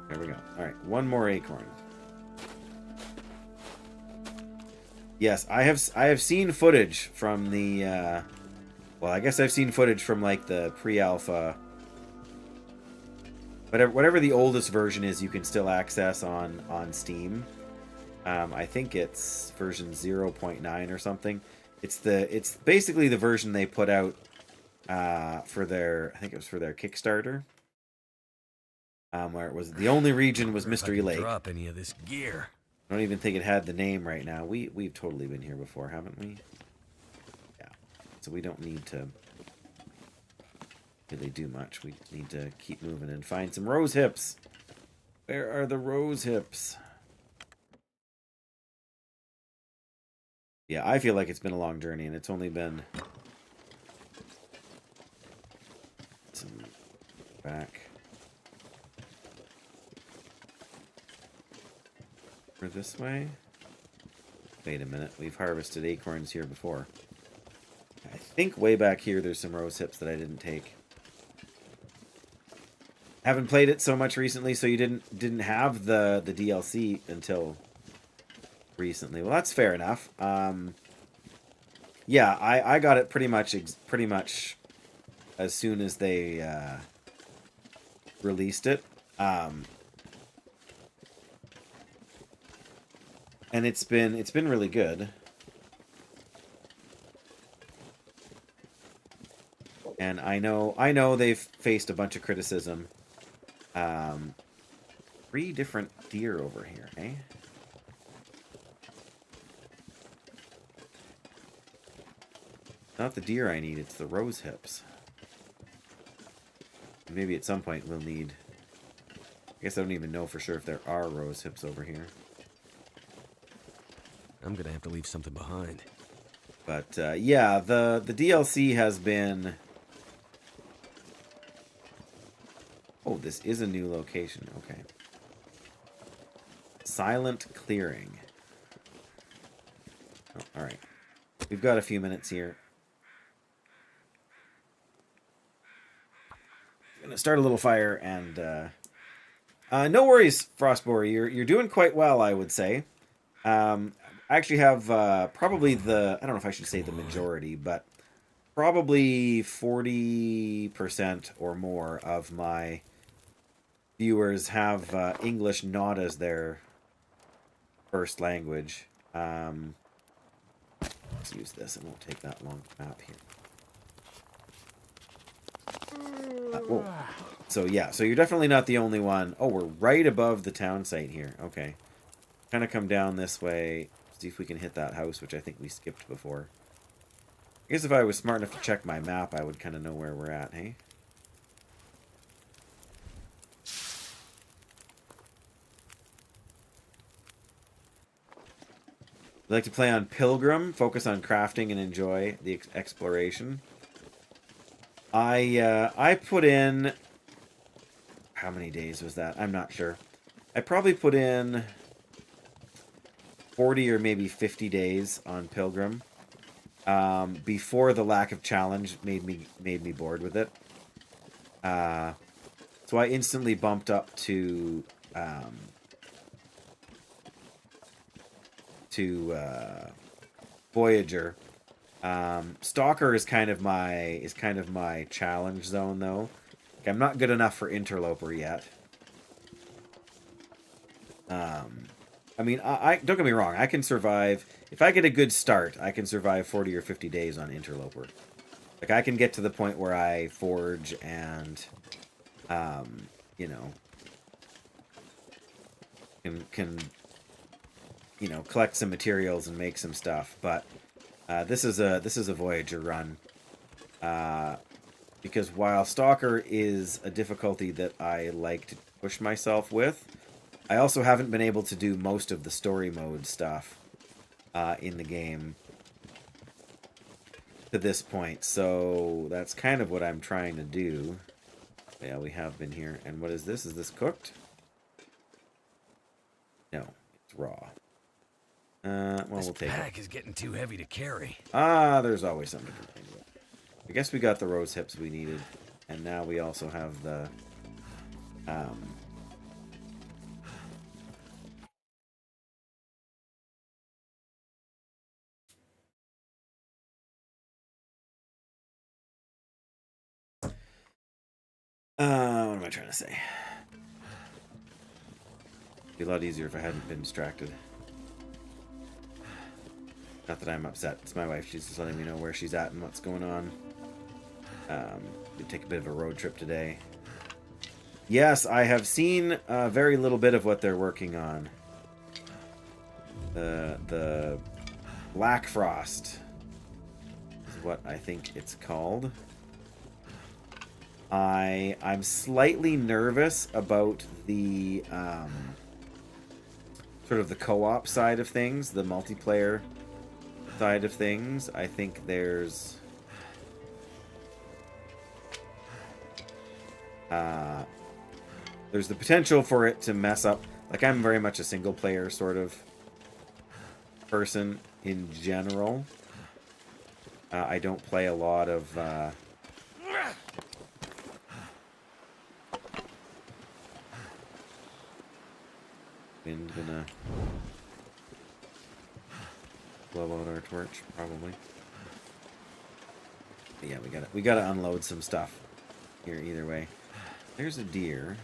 There we go. Alright, 1 more acorn. Yes, I have seen footage from the, well, I guess I've seen footage from, like, the pre-alpha... Whatever the oldest version is, you can still access on Steam. I think it's version 0.9 or something. It's basically the version they put out for their, I think it was for their Kickstarter. Where it was the only region was Mystery Lake. Drop any of this gear. I don't even think it had the name right now. We've totally been here before, haven't we? Yeah. So we don't need to really do much. We need to keep moving and find some rose hips. Where are the rose hips? Yeah, I feel like it's been a long journey, and it's only been some back. Or this way? Wait a minute, we've harvested acorns here before. I think way back here there's some rose hips that I didn't take. Haven't played it so much recently, so you didn't have the DLC until recently. Well, that's fair enough. Yeah, I got it pretty much as soon as they released it. And it's been really good. And I know they've faced a bunch of criticism. 3 different deer over here, eh? Not the deer I need, it's the rose hips. Maybe at some point we'll need... I guess I don't even know for sure if there are rose hips over here. I'm gonna have to leave something behind. But, yeah, the DLC has been... Oh, this is a new location. Okay. Silent Clearing. Oh, alright. We've got a few minutes here. I'm gonna start a little fire, and no worries, Frostborer. You're doing quite well, I would say. I actually have probably I don't know if I should say the majority, but probably 40% or more of my viewers have English not as their first language. Let's use this. It won't take that long map here. Whoa. So yeah, so you're definitely not the only one. Oh, we're right above the town site here. Okay. Kind of come down this way. See if we can hit that house, which I think we skipped before. I guess if I was smart enough to check my map, I would kind of know where we're at, hey? I like to play on Pilgrim, focus on crafting and enjoy the exploration. I put in... How many days was that? I'm not sure. I probably put in 40 or maybe 50 days on Pilgrim. before the lack of challenge made me bored with it. So I instantly bumped up to Voyager. Stalker is kind of my challenge zone though. Like, I'm not good enough for Interloper yet. I mean, I don't get me wrong. I can survive if I get a good start. I can survive 40 or 50 days on Interloper. Like I can get to the point where I forge and, you know, can you know, collect some materials and make some stuff. But this is a Voyager run. Because while Stalker is a difficulty that I like to push myself with, I also haven't been able to do most of the story mode stuff in the game to this point. So that's kind of what I'm trying to do. Yeah, we have been here. And what is this? Is this cooked? No, it's raw. Well, we'll take it. This pack is getting too heavy to carry. There's always something to complain about. I guess we got the rose hips we needed. And now we also have the... what am I trying to say? It'd be a lot easier if I hadn't been distracted. Not that I'm upset. It's my wife. She's just letting me know where she's at and what's going on. We take a bit of a road trip today. Yes, I have seen very little bit of what they're working on. The Black Frost is what I think it's called. I'm slightly nervous about the sort of the co-op side of things, the multiplayer side of things. I think there's the potential for it to mess up. Like, I'm very much a single player sort of person in general. I don't play a lot of wind gonna blow out our torch, probably. But yeah, we gotta unload some stuff here either way. There's a deer.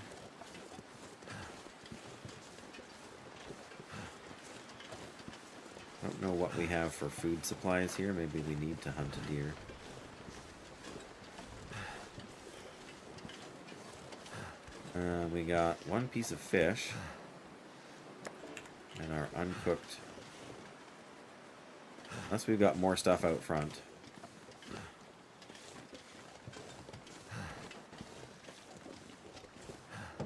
I don't know what we have for food supplies here. Maybe we need to hunt a deer. We got one piece of fish. And our uncooked... Unless we've got more stuff out front. I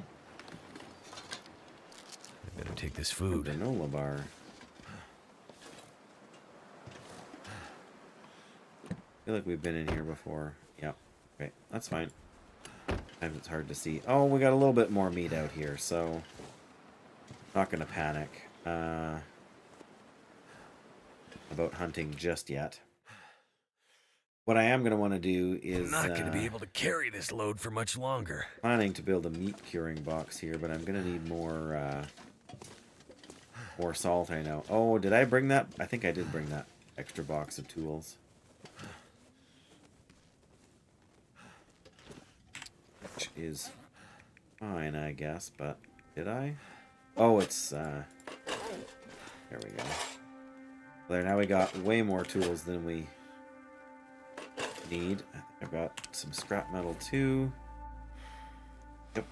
better take this food. Granola bar. I feel like we've been in here before. Yep. Okay, that's fine. Sometimes it's hard to see. Oh, we got a little bit more meat out here, so... Not gonna panic about hunting just yet. What I am going to want to do is... I'm not going to be able to carry this load for much longer. Planning to build a meat curing box here, but I'm going to need more salt, I know. Oh, did I bring that? I think I did bring that extra box of tools. Which is fine, I guess, but did I? Oh, it's... there we go. There, now we got way more tools than we need. I've got some scrap metal too. Yep.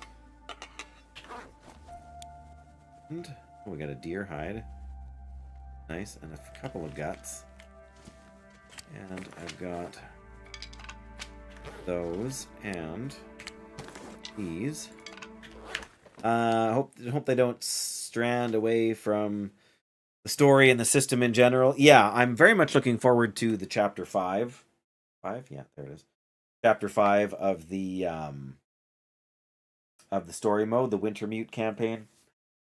And oh, we got a deer hide. Nice, and a couple of guts. And I've got those and these. Hope they don't strand away from the story and the system in general. Yeah, I'm very much looking forward to the chapter 5. 5? Yeah, there it is. Chapter 5 of the story mode, the Wintermute campaign.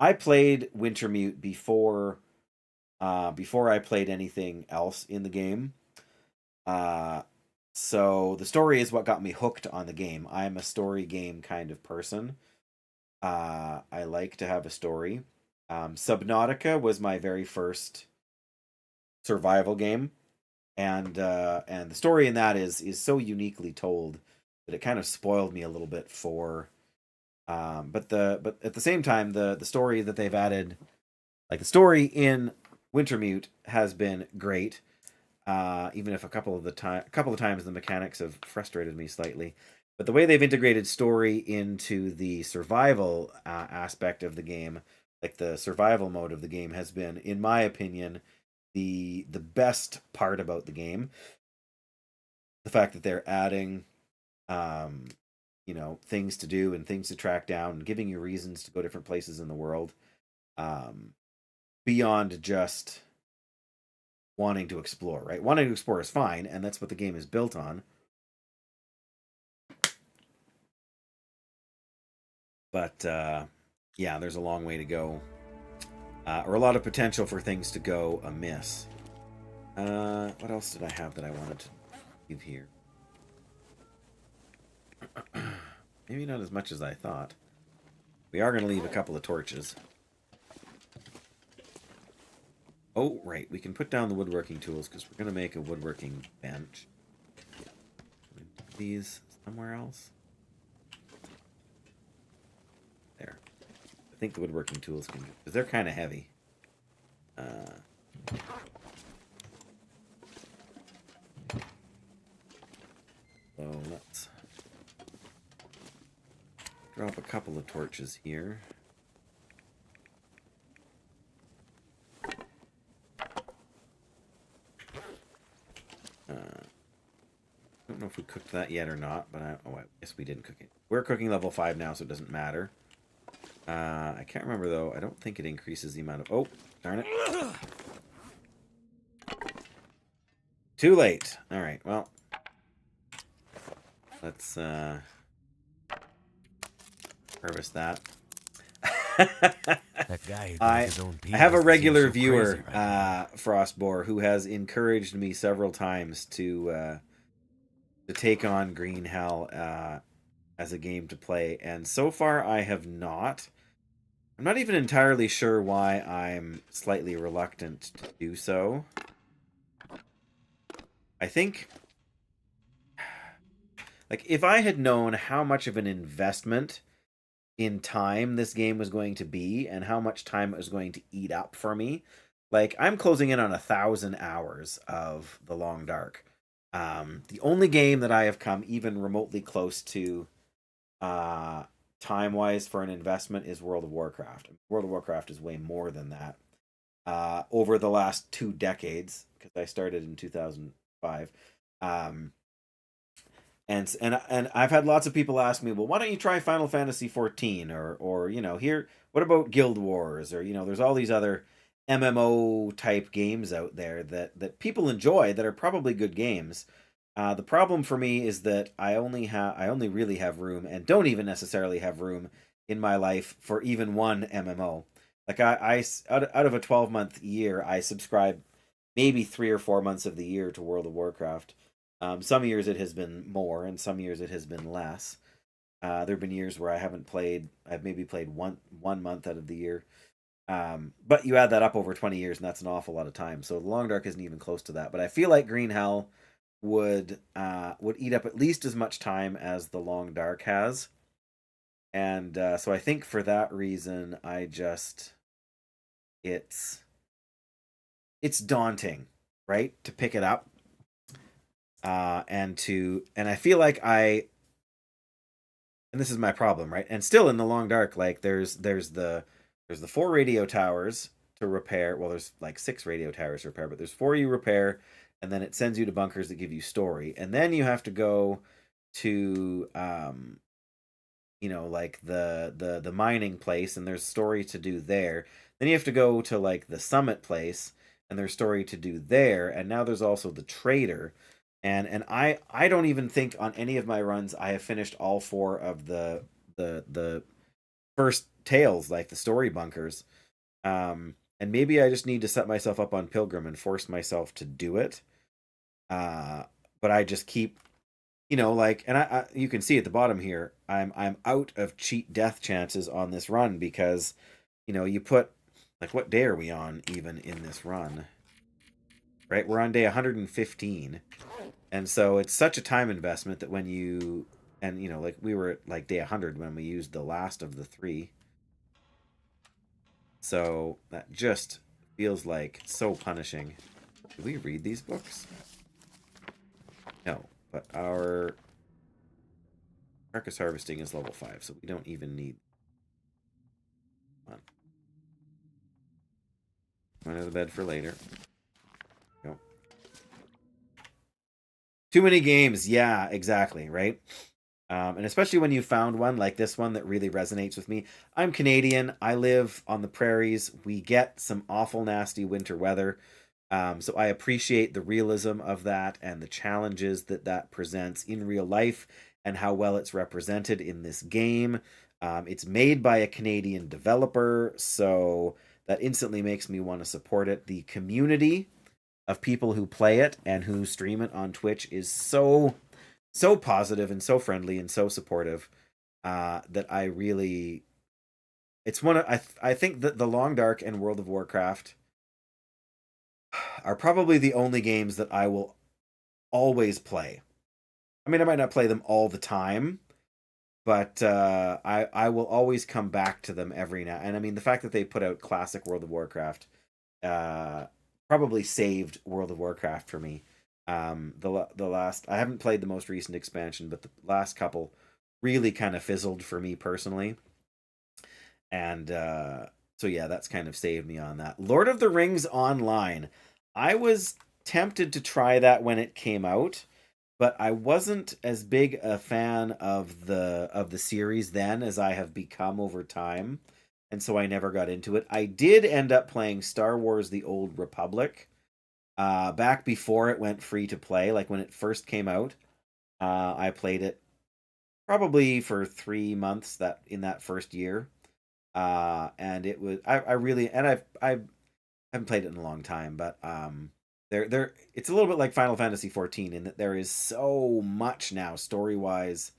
I played Wintermute before I played anything else in the game. So the story is what got me hooked on the game. I'm a story game kind of person. I like to have a story. Subnautica was my very first survival game, and the story in that is so uniquely told that it kind of spoiled me a little bit for. But at the same time, the story that they've added, like the story in Wintermute, has been great. Even if a couple of times the mechanics have frustrated me slightly. But the way they've integrated story into the survival aspect of the game, like the survival mode of the game, has been, in my opinion, the best part about the game. The fact that they're adding, things to do and things to track down, and giving you reasons to go different places in the world, beyond just wanting to explore. Right, wanting to explore is fine, and that's what the game is built on. But yeah, there's a long way to go, or a lot of potential for things to go amiss. What else did I have that I wanted to leave here? Maybe not as much as I thought. We are going to leave a couple of torches. Oh, right. We can put down the woodworking tools because we're going to make a woodworking bench. These somewhere else. There. I think the woodworking tools can, because they're kind of heavy. So let's drop a couple of torches here. I don't know if we cooked that yet or not, but I guess we didn't cook it. We're cooking level 5 now, so it doesn't matter. I can't remember, though. I don't think it increases the amount of... Oh, darn it. Too late. All right, well. Let's harvest that. That guy who I does his own have a peas regular seems so viewer, crazy right now. Frostbore, who has encouraged me several times to take on Green Hell as a game to play, and so far I have not. I'm not even entirely sure why I'm slightly reluctant to do so. I think, like, if I had known how much of an investment in time this game was going to be and how much time it was going to eat up for me, like, I'm closing in on 1,000 hours of The Long Dark. The only game that I have come even remotely close to time-wise for an investment is World of Warcraft. World of Warcraft is way more than that. Over the last 2 decades, because I started in 2005. And I've had lots of people ask me, well, why don't you try Final Fantasy 14 or here, what about Guild Wars, or there's all these other MMO type games out there that people enjoy that are probably good games. The problem for me is that I only really have room, and don't even necessarily have room in my life for even one MMO. Like I out of a 12-month year, I subscribe maybe 3 or 4 months of the year to World of Warcraft. Some years it has been more, and some years it has been less. There have been years where I've maybe played one month out of the year. But you add that up over 20 years, and that's an awful lot of time. So The Long Dark isn't even close to that. But I feel like Green Hell would eat up at least as much time as The Long Dark has. And so I think for that reason, it's daunting, right, to pick it up. And I feel like and this is my problem, right? And still in The Long Dark, like there's the 4 radio towers to repair. Well, there's like 6 radio towers to repair, but there's 4 you repair, and then it sends you to bunkers that give you story, and then you have to go to like the mining place, and there's story to do there. Then you have to go to like the summit place, and there's story to do there, and now there's also the trader. And I don't even think on any of my runs I have finished all 4 of the first tales, like the story bunkers. And maybe I just need to set myself up on Pilgrim and force myself to do it. but I just keep, you know, like, and I you can see at the bottom here, I'm out of cheat death chances on this run because, you know, you put, like, what day are we on even in this run? Right, we're on day 115, and so it's such a time investment that when you, and you know, like we were at like day 100 when we used the last of the 3, so that just feels like so punishing. Do we read these books? No, but our carcass harvesting is level 5, so we don't even need one. Under the bed for later. No. Too many games. Yeah, exactly, right? And especially when you found one like this one that really resonates with me. I'm Canadian. I live on the prairies. We get some awful nasty winter weather. So I appreciate the realism of that and the challenges that that presents in real life and how well it's represented in this game. It's made by a Canadian developer, so that instantly makes me want to support it. The community of people who play it and who stream it on Twitch is so positive and so friendly and so supportive that I really, it's one of, I think that The Long Dark and World of Warcraft are probably the only games that I will always play. I mean, I might not play them all the time, but I will always come back to them every now. And I mean, the fact that they put out classic World of Warcraft probably saved World of Warcraft for me. The last, I haven't played the most recent expansion, but the last couple really kind of fizzled for me personally. And so yeah, that's kind of saved me on that. Lord of the Rings Online. I was tempted to try that when it came out, but I wasn't as big a fan of the series then as I have become over time, and so I never got into it. I did end up playing Star Wars: The Old Republic back before it went free to play, like when it first came out. I played it probably for 3 months that in that first year, and it was I really, and I haven't played it in a long time, but there it's a little bit like Final Fantasy 14 in that there is so much now story wise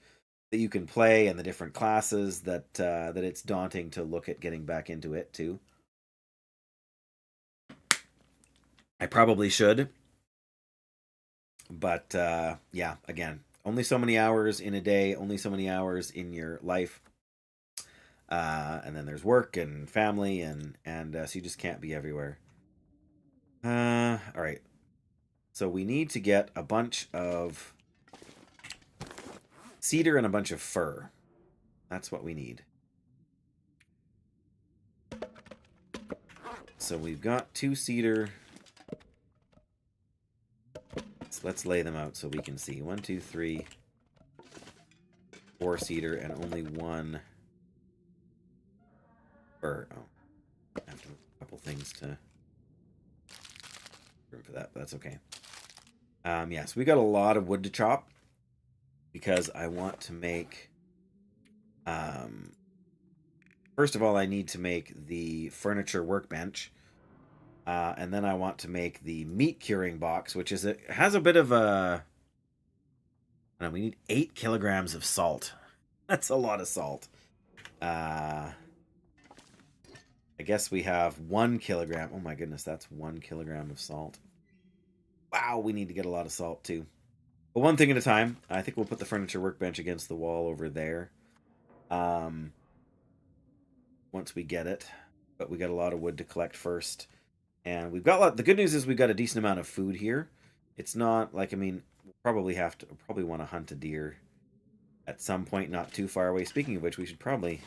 that you can play and the different classes that that it's daunting to look at getting back into it too. I probably should, but yeah, again, only so many hours in a day, only so many hours in your life, and then there's work and family and so you just can't be everywhere. All right. So we need to get a bunch of cedar and a bunch of fir. That's what we need. So we've got 2 cedar. So let's lay them out so we can see. 1, 2, 3, 4 cedar and only 1 fir. Oh, I have to move a couple things to room for that, but that's okay. Yeah, so we got a lot of wood to chop because I want to make. First of all, I need to make the furniture workbench, and then I want to make the meat curing box, which is has a bit of a. We need 8 kilograms of salt. That's a lot of salt. I guess we have 1 kilogram. Oh my goodness, that's 1 kilogram of salt. Wow, we need to get a lot of salt too. But one thing at a time. I think we'll put the furniture workbench against the wall over there. Once we get it, but we got a lot of wood to collect first, and we've got the good news is we've got a decent amount of food here. It's not like, I mean, we'll probably want to hunt a deer at some point not too far away. Speaking of which, we should probably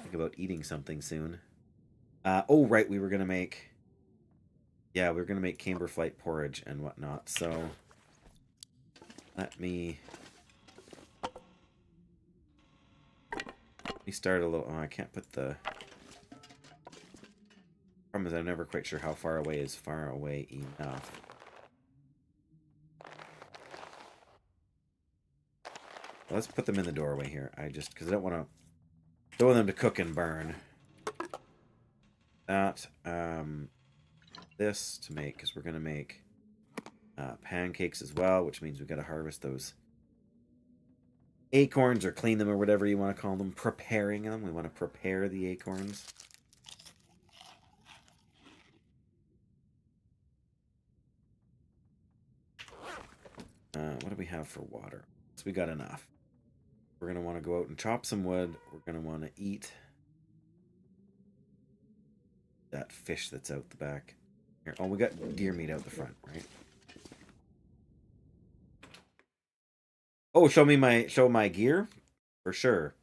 think about eating something soon. Oh right, we were gonna make camberflight porridge and whatnot, so let me start a little. Oh, I can't put the problem is I'm never quite sure how far away is far away enough. Let's put them in the doorway here. Because I don't want them to cook and burn. That, this to make, because we're going to make pancakes as well, which means we got to harvest those acorns or clean them or whatever you want to call them. Preparing them. We want to prepare the acorns. What do we have for water? So we got enough. We're going to want to go out and chop some wood. We're going to want to eat that fish that's out the back. Here. Oh, we got deer meat out the front, right? Oh, show my gear? For sure.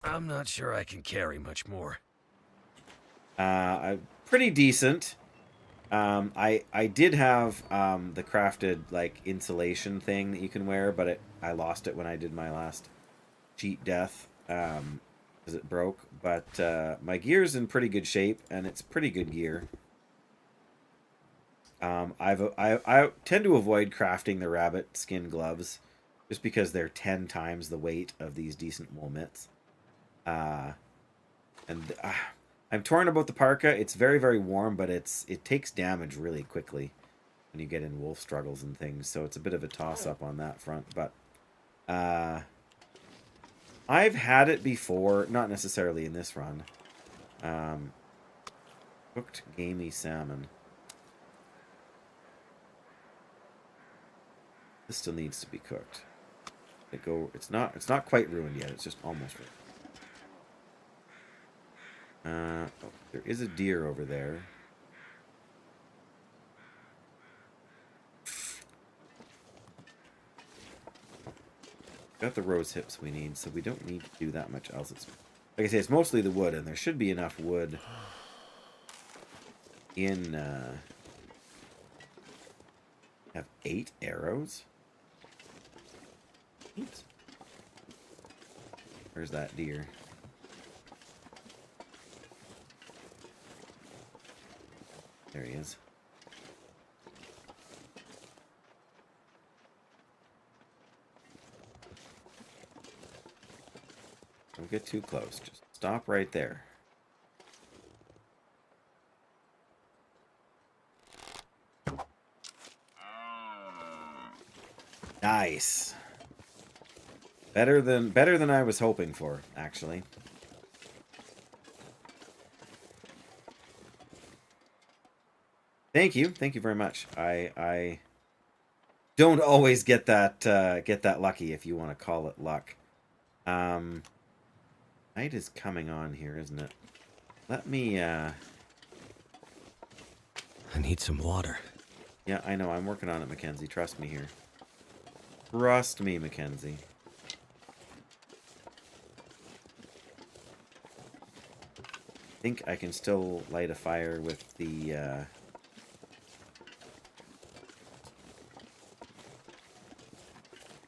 I'm not sure I can carry much more. Pretty decent. I did have the crafted like insulation thing that you can wear, but I lost it when I did my last cheat death because it broke. But my gear's in pretty good shape, and it's pretty good gear. I tend to avoid crafting the rabbit skin gloves just because they're 10 times the weight of these decent wool mitts. I'm torn about the parka. It's very, very warm, but it takes damage really quickly when you get in wolf struggles and things. So it's a bit of a toss-up on that front. But I've had it before, not necessarily in this run. Cooked gamey salmon. This still needs to be cooked. It's not quite ruined yet. It's just almost ruined. Oh, there is a deer over there. Got the rose hips we need, so we don't need to do that much else. It's, like I say, it's mostly the wood, and there should be enough wood in... have 8 arrows? Oops. Where's that deer? There he is. Don't get too close. Just stop right there. Nice. Better than I was hoping for, actually. Thank you very much. I don't always get that lucky, if you want to call it luck. Night is coming on here, isn't it? Let me I need some water. Yeah, I know. I'm working on it, Mackenzie. Trust me here. Trust me, Mackenzie. I think I can still light a fire with the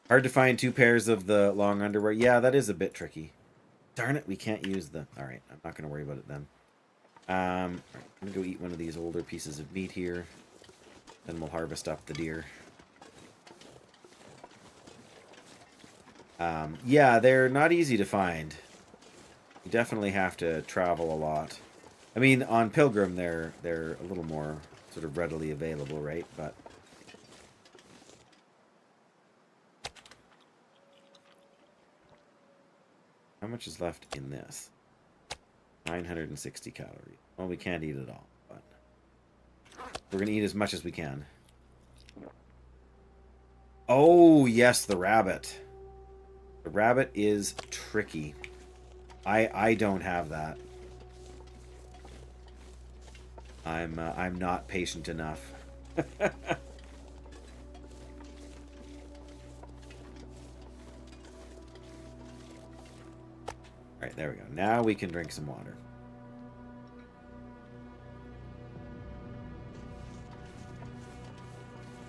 hard to find 2 pairs of the long underwear. Yeah, that is a bit tricky. Darn it, we can't use the... Alright, I'm not going to worry about it then. Right, I'm going to go eat one of these older pieces of meat here. Then we'll harvest up the deer. Yeah, they're not easy to find. You definitely have to travel a lot. I mean, on Pilgrim, they're a little more sort of readily available, right? But... how much is left in this? 960 calories. Well, we can't eat it all, but we're going to eat as much as we can. Oh, yes, the rabbit. The rabbit is tricky. I don't have that. I'm not patient enough. Alright, there we go. Now we can drink some water.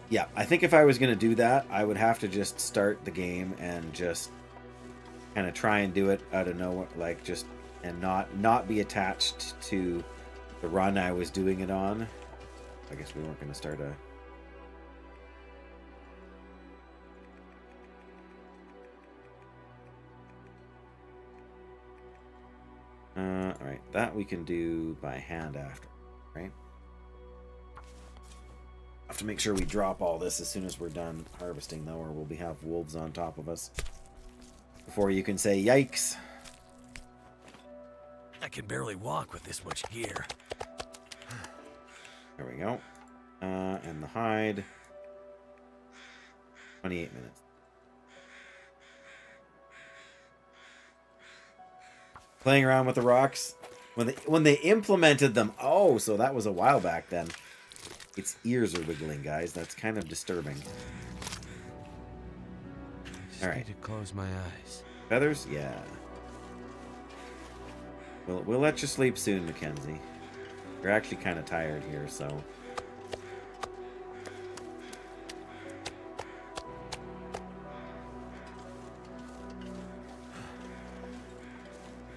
Yeah, I think if I was going to do that, I would have to just start the game and just kind of try and do it out of nowhere, like just, and not be attached to the run I was doing it on. I guess we weren't going to start a... Alright, that we can do by hand after, right? Have to make sure we drop all this as soon as we're done harvesting, though, or we'll have wolves on top of us before you can say yikes. I can barely walk with this much gear. There we go. And the hide. 28 minutes. Playing around with the rocks. When they implemented them. Oh, so that was a while back then. Its ears are wiggling, guys. That's kind of disturbing. Just All right. need to close my eyes. Feathers? Yeah. We'll let you sleep soon, Mackenzie. You're actually kind of tired here, so...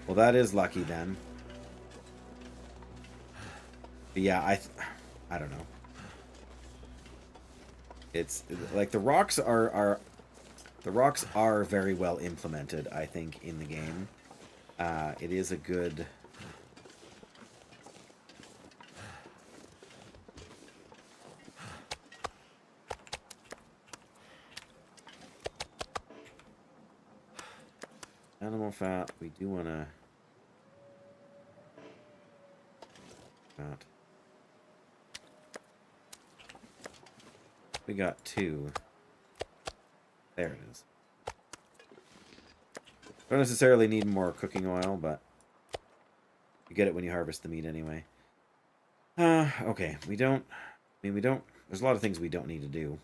Well, that is lucky then. But yeah, I don't know. It's like the rocks are very well implemented, I think, in the game. It is a good... Animal fat, we do want to... We got 2. There it is. Don't necessarily need more cooking oil, but you get it when you harvest the meat anyway. Okay, we don't... There's a lot of things we don't need to do.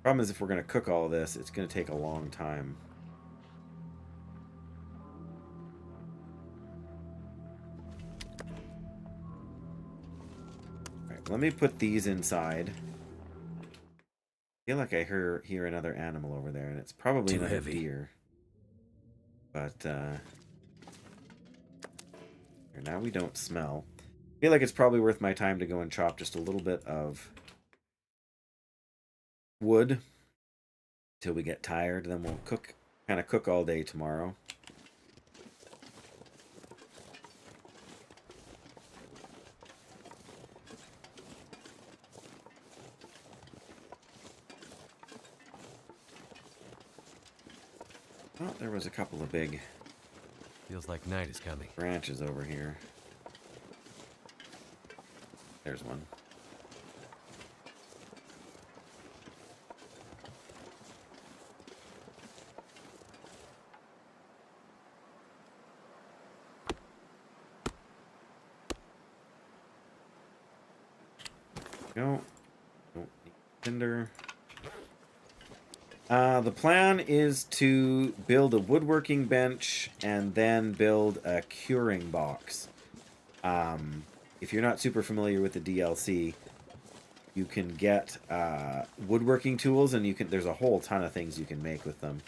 Problem is, if we're going to cook all of this, it's going to take a long time. Alright, let me put these inside. I feel like I hear another animal over there, and it's probably another deer. But, here, now we don't smell. I feel like it's probably worth my time to go and chop just a little bit of wood till we get tired. Then we'll kind of cook all day tomorrow. Oh, there was a couple of big... Feels like night is coming. Branches over here. There's one. Go. Don't need tinder. The plan is to build a woodworking bench and then build a curing box. If you're not super familiar with the DLC, you can get woodworking tools, and there's a whole ton of things you can make with them.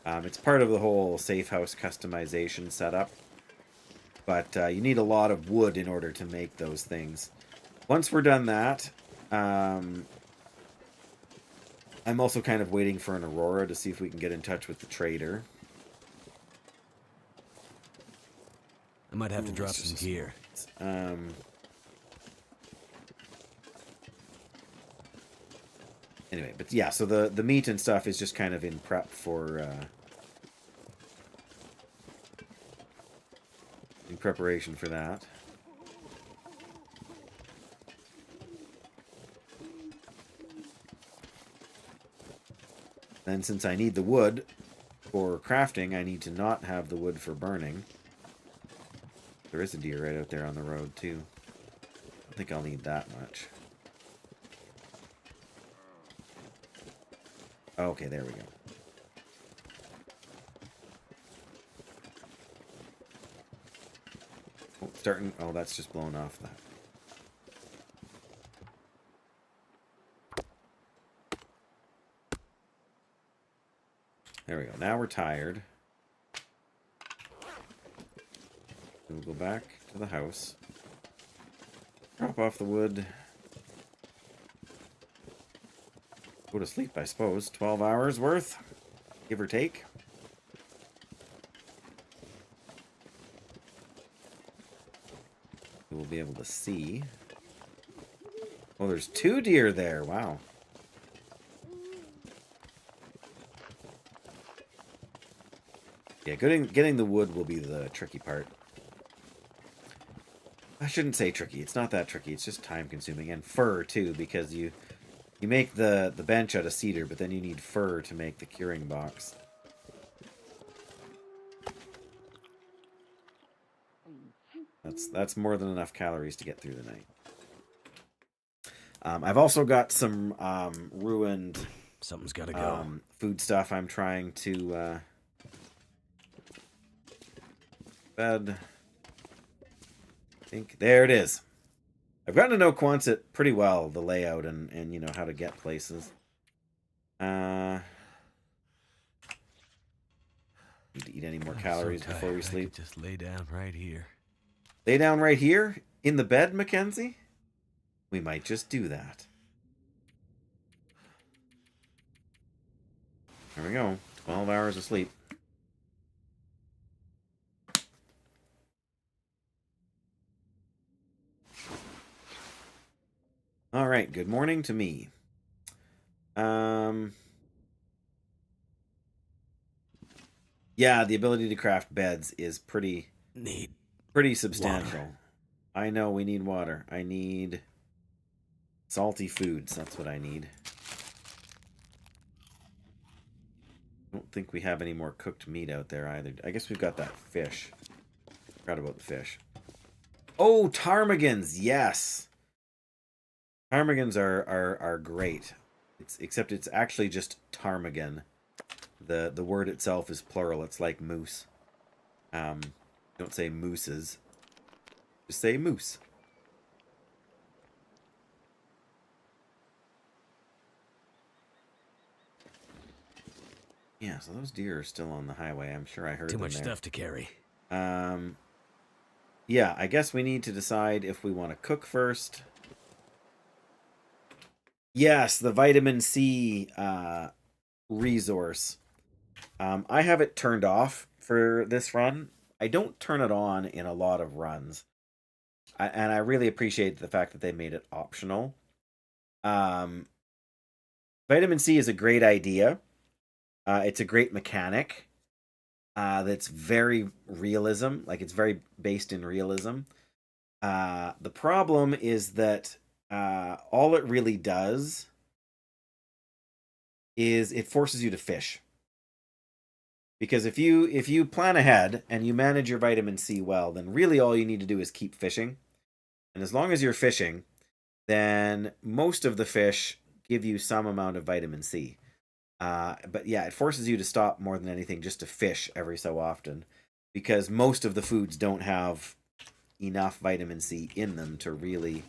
It's part of the whole safe house customization setup, but you need a lot of wood in order to make those things. Once we're done that, I'm also kind of waiting for an Aurora to see if we can get in touch with the trader. I might have to drop some gear. Anyway, but yeah, so the meat and stuff is just kind of in prep for in preparation for that. Then, since I need the wood for crafting, I need to not have the wood for burning. There is a deer right out there on the road, too. I don't think I'll need that much. Okay, there we go. Oh, starting... Oh, that's just blown off that. There we go. Now we're tired. We'll go back to the house. Drop off the wood. Go to sleep, I suppose. 12 hours worth, give or take. We'll be able to see. Oh, there's 2 deer there. Wow. Yeah, getting the wood will be the tricky part. I shouldn't say tricky. It's not that tricky. It's just time consuming. And fur, too, because you make the bench out of cedar, but then you need fur to make the curing box. That's more than enough calories to get through the night. I've also got some ruined Something's gotta go. food stuff I'm trying to bed. I think there it is. I've gotten to know Quonset pretty well, the layout and you know how to get places. Need to eat any more I'm calories so before we tired. I sleep. could just lay down right here. Lay down right here in the bed, Mackenzie? We might just do that. There we go. 12 hours of sleep. All right, good morning to me. Yeah, the ability to craft beds is pretty Need substantial. water. I know we need water. I need salty foods. That's what I need. I don't think we have any more cooked meat out there either. I guess we've got that fish. Forgot about the fish. Oh, ptarmigans, yes. Ptarmigans are great. Except it's actually just ptarmigan. The word itself is plural. It's like moose. Don't say mooses. Just say moose. Yeah, so those deer are still on the highway. I'm sure I heard Too them much there. stuff to carry. Yeah, I guess we need to decide if we want to cook first. Yes, the vitamin C resource. I have it turned off for this run. I don't turn it on in a lot of runs. And I really appreciate the fact that they made it optional. Vitamin C is a great idea. It's a great mechanic. That's very realism. Like, it's very based in realism. The problem is that all it really does is it forces you to fish. Because if you plan ahead and you manage your vitamin C well, then really all you need to do is keep fishing. And as long as you're fishing, then most of the fish give you some amount of vitamin C. But yeah, it forces you to stop more than anything just to fish every so often. Because most of the foods don't have enough vitamin C in them to really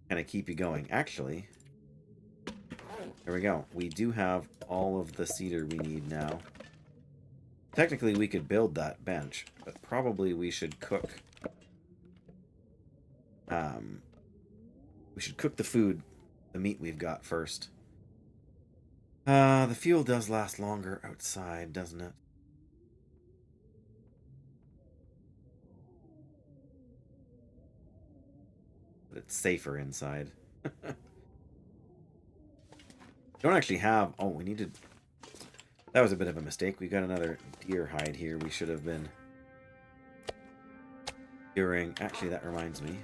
kind of keep you going. Actually, there we go. We do have all of the cedar we need now. Technically, we could build that bench, but probably we should cook. We should cook the food, the meat we've got first. The fuel does last longer outside, doesn't it? But it's safer inside. Don't actually have... Oh, we need to... That was a bit of a mistake. We got another deer hide here. We should have been... Actually, that reminds me.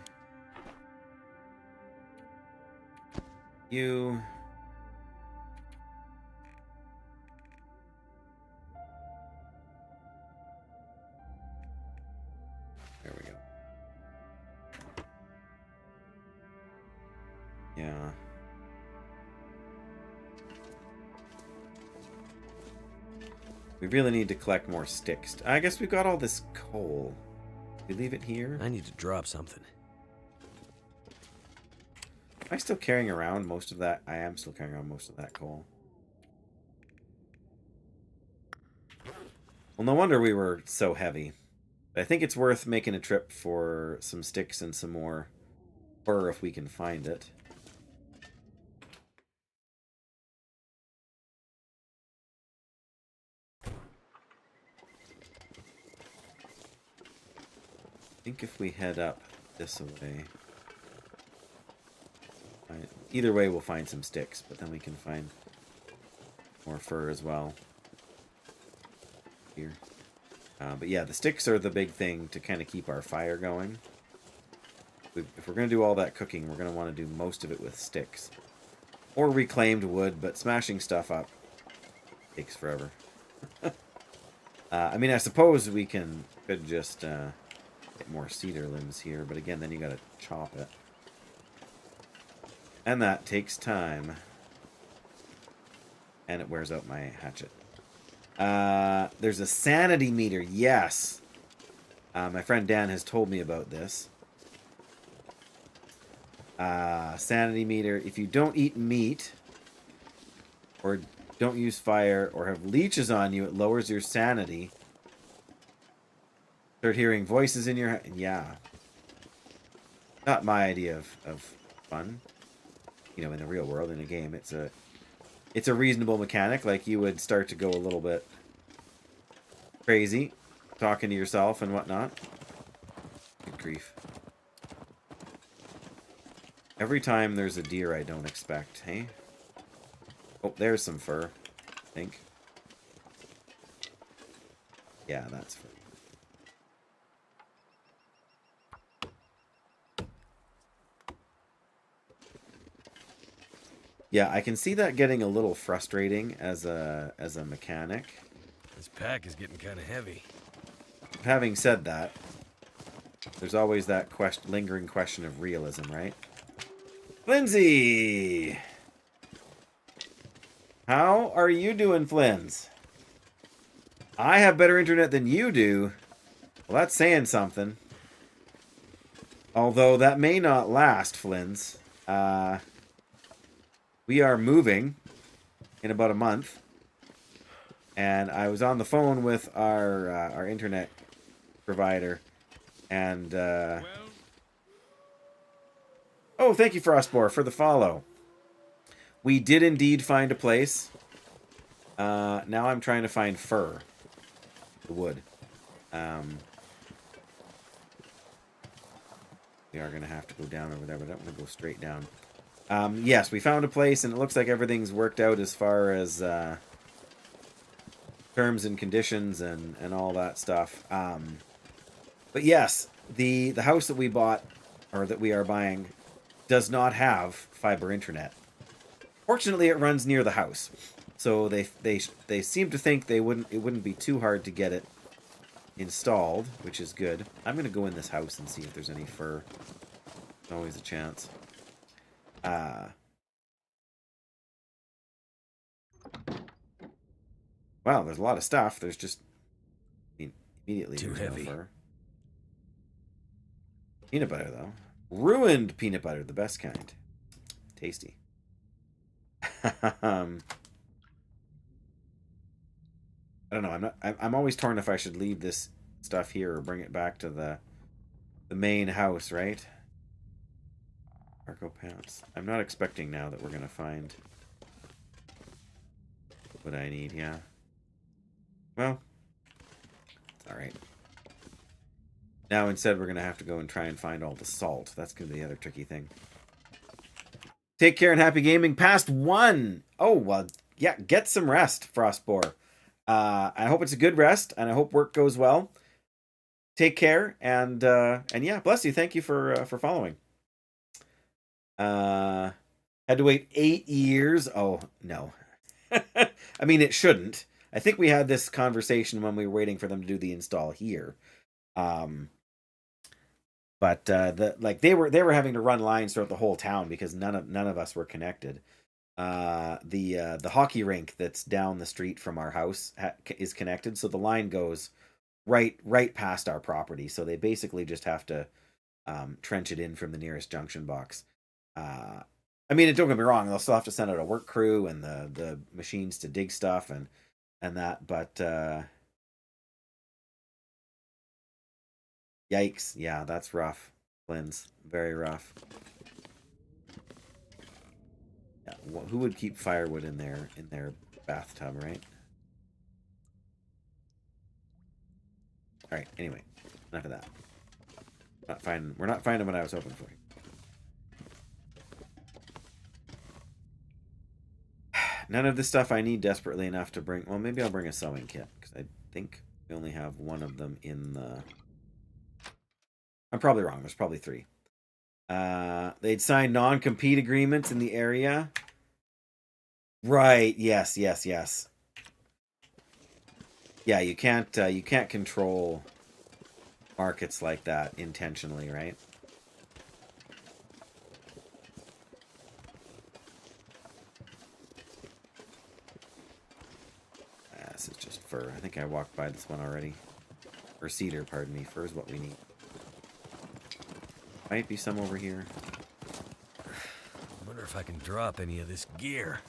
You... There we go. Yeah. We really need to collect more sticks. I guess we've got all this coal. We leave it here? I need to drop something. Am I still carrying around most of that? I am still carrying around most of that coal. Well, no wonder we were so heavy. But I think it's worth making a trip for some sticks and some more fur if we can find it. think if we head up this way, either way we'll find some sticks, but then we can find more fur as well. Here. But yeah, the sticks are the big thing to kind of keep our fire going. If we're going to do all that cooking, we're going to want to do most of it with sticks. Or reclaimed wood, but smashing stuff up takes forever. I mean, I suppose we could just get more cedar limbs here, but again, then you got to chop it. And that takes time. And it wears out my hatchet. There's a sanity meter. Yes. My friend Dan has told me about this. Sanity meter. If you don't eat meat, or don't use fire, or have leeches on you, it lowers your sanity. Start hearing voices in your head. Yeah. Not my idea of fun. You know, in the real world, in a game, it's a reasonable mechanic. Like, you would start to go a little bit crazy, talking to yourself and whatnot. Good grief. Every time there's a deer I don't expect, hey? Oh, there's some fur, I think. Yeah, that's fur. Yeah, I can see that getting a little frustrating as a mechanic. This pack is getting kind of heavy. Having said that, there's always that lingering question of realism, right? Flinzy! How are you doing, Flins? I have better internet than you do. Well, that's saying something. Although that may not last, Flins. We are moving in about a month. And I was on the phone with our internet provider. And, oh, thank you, Frostbore, for the follow. We did indeed find a place. Now I'm trying to find fir. The wood. We are going to have to go down over there, but I don't want to go straight down. Yes, we found a place, and it looks like everything's worked out as far as terms and conditions and all that stuff. But yes, the house that we bought, or that we are buying, does not have fiber internet. Fortunately, it runs near the house, so they seem to think it wouldn't be too hard to get it installed, which is good. I'm gonna go in this house and see if there's any fur. Always a chance. Wow, there's a lot of stuff. There's just, I mean, immediately Too there's heavy. no fur. Peanut butter, though. Ruined peanut butter, the best kind. Tasty. I don't know. I'm always torn if I should leave this stuff here or bring it back to the main house, right? Cargo pants. I'm not expecting now that we're gonna find what I need. Yeah. Well, it's all right. Now instead we're gonna have to go and try and find all the salt. That's gonna be the other tricky thing. Take care and happy gaming. Past 1. Oh well, yeah. Get some rest, Frostbore. I hope it's a good rest, and I hope work goes well. Take care, and yeah, bless you. Thank you for following. Had to wait 8 years. Oh no. I mean, it shouldn't. I think we had this conversation when we were waiting for them to do the install here. But they were having to run lines throughout the whole town because none of us were connected. The hockey rink that's down the street from our house is connected, so the line goes right past our property. So they basically just have to trench it in from the nearest junction box. I mean, don't get me wrong; they'll still have to send out a work crew and the machines to dig stuff and that. But yikes! Yeah, that's rough, Lynn's. Very rough. Yeah, who would keep firewood in their bathtub, right? All right. Anyway, enough of that. We're not finding what I was hoping for. None of the stuff I need desperately enough to bring. Well, maybe I'll bring a sewing kit because I think we only have one of them in the. I'm probably wrong. There's probably 3. They'd signed non-compete agreements in the area. Right. Yes. Yes. Yes. Yeah. You can't control markets like that intentionally, right? This is just fur. I think I walked by this one already. Or cedar, pardon me. Fur is what we need. Might be some over here. I wonder if I can drop any of this gear.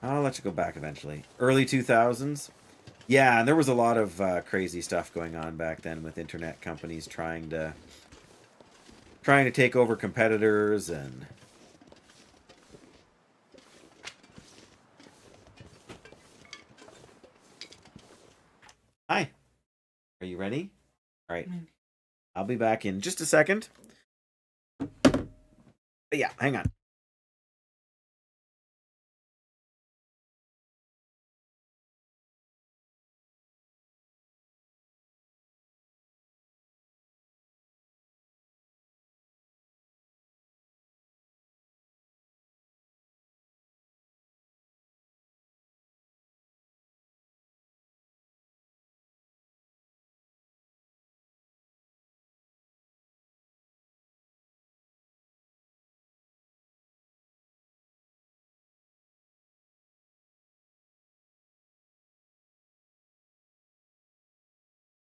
I'll let you go back eventually. Early 2000s. Yeah, and there was a lot of crazy stuff going on back then with internet companies trying to take over competitors and. Hi. Are you ready? All right. I'll be back in just a second. But yeah, hang on.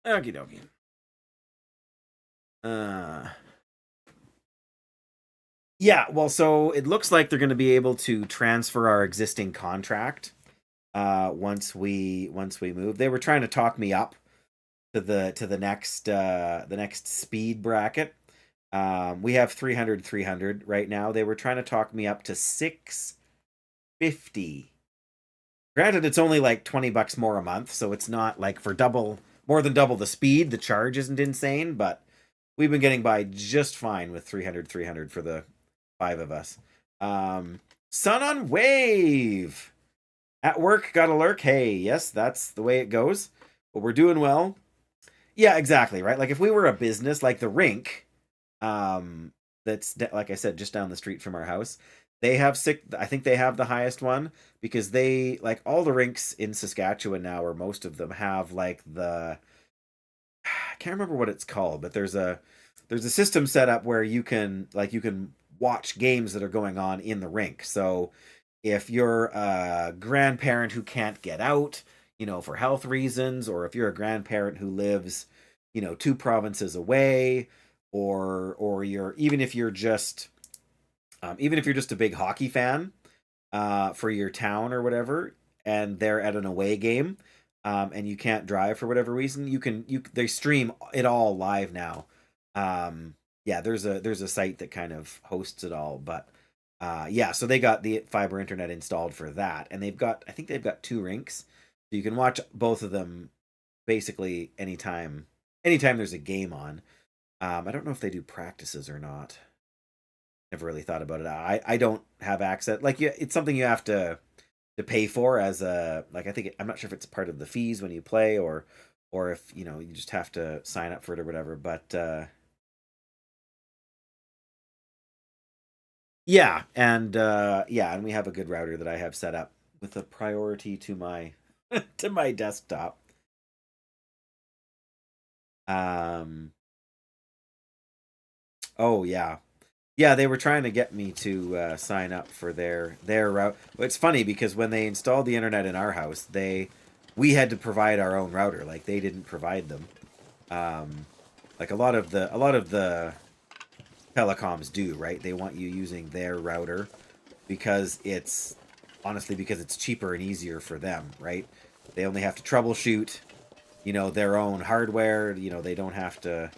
Okie dokie. Yeah, well, so it looks like they're going to be able to transfer our existing contract once we move. They were trying to talk me up to the next speed bracket. We have 300 right now. They were trying to talk me up to 650. Granted, it's only like $20 more a month, so it's not like for more than double the speed. The charge isn't insane, but we've been getting by just fine with 300 for the 5 of us. Sun on Wave! At work, gotta lurk. Hey, yes, that's the way it goes. But we're doing well. Yeah, exactly, right? Like if we were a business like the rink, that's, like I said, just down the street from our house, they have I think they have the highest one because they, like all the rinks in Saskatchewan now, or most of them have like I can't remember what it's called, but there's a system set up where you can watch games that are going on in the rink. So if you're a grandparent who can't get out, for health reasons, or if you're a grandparent who lives, 2 provinces away, or even if you're just a big hockey fan for your town or whatever, and they're at an away game, and you can't drive for whatever reason, they stream it all live now. Yeah, there's a site that kind of hosts it all, but yeah, so they got the fiber internet installed for that, and I think they've got 2 rinks, so you can watch both of them basically anytime there's a game on. I don't know if they do practices or not. Never really thought about it. I don't have access. Like, it's something you have to pay for as a, like, I'm not sure if it's part of the fees when you play, or if you just have to sign up for it or whatever. But yeah, and we have a good router that I have set up with a priority to my to my desktop. Oh yeah. Yeah, they were trying to get me to sign up for their route. Well, it's funny because when they installed the internet in our house, we had to provide our own router. Like, they didn't provide them. Like a lot of the telecoms do, right? They want you using their router because it's cheaper and easier for them, right? They only have to troubleshoot, their own hardware. They don't have to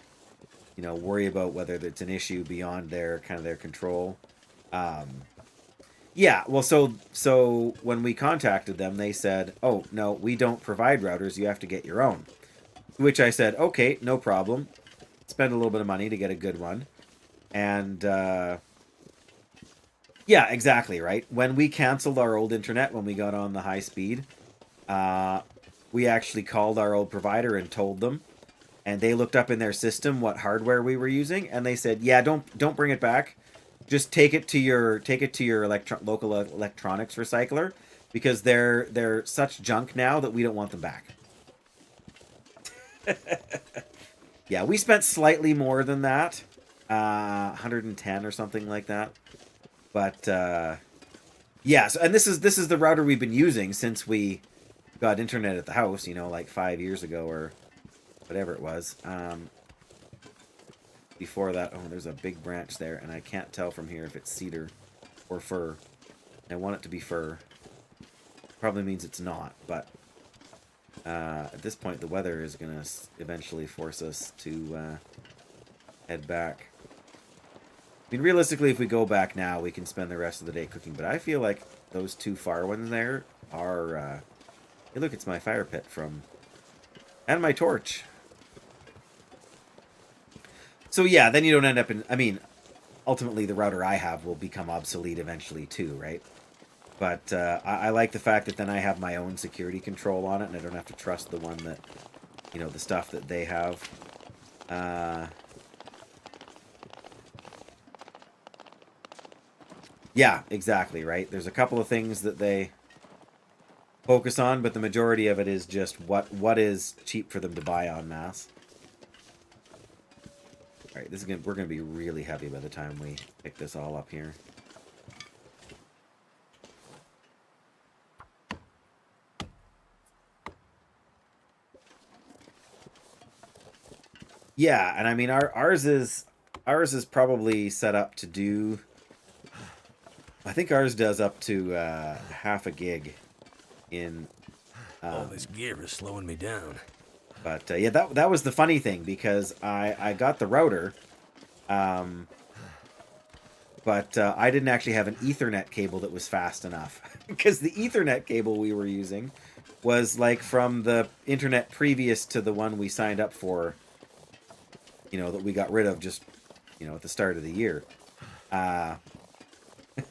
worry about whether it's an issue beyond their control. Yeah, well, so when we contacted them, they said, "Oh no, we don't provide routers. You have to get your own." To which I said, "Okay, no problem." spend a little bit of money to get a good one. And yeah, exactly, right? When we canceled our old internet, when we got on the high speed, we actually called our old provider and told them, and they looked up in their system what hardware we were using, and they said, "Yeah, don't bring it back. Just take it to your local electronics recycler, because they're such junk now that we don't want them back." Yeah, we spent slightly more than that, 110 or something like that. But yeah, so, and this is the router we've been using since we got internet at the house, you know, like 5 years ago or whatever it was. Before that, oh, there's a big branch there, and I can't tell from here if it's cedar or fir. I want it to be fir. Probably means it's not, but at this point, the weather is going to eventually force us to head back. I mean, realistically, if we go back now, we can spend the rest of the day cooking, but I feel like those two far ones there are... Hey, look, it's my fire pit from... And my torch. So yeah, then you don't end up in... I mean, ultimately the router I have will become obsolete eventually too, right? But I like the fact that then I have my own security control on it, and I don't have to trust the one that... You know, the stuff that they have. Yeah, exactly, right? There's a couple of things that they focus on, but the majority of it is just what is cheap for them to buy en masse. All right, we're gonna be really heavy by the time we pick this all up here. Yeah, and I mean ours is probably set up to do... I think ours does up to half a gig in... All this gear is slowing me down. But yeah, that was the funny thing, because I got the router, but I didn't actually have an Ethernet cable that was fast enough. Because the Ethernet cable we were using was like from the internet previous to the one we signed up for, you know, that we got rid of just, you know, at the start of the year.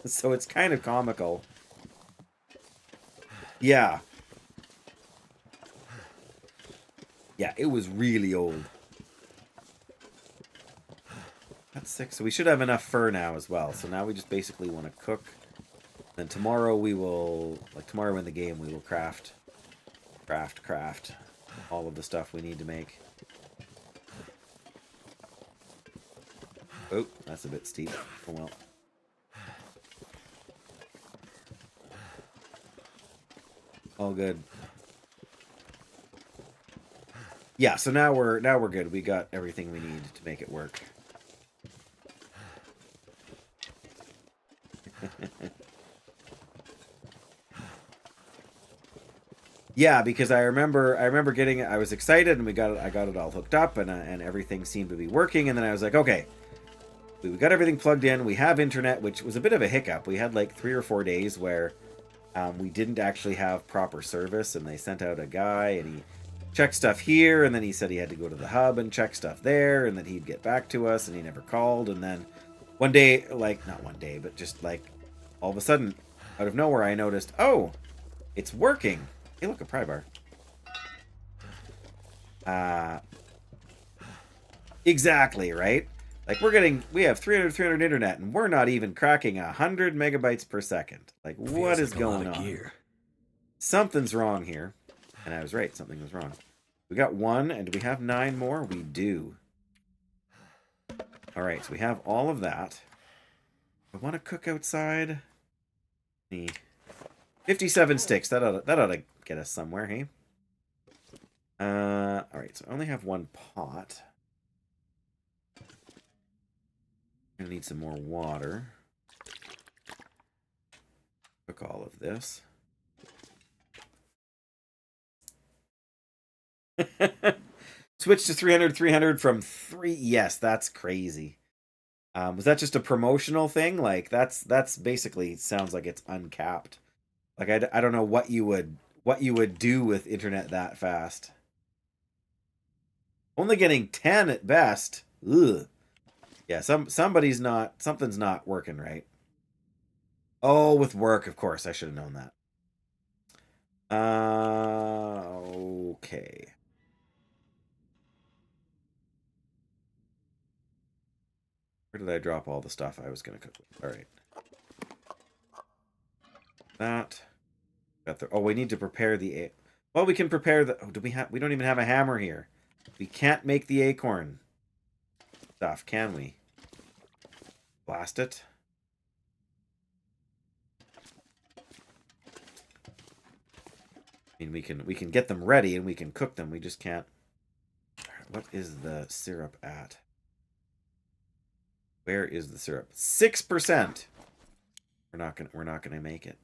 So it's kind of comical. Yeah. Yeah, it was really old. That's 6. So we should have enough fur now as well. So now we just basically want to cook. Then tomorrow we will... Like tomorrow in the game we will craft all of the stuff we need to make. Oh, that's a bit steep. Oh well. All good. Yeah, so now we're good. We got everything we need to make it work. Yeah, because I remember getting it. I was excited, and I got it all hooked up, and everything seemed to be working. And then I was like, okay, we got everything plugged in. We have internet, which was a bit of a hiccup. We had like 3 or 4 days where we didn't actually have proper service, and they sent out a guy, and he checked stuff here, and then he said he had to go to the hub and check stuff there, and then he'd get back to us, and he never called. And then one day, like, not one day, but just like all of a sudden, out of nowhere, I noticed, oh, it's working. Hey, look, a pry bar. Exactly, right? Like, we have 300 internet, and we're not even cracking 100 megabytes per second. Like, what is going on? Gear. Something's wrong here. And I was right, something was wrong. We got 1, and do we have 9 more? We do. Alright, so we have all of that. I want to cook outside. 57 sticks. That ought to get us somewhere, hey? Alright, so I only have 1 pot. I'm gonna need some more water. Cook all of this. Switch to 300 from 3. Yes, that's crazy. Was that just a promotional thing? Like that's basically sounds like it's uncapped. Like I don't know what you would do with internet that fast. Only getting 10 at best. Ugh. Yeah, something's not working right. Oh, with work, of course. I should have known that. Okay. Where did I drop all the stuff I was going to cook with? All right. That. Got the. Oh, we need to prepare the. Well, we can prepare the. Oh, do we have? We don't even have a hammer here. We can't make the acorn stuff, can we? Blast it. I mean, we can get them ready and we can cook them. We just can't. What is the syrup at? Where is the syrup? 6%. We're not gonna make it.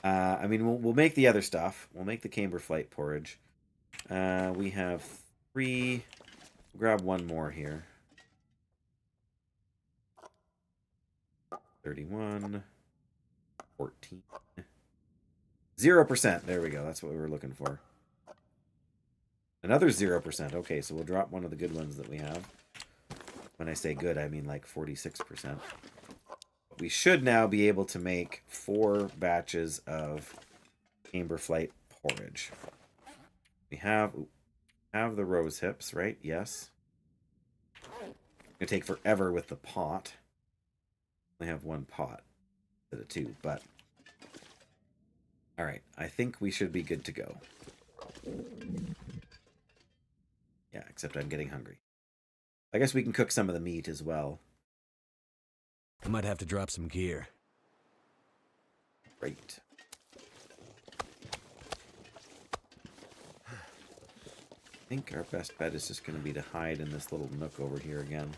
I mean, we'll make the other stuff. We'll make the camber flight porridge. We have 3. We'll grab one more here. 31. 14. 0%. There we go. That's what we were looking for. Another 0%. Okay, so we'll drop one of the good ones that we have. When I say good, I mean like 46%. We should now be able to make 4 batches of camber flight porridge. We have the rose hips, right? Yes. It's gonna take forever with the pot. We have 1 pot instead of 2, but all right. I think we should be good to go. Yeah, except I'm getting hungry. I guess we can cook some of the meat as well. I might have to drop some gear. Great. I think our best bet is just going to be to hide in this little nook over here again.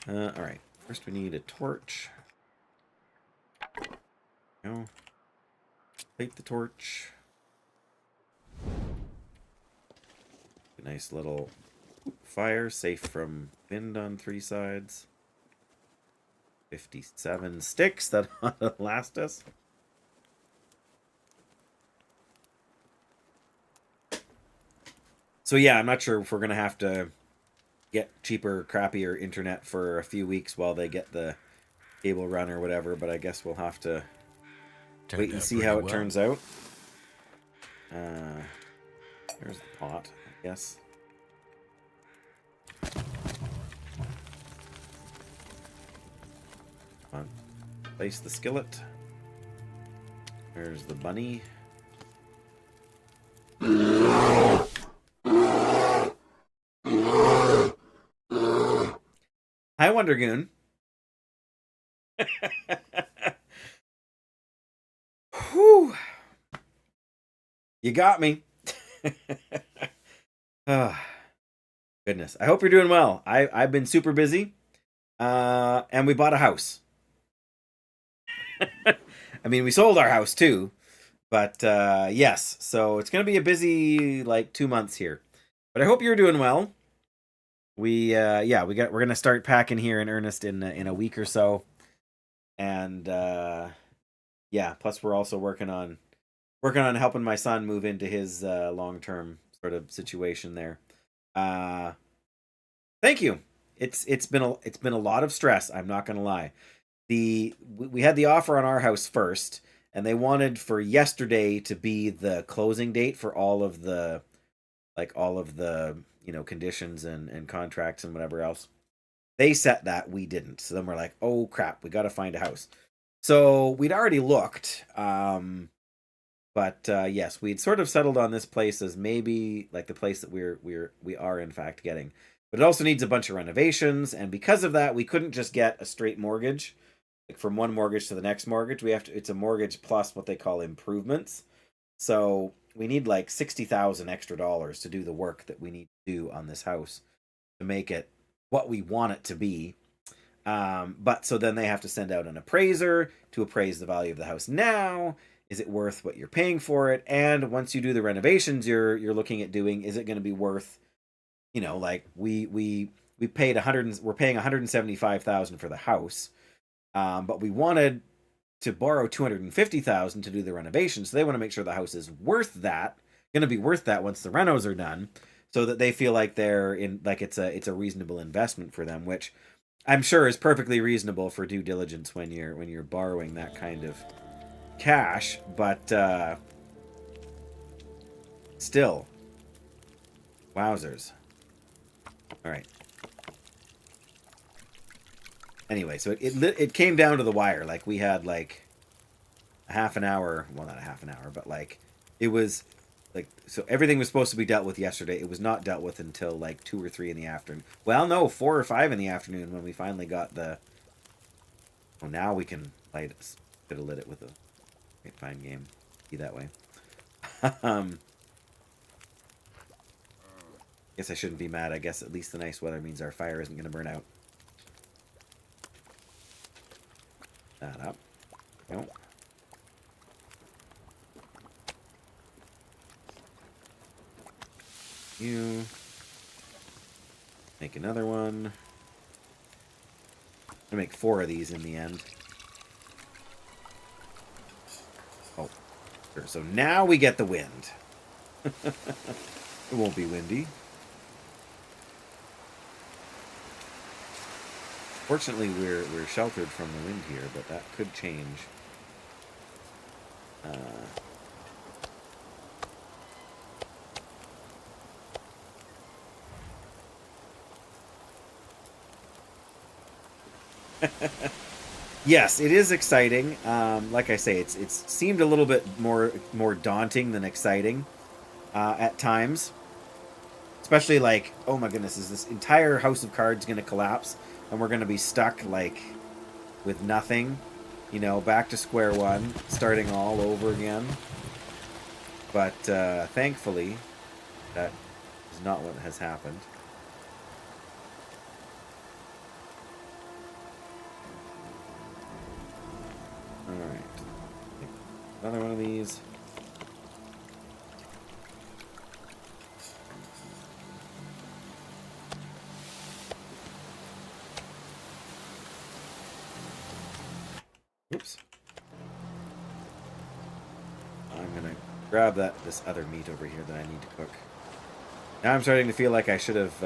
All right. First, we need a torch. No. Light the torch. A nice little fire, safe from wind on 3 sides. 57 sticks that ought to last us. So yeah, I'm not sure if we're gonna have to get cheaper, crappier internet for a few weeks while they get the cable run or whatever, but I guess we'll have to wait and see how it turns out. There's the pot, I guess. Come on. Place the skillet. There's the bunny. Hi, Wondergoon. Whew. You got me. Oh, goodness. I hope you're doing well. I've been super busy. And we bought a house. I mean, we sold our house too. But yes, so it's going to be a busy like 2 months here. But I hope you're doing well. We're going to start packing here in earnest in a week or so. And yeah, plus we're also working on helping my son move into his long-term sort of situation there. Thank you. It's been a lot of stress, I'm not going to lie. We had the offer on our house first, and they wanted for yesterday to be the closing date for all of the conditions and contracts and whatever else. They set that, we didn't. So then we're like, oh crap, we got to find a house. So we'd already looked, but yes, we'd sort of settled on this place as maybe like the place that we are in fact getting. But it also needs a bunch of renovations, and because of that, we couldn't just get a straight mortgage, like from one mortgage to the next mortgage. It's a mortgage plus what they call improvements. So we need like $60,000 extra to do the work that we need to do on this house to make it what we want it to be. But so then they have to send out an appraiser to appraise the value of the house. Now, is it worth what you're paying for it? And once you do the renovations, you're looking at doing, is it going to be worth, like we we paid we're paying 175,000 for the house, but we wanted to borrow 250,000 to do the renovation. So they want to make sure the house is worth that, going to be worth that once the renos are done, so that they feel like they're in, like it's a reasonable investment for them, which I'm sure is perfectly reasonable for due diligence when you're borrowing that kind of cash, but still, wowzers. All right. Anyway, so it came down to the wire. Like, we had like a half an hour, well, not a half an hour, but like it was like, so everything was supposed to be dealt with yesterday. It was not dealt with until like 2 or 3 in the afternoon. Well, no, 4 or 5 in the afternoon when we finally got the. Oh, now we can light it. Could have lit it with a fine game. Be that way. Guess I shouldn't be mad. I guess at least the nice weather means our fire isn't going to burn out. That up. Nope. You make another one. I'm gonna make 4 of these in the end. Oh, sure. So now we get the wind. It won't be windy. Fortunately, we're sheltered from the wind here, but that could change. Yes, it is exciting. Like I say, it's seemed a little bit more daunting than exciting at times. Especially like, oh my goodness, is this entire house of cards going to collapse? And we're going to be stuck, like, with nothing, you know, back to square one, starting all over again. But thankfully, that is not what has happened. Alright. Another one of these. Oops. I'm gonna grab this other meat over here that I need to cook. Now I'm starting to feel like I should have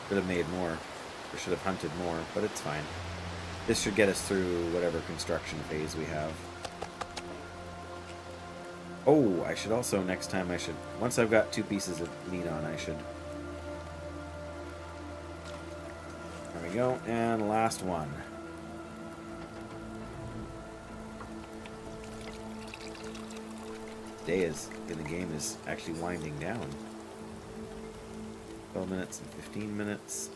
made more, or should have hunted more, but it's fine. This should get us through whatever construction phase we have. Oh, I should also, next time I should, once I've got 2 pieces of meat on, I should. There we go, and last one. Day is in the game is actually winding down. 12 minutes and 15 minutes.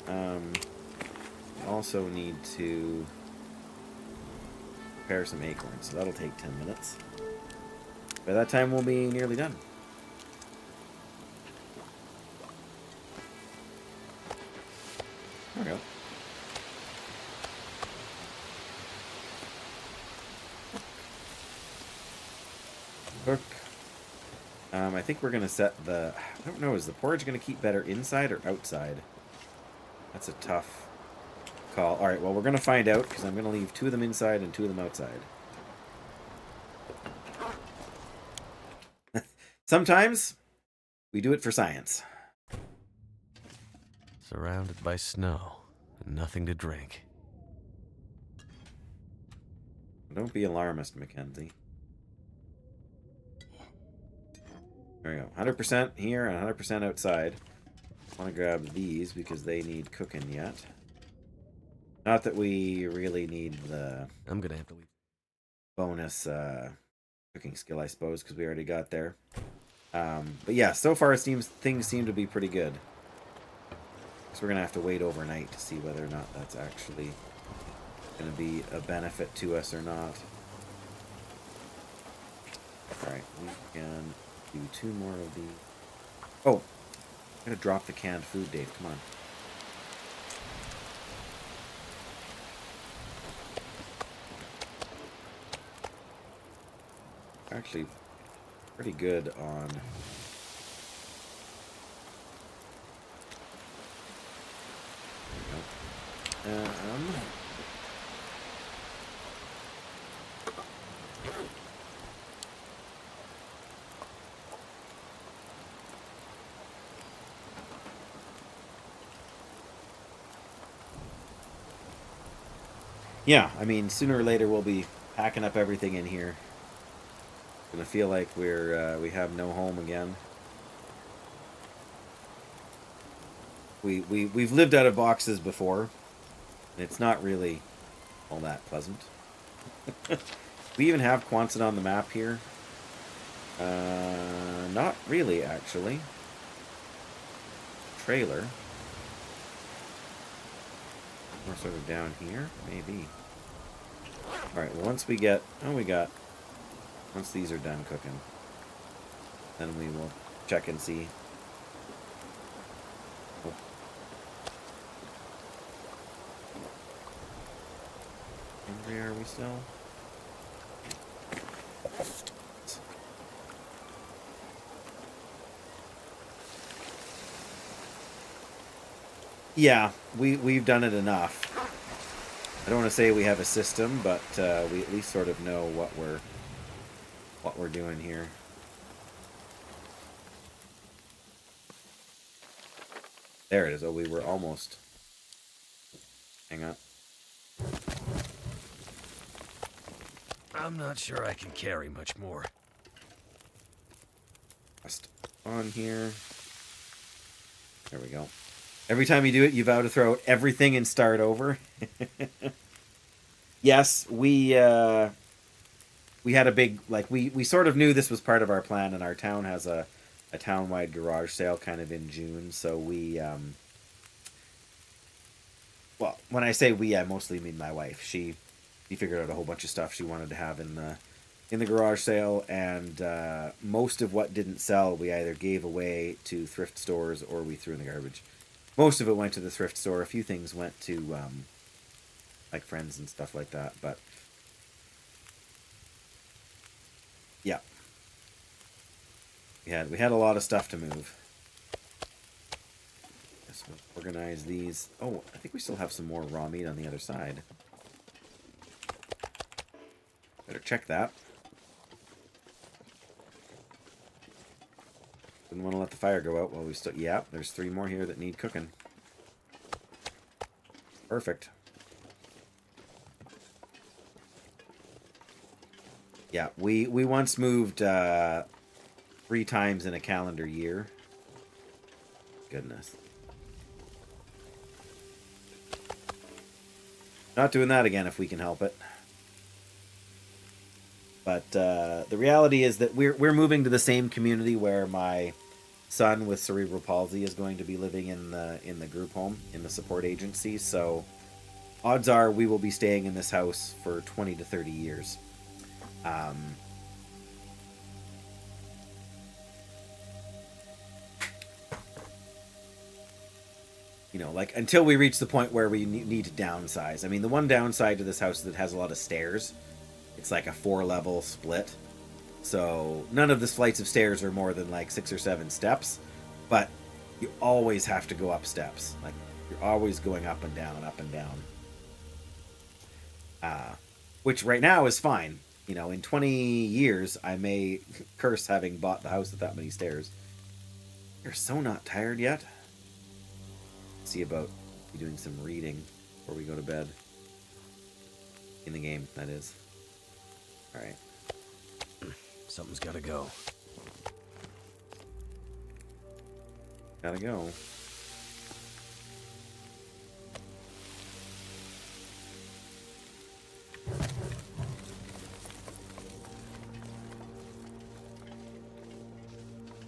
Also need to prepare some acorns, so that'll take 10 minutes. By that time, we'll be nearly done. There we go. Cook. I think we're going to set the... I don't know, is the porridge going to keep better inside or outside? That's a tough call. Alright, well, we're going to find out, because I'm going to leave 2 of them inside and 2 of them outside. Sometimes, we do it for science. Surrounded by snow and nothing to drink. Don't be alarmist, Mackenzie. There we go. 100% here and 100% outside. I want to grab these because they need cooking yet. Not that we really need the I'm gonna have to leave. bonus cooking skill, I suppose, because we already got there. But yeah, so far things seem to be pretty good. So we're going to have to wait overnight to see whether or not that's actually going to be a benefit to us or not. Alright, we can do 2 more of these. Oh, I'm going to drop the canned food, Dave. Come on. Actually, pretty good on Yeah, I mean, sooner or later we'll be packing up everything in here. Gonna feel like we have no home again. We've lived out of boxes before, and it's not really all that pleasant. We even have Quonset on the map here. Not really, actually. Trailer. More sort of down here, maybe. Alright, well once we get... Oh, once these are done cooking, then we will check and see. Oh. Hungry are we still? Yeah, we've done it enough. I don't want to say we have a system, but we at least sort of know what we're doing here. There it is. Oh, we were almost. Hang on. I'm not sure I can carry much more. Just on here. There we go. Every time you do it, you vow to throw out everything and start over. Yes, we had a big, like, we sort of knew this was part of our plan, and our town has a town-wide garage sale kind of in June, so we, well, when I say we, I mostly mean my wife. She figured out a whole bunch of stuff she wanted to have in the garage sale, and most of what didn't sell we either gave away to thrift stores or we threw in the garbage. Most of it went to the thrift store. A few things went to like friends and stuff like that, but yeah, we had a lot of stuff to move. Guess we'll organize these. Oh, I think we still have some more raw meat on the other side. Better check that. Didn't want to let the fire go out while we still... Yeah, there's 3 more here that need cooking. Perfect. Yeah, we once moved 3 times in a calendar year. Goodness. Not doing that again if we can help it. But the reality is that we're moving to the same community where my son with cerebral palsy is going to be living in the group home, in the support agency. So odds are we will be staying in this house for 20 to 30 years. You know, like, until we reach the point where we need to downsize. I mean, the one downside to this house is that it has a lot of stairs. It's like a 4-level split. So none of the flights of stairs are more than like 6 or 7 steps. But you always have to go up steps. Like, you're always going up and down, up and down. Which right now is fine. You know, in 20 years, I may curse having bought the house with that many stairs. You're so not tired yet. See about you doing some reading before we go to bed. In the game, that is. Alright. Something's gotta go. Gotta go.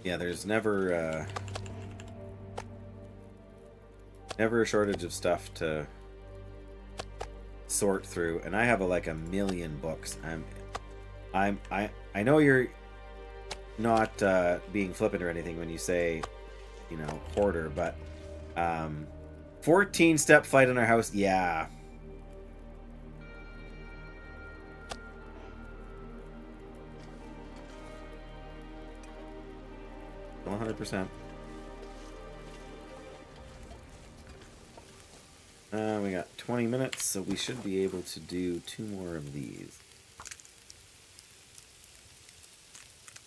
Yeah, there's never a shortage of stuff to sort through, and I have like a million books. I know you're not being flippant or anything when you say, you know, hoarder, but 14-step flight in our house, yeah. 100%. We got 20 minutes, so we should be able to do 2 more of these.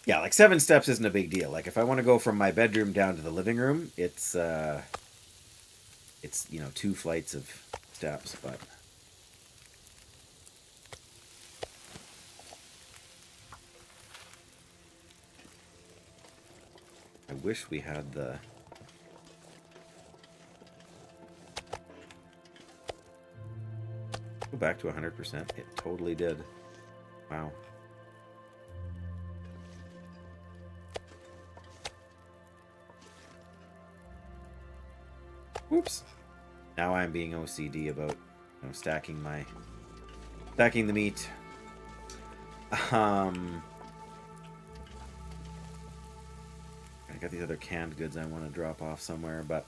Yeah, like 7 steps isn't a big deal. Like if I want to go from my bedroom down to the living room, it's 2 flights of steps, but I wish we had the go back to 100%. It totally did. Wow. Oops. Now I'm being OCD about stacking the meat. I got these other canned goods I want to drop off somewhere, but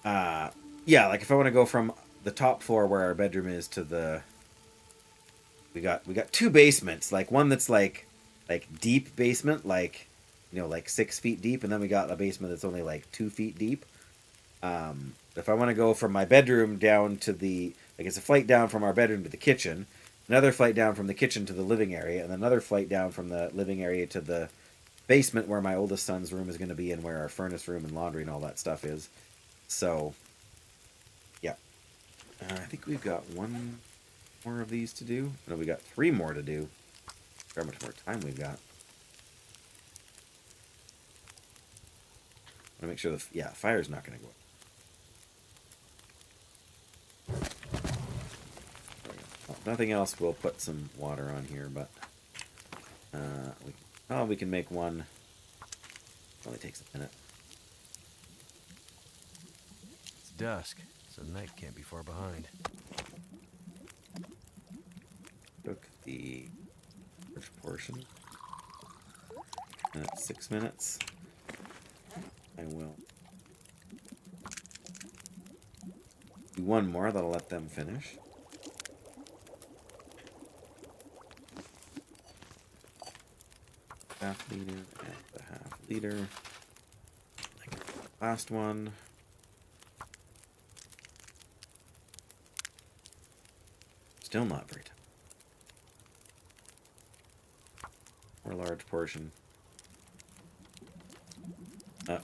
yeah, like if I want to go from the top floor where our bedroom is to the we got 2 basements, like one that's like deep basement, like 6 feet deep, and then we got a basement that's only like 2 feet deep. If I want to go from my bedroom down to it's a flight down from our bedroom to the kitchen, another flight down from the kitchen to the living area, and another flight down from the living area to the basement where my oldest son's room is going to be and where our furnace room and laundry and all that stuff is. So, yeah. I think we've got 1 more of these to do. No, we got 3 more to do. How much more time we've got. I want to make sure fire's not going to go up. Well, nothing else, we'll put some water on here, but we can make one. It only takes a minute. It's dusk, so night can't be far behind. Took the first portion. And it's 6 minutes. I will do 1 more, that'll let them finish. Half liter and the half liter. Last one. Still not very tough. More large portion.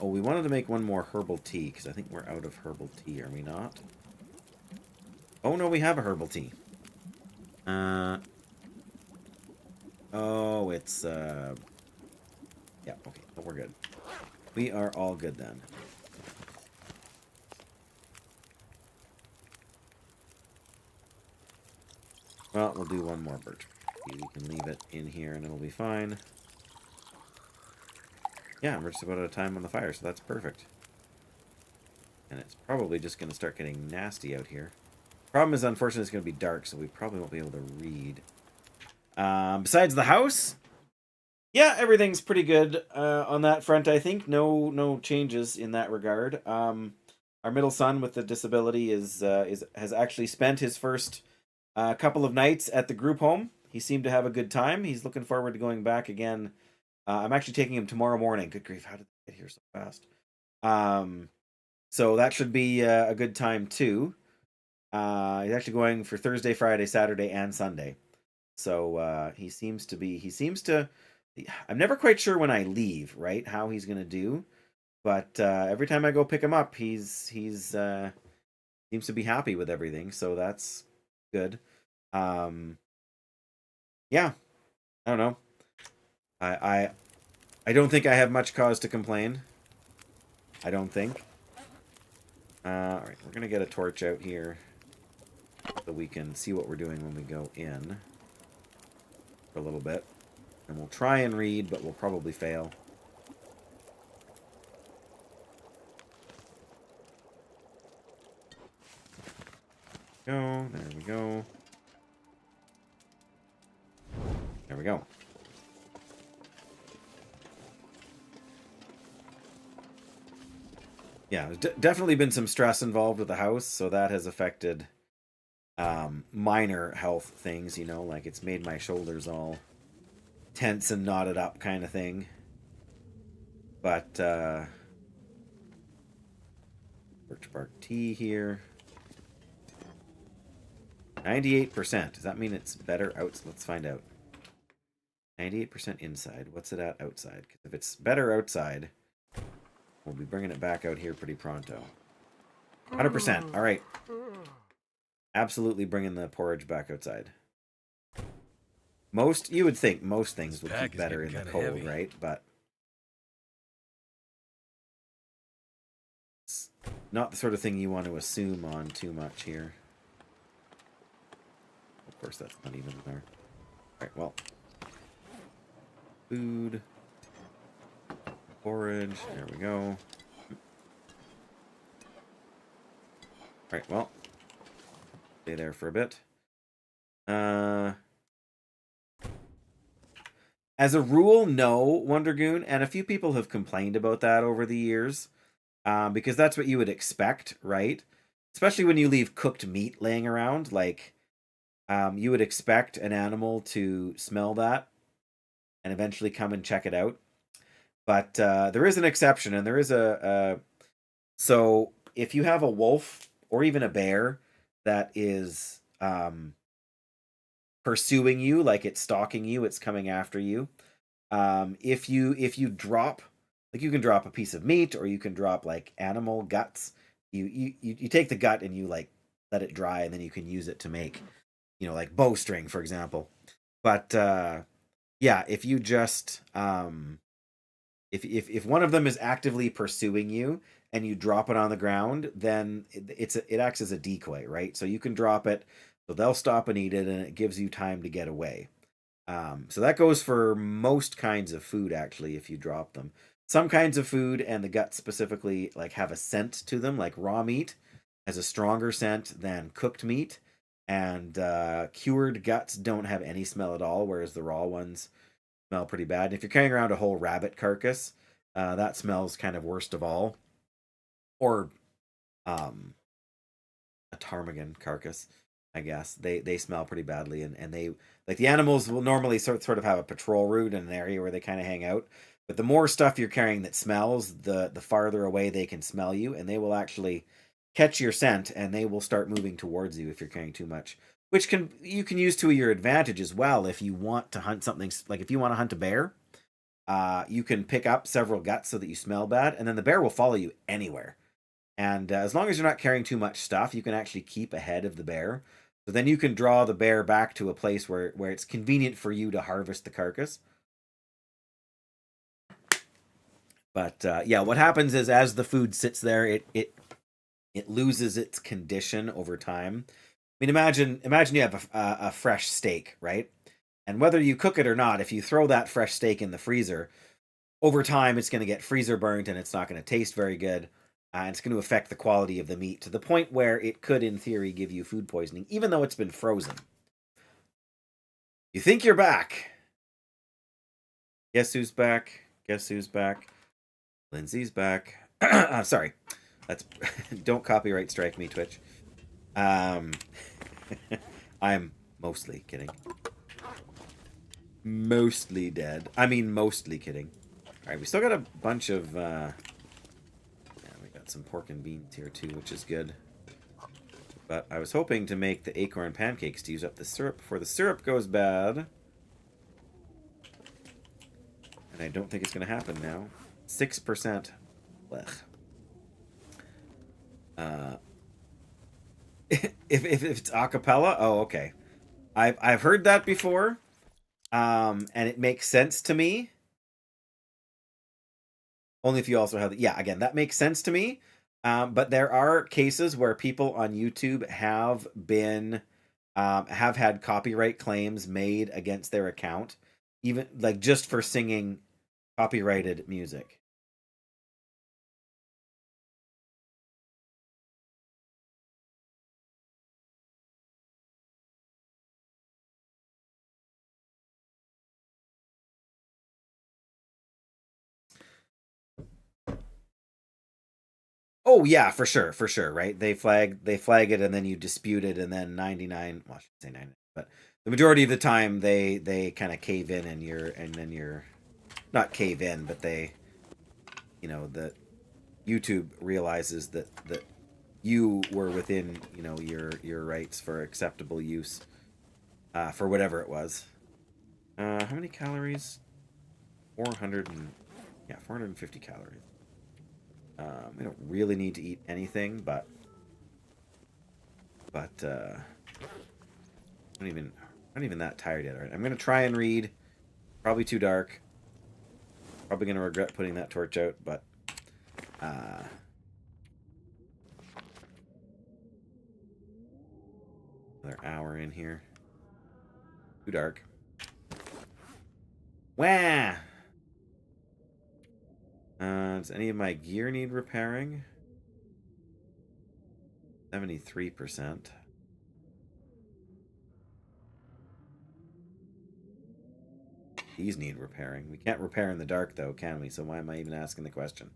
We wanted to make 1 more herbal tea, because I think we're out of herbal tea, are we not? Oh, no, we have a herbal tea. Oh, it's, yeah, okay, but we're good. We are all good then. Well, we'll do 1 more birch. We can leave it in here and it'll be fine. Yeah, we're just about out of time on the fire, so that's perfect. And it's probably just going to start getting nasty out here. Problem is, unfortunately, it's going to be dark, so we probably won't be able to read. Besides the house, yeah, everything's pretty good on that front, I think. No changes in that regard. Our middle son with the disability has actually spent his first couple of nights at the group home. He seemed to have a good time. He's looking forward to going back again. I'm actually taking him tomorrow morning. Good grief, how did they get here so fast? So that should be a good time too. He's actually going for Thursday, Friday, Saturday, and Sunday. So he seems to. I'm never quite sure when I leave, right? How he's gonna do, but every time I go pick him up, he's seems to be happy with everything. So that's good. Yeah, I don't know. I don't think I have much cause to complain. I don't think. Alright, we're gonna get a torch out here so we can see what we're doing when we go in for a little bit. And we'll try and read, but we'll probably fail. There we go. There we go. Yeah, there's definitely been some stress involved with the house, so that has affected minor health things, like it's made my shoulders all tense and knotted up kind of thing. But birch bark tea here. 98%. Does that mean it's better out? Let's find out. 98% inside. What's it at outside? Because if it's better outside, we'll be bringing it back out here pretty pronto. 100%. All right. Absolutely bringing the porridge back outside. You would think most things would keep better in the cold, heavy. Right? But it's not the sort of thing you want to assume on too much here. Of course, that's not even there. All right, well. Food. Porridge. There we go. All right, well. Stay there for a bit. As a rule, no, Wondergoon, and a few people have complained about that over the years, because that's what you would expect, right? Especially when you leave cooked meat laying around, like, you would expect an animal to smell that and eventually come and check it out. But there is an exception, and there is so if you have a wolf or even a bear that is pursuing you, like it's stalking you, it's coming after you. If you drop, like, you can drop a piece of meat, or you can drop like animal guts. You take the gut and you like let it dry, and then you can use it to make, like bowstring, for example. But yeah, if you just if one of them is actively pursuing you and you drop it on the ground, then it acts as a decoy, right? So you can drop it, so they'll stop and eat it, and it gives you time to get away. So that goes for most kinds of food, actually, if you drop them. Some kinds of food, and the guts specifically, like, have a scent to them, like raw meat has a stronger scent than cooked meat, and cured guts don't have any smell at all, whereas the raw ones smell pretty bad. And if you're carrying around a whole rabbit carcass, that smells kind of worst of all. Or a ptarmigan carcass, I guess. They smell pretty badly, and they, like, the animals will normally sort of have a patrol route in an area where they kind of hang out. But the more stuff you're carrying that smells, the farther away they can smell you, and they will actually catch your scent, and they will start moving towards you if you're carrying too much. Which you can use to your advantage as well if you want to hunt something. Like, if you want to hunt a bear, you can pick up several guts so that you smell bad, and then the bear will follow you anywhere. And as long as you're not carrying too much stuff, you can actually keep ahead of the bear. So then you can draw the bear back to a place where it's convenient for you to harvest the carcass. But yeah, what happens is, as the food sits there, it loses its condition over time. I mean, imagine you have a fresh steak, right? And whether you cook it or not, if you throw that fresh steak in the freezer, over time it's going to get freezer burnt, and it's not going to taste very good. And it's going to affect the quality of the meat to the point where it could, in theory, give you food poisoning, even though it's been frozen. You think you're back. Guess who's back? Guess who's back? Lindsay's back. Sorry. That's don't copyright strike me, Twitch. I'm mostly kidding. Mostly dead. I mean, mostly kidding. Alright, we still got a bunch of... yeah, we got some pork and beans here too, which is good. But I was hoping to make the acorn pancakes to use up the syrup before the syrup goes bad. And I don't think it's going to happen now. 6%. Blech. If it's a cappella, oh, okay. I've heard that before, and it makes sense to me. Only if you also have yeah, again, that makes sense to me. But there are cases where people on YouTube have had copyright claims made against their account, even like just for singing copyrighted music. Oh yeah, for sure, right? They flag it, and then you dispute it, and then 99, well, I should say 99, but the majority of the time they kind of cave in, and then you're not cave in, but they, that YouTube realizes that you were within, your rights for acceptable use, for whatever it was. How many calories? 450 calories. We don't really need to eat anything, but I'm not even that tired yet. All right, I'm gonna try and read. Probably too dark. Probably gonna regret putting that torch out, but another hour in here. Too dark. Wah! Does any of my gear need repairing? 73%. These need repairing. We can't repair in the dark, though, can we? So why am I even asking the question?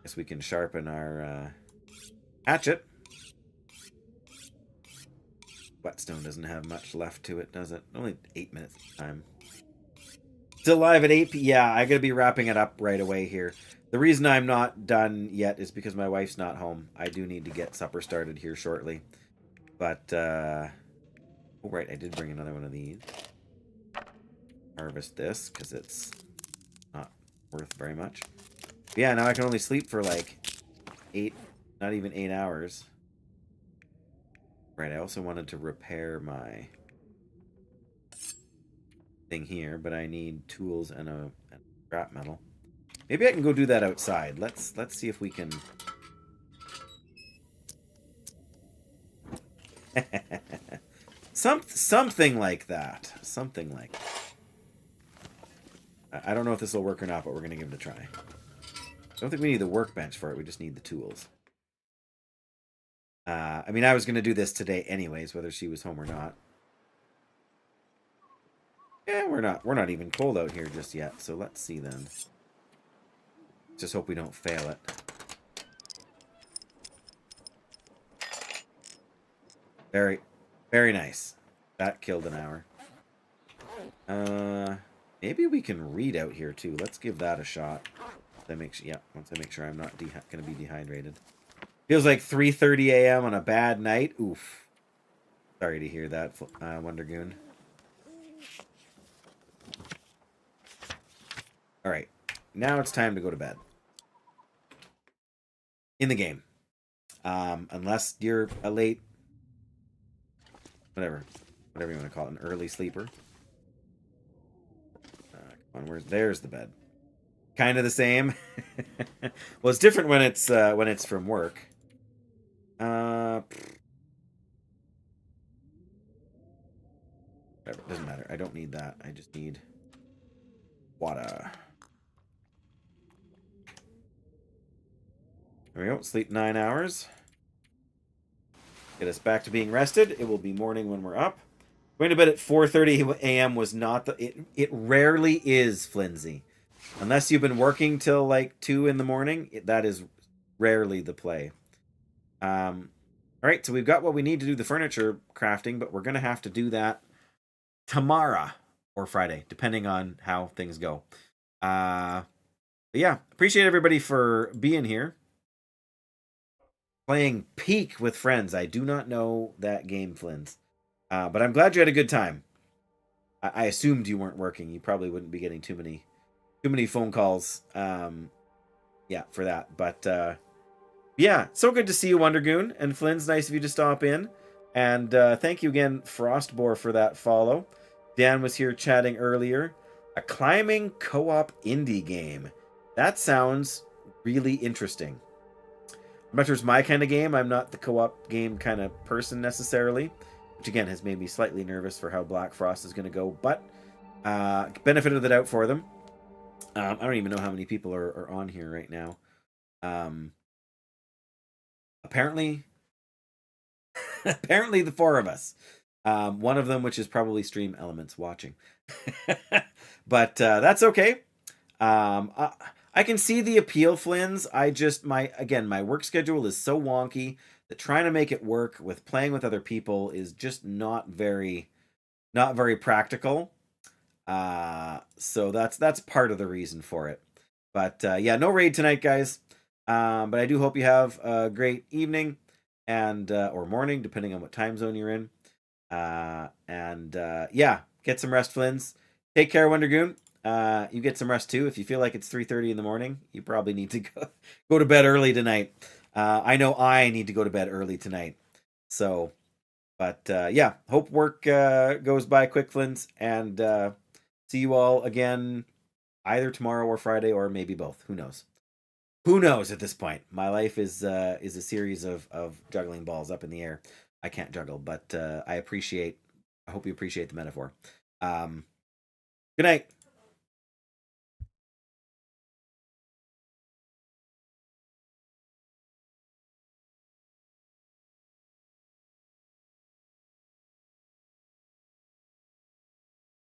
Guess we can sharpen our hatchet. Whetstone doesn't have much left to it, does it? Only 8 minutes time. Still live at 8 p.m. Yeah, I gotta be wrapping it up right away here. The reason I'm not done yet is because my wife's not home. I do need to get supper started here shortly. But, oh, right, I did bring another one of these. Harvest this, because it's not worth very much. But yeah, now I can only sleep for like 8, not even 8 hours. Right, I also wanted to repair my thing here, but I need tools and a scrap metal. Maybe I can go do that outside. Let's see if we can. Something like that. Something like that. I don't know if this will work or not, but we're going to give it a try. I don't think we need the workbench for it. We just need the tools. I mean, I was going to do this today anyways, whether she was home or not. Yeah, we're not even cold out here just yet. So let's see then. Just hope we don't fail it. Very, very nice. That killed an hour. Maybe we can read out here too. Let's give that a shot. Once I make sure I'm not going to be dehydrated. Feels like 3:30 a.m. on a bad night. Oof. Sorry to hear that, Wondergoon. All right, now it's time to go to bed. In the game, unless you're a late, whatever you want to call it, an early sleeper. Come on, there's the bed. Kind of the same. Well, it's different when it's from work. Whatever, it doesn't matter. I don't need that. I just need water. There we go. Sleep 9 hours. Get us back to being rested. It will be morning when we're up. Going to bed at 4:30 a.m. was not the... It rarely is, Flimsy. Unless you've been working till like 2 in the morning, that is rarely the play. All right, so we've got what we need to do the furniture crafting, but we're going to have to do that tomorrow or Friday, depending on how things go. But yeah, appreciate everybody for being here. Playing Peak with friends. I do not know that game, Flins. But I'm glad you had a good time. I assumed you weren't working. You probably wouldn't be getting too many phone calls. Yeah, for that. But yeah, so good to see you, Wondergoon. And Flynn's nice of you to stop in. And thank you again, Frostbore, for that follow. Dan was here chatting earlier. A climbing co-op indie game. That sounds really interesting. I'm not sure it's my kind of game. I'm not the co-op game kind of person necessarily. Which again has made me slightly nervous for how Black Frost is going to go. But benefit of the doubt for them. I don't even know how many people are on here right now. Apparently the 4 of us. One of them, which is probably Stream Elements watching. But that's okay. I can see the appeal, Flynn's. My work schedule is so wonky that trying to make it work with playing with other people is just not very practical. So that's part of the reason for it. But yeah, no raid tonight, guys. But I do hope you have a great evening. and or morning, depending on what time zone you're in. Yeah, get some rest, Flins. Take care, Wondergoon. You get some rest too. If you feel like it's 3:30 in the morning, you probably need to go to bed early tonight. I know I need to go to bed early tonight. So, but yeah, hope work goes by quick, Flins, and see you all again either tomorrow or Friday, or maybe both. Who knows? Who knows at this point? My life is a series of juggling balls up in the air. I can't juggle, but I hope you appreciate the metaphor. Good night.